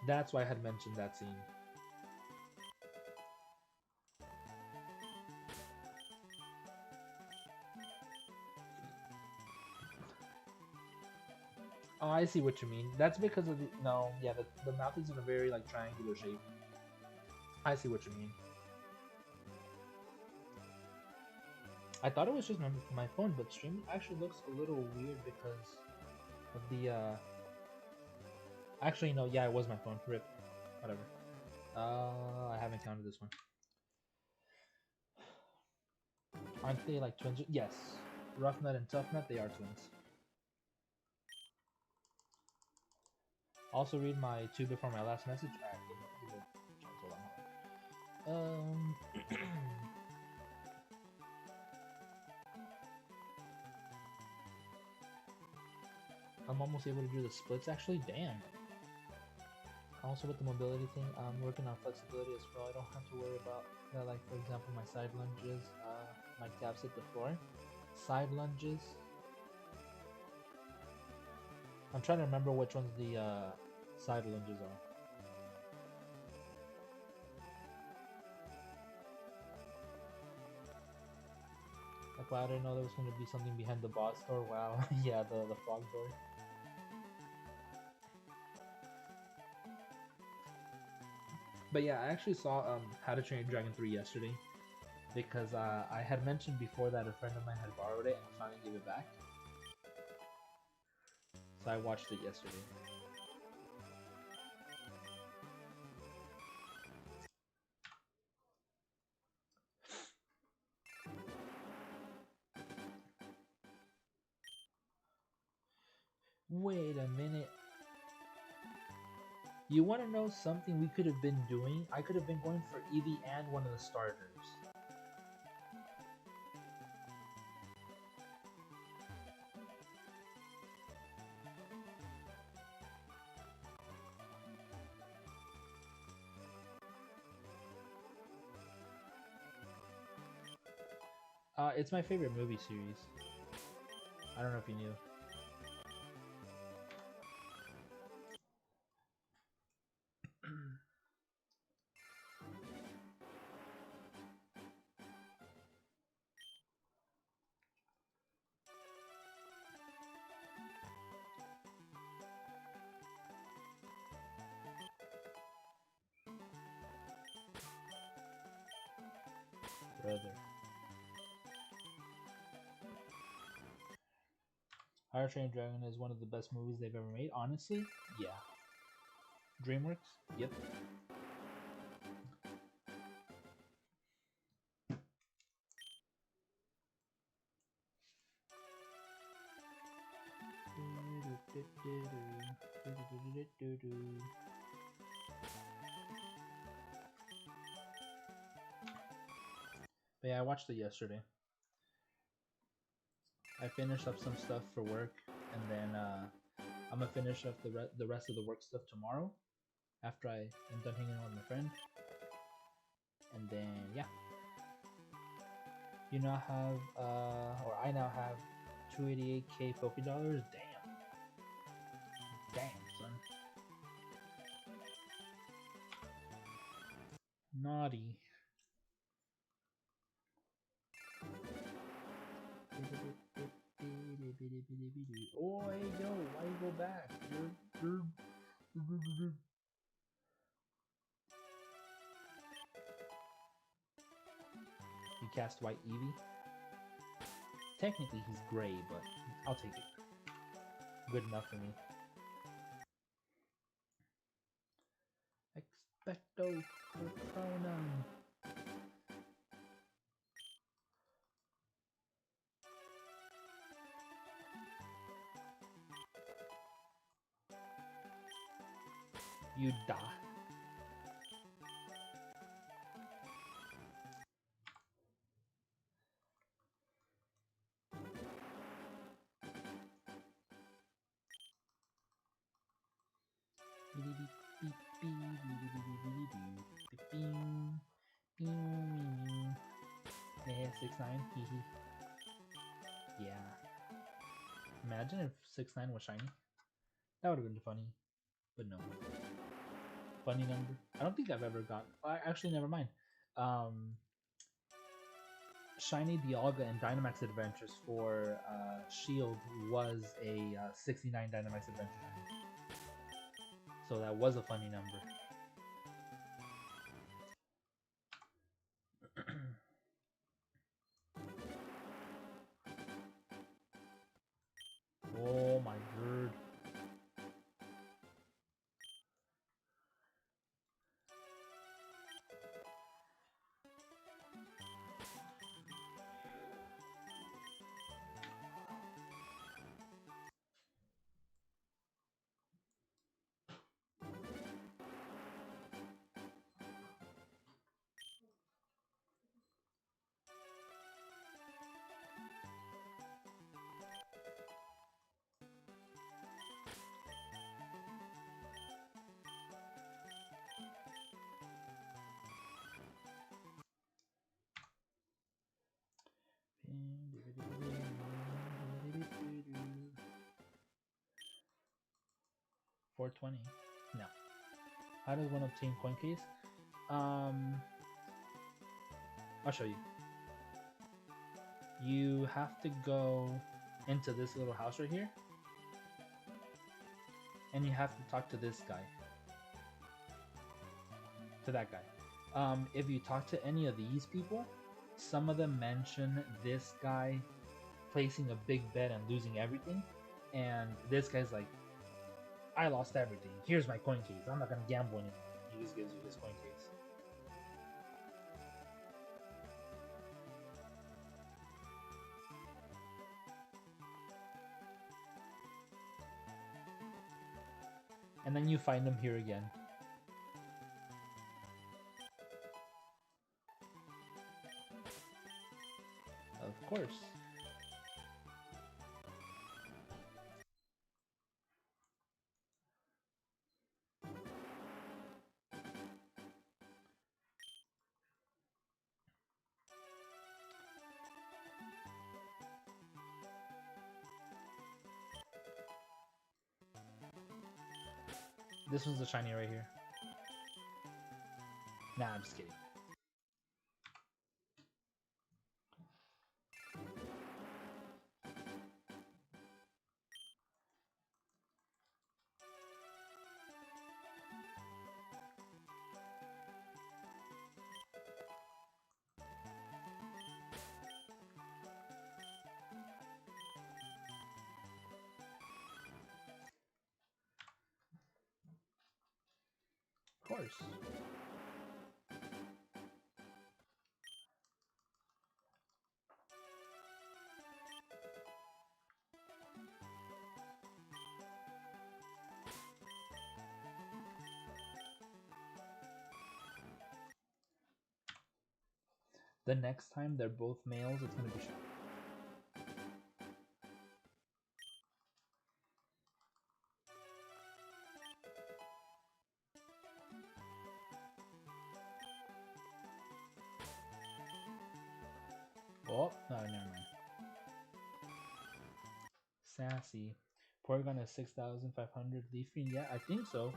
That's why I had mentioned that scene. Oh, I see what you mean. That's because of the no, yeah, the mouth is in a very like triangular shape. I see what you mean. I thought it was just my phone, but streaming actually looks a little weird because of the actually no, yeah, it was my phone. Rip. Whatever. I haven't counted this one. Aren't they like twins? Yes. Rough Nut and Tough Nut, they are twins. Also read my two before my last message. Alright, give it a chance. Hold on. I'm almost able to do the splits actually. Damn. Also with the mobility thing, I'm working on flexibility as well. I don't have to worry about that. Like for example, my side lunges, my calves hit the floor. Side lunges. I'm trying to remember which ones the side lunges are. Like, wow, I didn't know there was going to be something behind the boss door. Wow, yeah, the fog door. But yeah, I actually saw How to Train Dragon 3 yesterday because I had mentioned before that a friend of mine had borrowed it and finally gave it back. So I watched it yesterday. Wait a minute. You want to know something we could have been doing? I could have been going for Eevee and one of the starters. It's my favorite movie series. I don't know if you knew. Brother. How to Train Your Dragon is one of the best movies they've ever made. Honestly, yeah. DreamWorks? Yep. But yeah, I watched it yesterday. I finished up some stuff for work, and then I'm gonna finish up the rest of the work stuff tomorrow after I am done hanging out with my friend. And then yeah, you now have or I now have 288k Poké Dollars. Damn, son, naughty. Oh, hey, yo, why you go back? You cast White Eevee. Technically, he's gray, but I'll take it. Good enough for me. Expecto Patronum. You die. Yeah, 6-9. Yeah. Imagine if 6-9 was shiny. That would have been funny. But no. Funny number. I don't think I've ever gotten. Actually, never mind. Shiny Dialga and Dynamax Adventures for Shield was a 69 Dynamax Adventure shiny. So that was a funny number. Oh my god. $420. No. How does one obtain coin case? I'll show you. You have to go into this little house right here, and you have to talk to this guy. To that guy. If you talk to any of these people, some of them mention this guy placing a big bet and losing everything, and this guy's like, I lost everything. Here's my coin case. I'm not gonna gamble anymore. He just gives you his coin case. And then you find them here again. Of course. This one's the shiny right here. Nah, I'm just kidding. Of course. The next time they're both males, it's gonna be shiny. Oh, no, never mind. Sassy. Porygon has 6,500 LeafGreen. Yeah, I think so.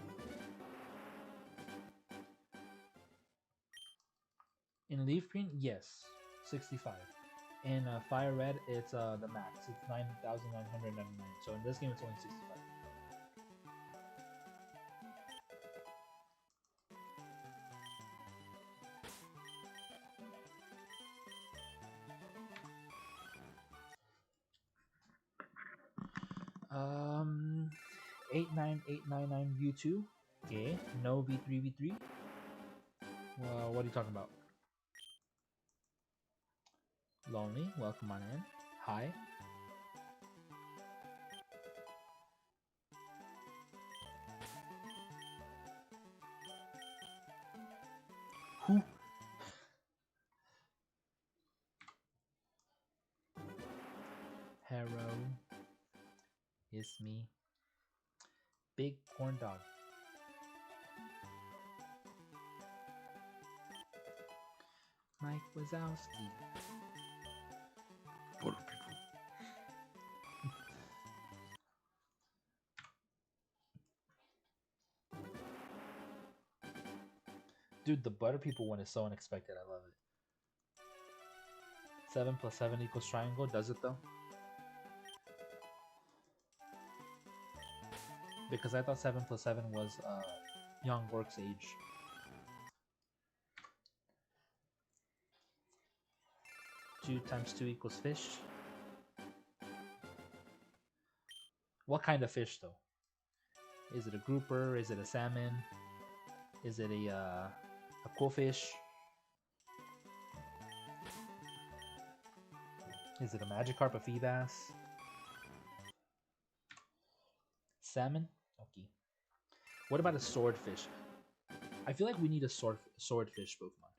In LeafGreen, yes, 65. In FireRed, it's the max. It's 9,999. So in this game, it's only 65. Um, 89899 U2. Okay, no V3. Well, what are you talking about? Lonely, welcome on in. Hi. Who? Harrow. It's me. Big corn dog. Mike Wazowski. Dude, the butter people one is so unexpected. I love it. 7 plus 7 equals triangle. Does it though? Because I thought 7 plus 7 was young Gork's age. Two times 2 equals fish. What kind of fish though? Is it a grouper? Is it a salmon? Is it a quillfish? Is it a Magikarp, a Feebas? Salmon? Okay. What about a swordfish? I feel like we need a swordfish Pokemon.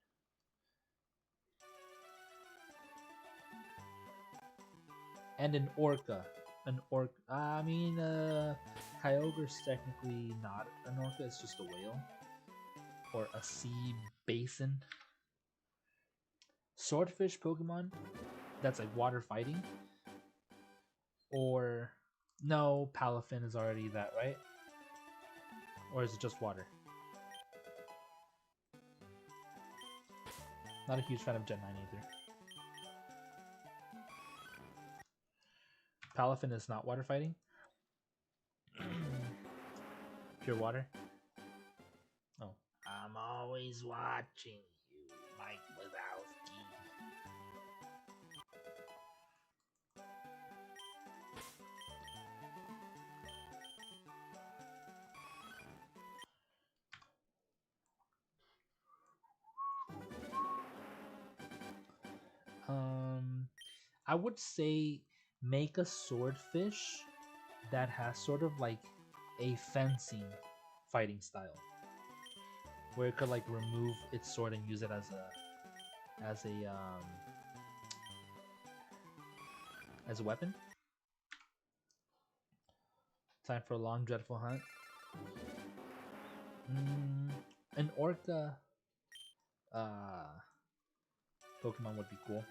And an orca. I mean, Kyogre's technically not an orca, it's just a whale. Or a sea basin. Swordfish Pokemon that's like water fighting. Or no, Palafin is already that, right? Or is it just water? Not a huge fan of Gen 9 either. Palafin is not water fighting. Pure water. Oh. I'm always watching you, Mike Wazowski. I would say make a swordfish that has sort of like a fencing fighting style, where it could like remove its sword and use it as a weapon. Time for a long dreadful hunt. An orca Pokemon would be cool.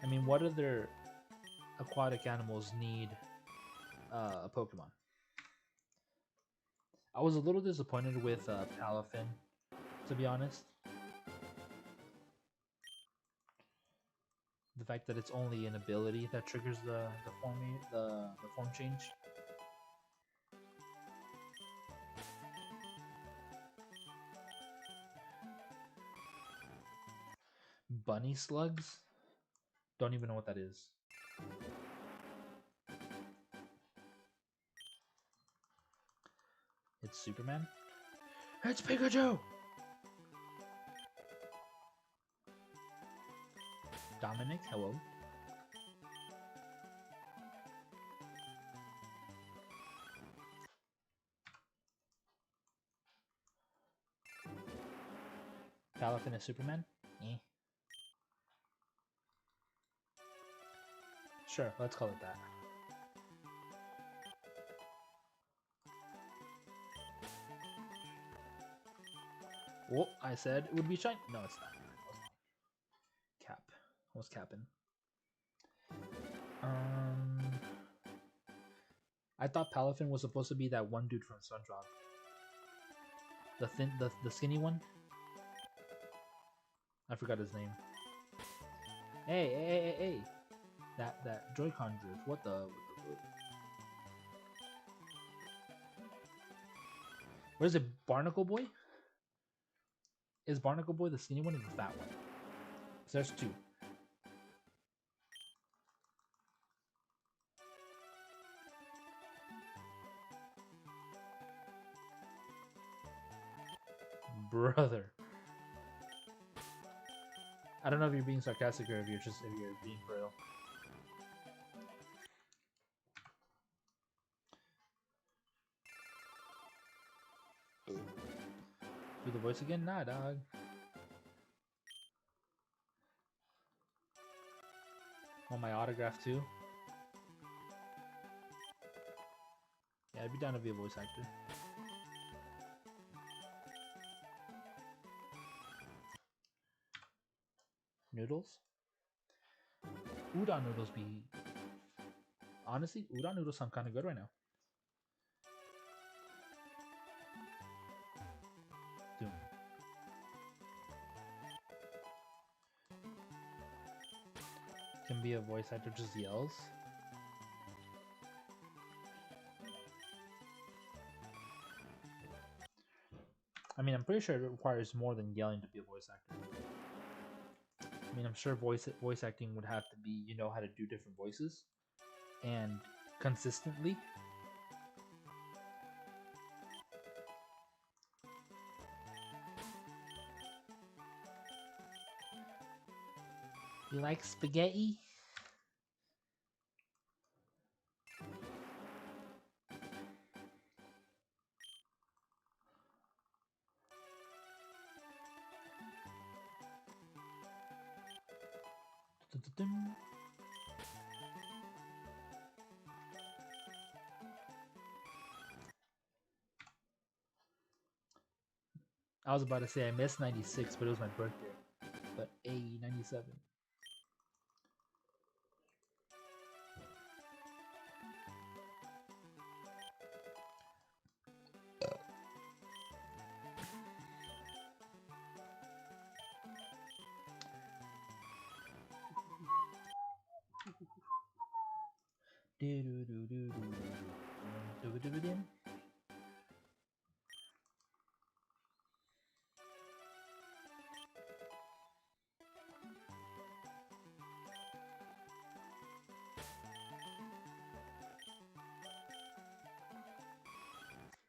I mean, what other aquatic animals need a Pokemon? I was a little disappointed with Palafin, to be honest. The fact that it's only an ability that triggers the form change. Bunny slugs? Don't even know what that is. It's Superman? It's Pikachu! Dominic, hello. Palafin is Superman? Eh. Sure, let's call it that. Well, I said it would be shiny. No, it's not. Cap. I was capping. I thought Palafin was supposed to be that one dude from SpongeBob. The skinny one. I forgot his name. Hey! That Joy-Con drift. What the? What is it? Barnacle Boy? Is Barnacle Boy the skinny one or the fat one? So there's two. Brother. I don't know if you're being sarcastic or if you're being real. Do the voice again? Nah, dog. Want my autograph too? Yeah, I'd be down to be a voice actor. Noodles? Udon noodles be... Honestly, udon noodles sound kind of good right now. Dude. Can be a voice actor just yells. I mean, I'm pretty sure it requires more than yelling to be a voice actor. I mean, I'm sure voice acting would have to be, you know how to do different voices and consistently. You like spaghetti? I was about to say I missed 96, but it was my birthday. But A 97.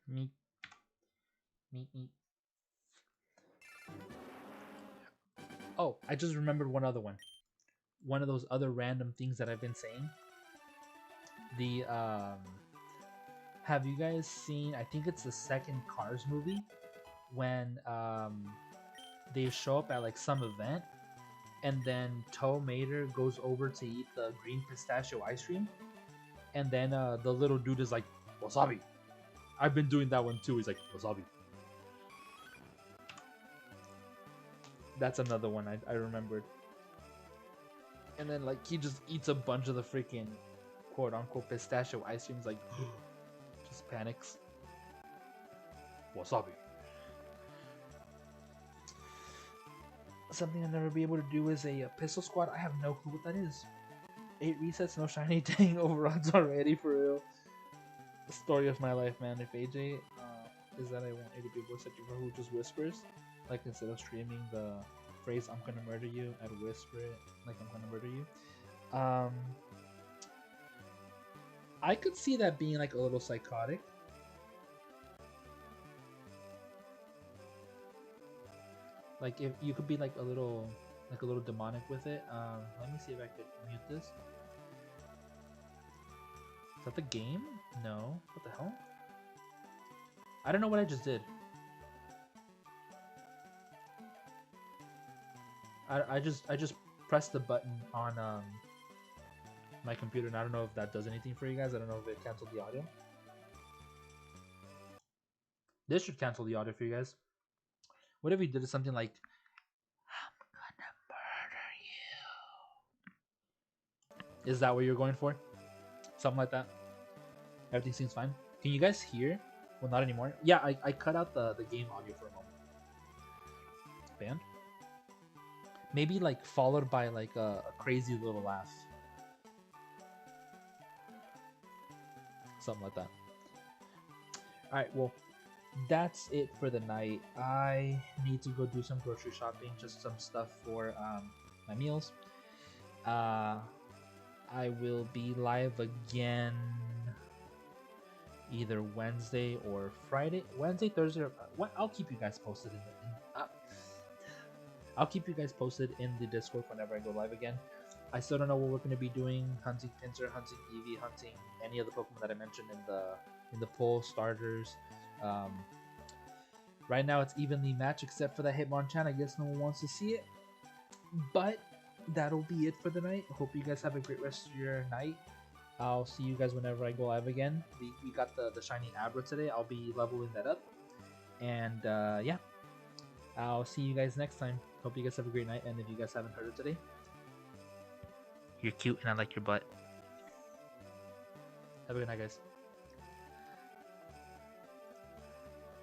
Meep. Meep, meep. Oh, I just remembered one other one. One of those other random things that I've been saying. The have you guys seen, I think it's the second Cars movie, when they show up at like some event and then Tow Mater goes over to eat the green pistachio ice cream, and then the little dude is like, wasabi. I've been doing that one too. He's like, wasabi. That's another one I remembered. And then like he just eats a bunch of the freaking quote unquote pistachio ice cream. He's like, just panics. Wasabi. Something I'll never be able to do is a pistol squad. I have no clue what that is. 8 resets, no shiny dang overruns already, for real. The story of my life, man. If AJ is that I want A to be a voice actor who just whispers, like instead of streaming the phrase "I'm gonna murder you," I'd whisper it like "I'm gonna murder you." I could see that being like a little psychotic. Like if you could be like a little demonic with it. Let me see if I could mute this. Is that the game? No. What the hell? I don't know what I just did. I just pressed the button on my computer, and I don't know if that does anything for you guys. I don't know if it canceled the audio. This should cancel the audio for you guys. What if we did something like, "I'm gonna murder you"? Is that what you're going for? Something like that? Everything seems fine. Can you guys hear? Well, not anymore. Yeah, I cut out the game audio for a moment. Band? Maybe like followed by like a crazy little laugh. Something like that. Alright, well, that's it for the night. I need to go do some grocery shopping, just some stuff for my meals. I will be live again either Wednesday or Friday. Wednesday, Thursday, or what? I'll keep you guys posted I'll keep you guys posted in the Discord whenever I go live again. I still don't know what we're going to be doing. Hunting Pinsir, hunting Eevee, hunting any of the Pokemon that I mentioned in the poll starters. Right now it's evenly matched except for that Hitmonchan. I guess no one wants to see it. But that'll be it for the night. Hope you guys have a great rest of your night. I'll see you guys whenever I go live again. We got the shiny Abra today. I'll be leveling that up. And yeah, I'll see you guys next time. Hope you guys have a great night. And if you guys haven't heard it today, you're cute and I like your butt. Have a good night, guys.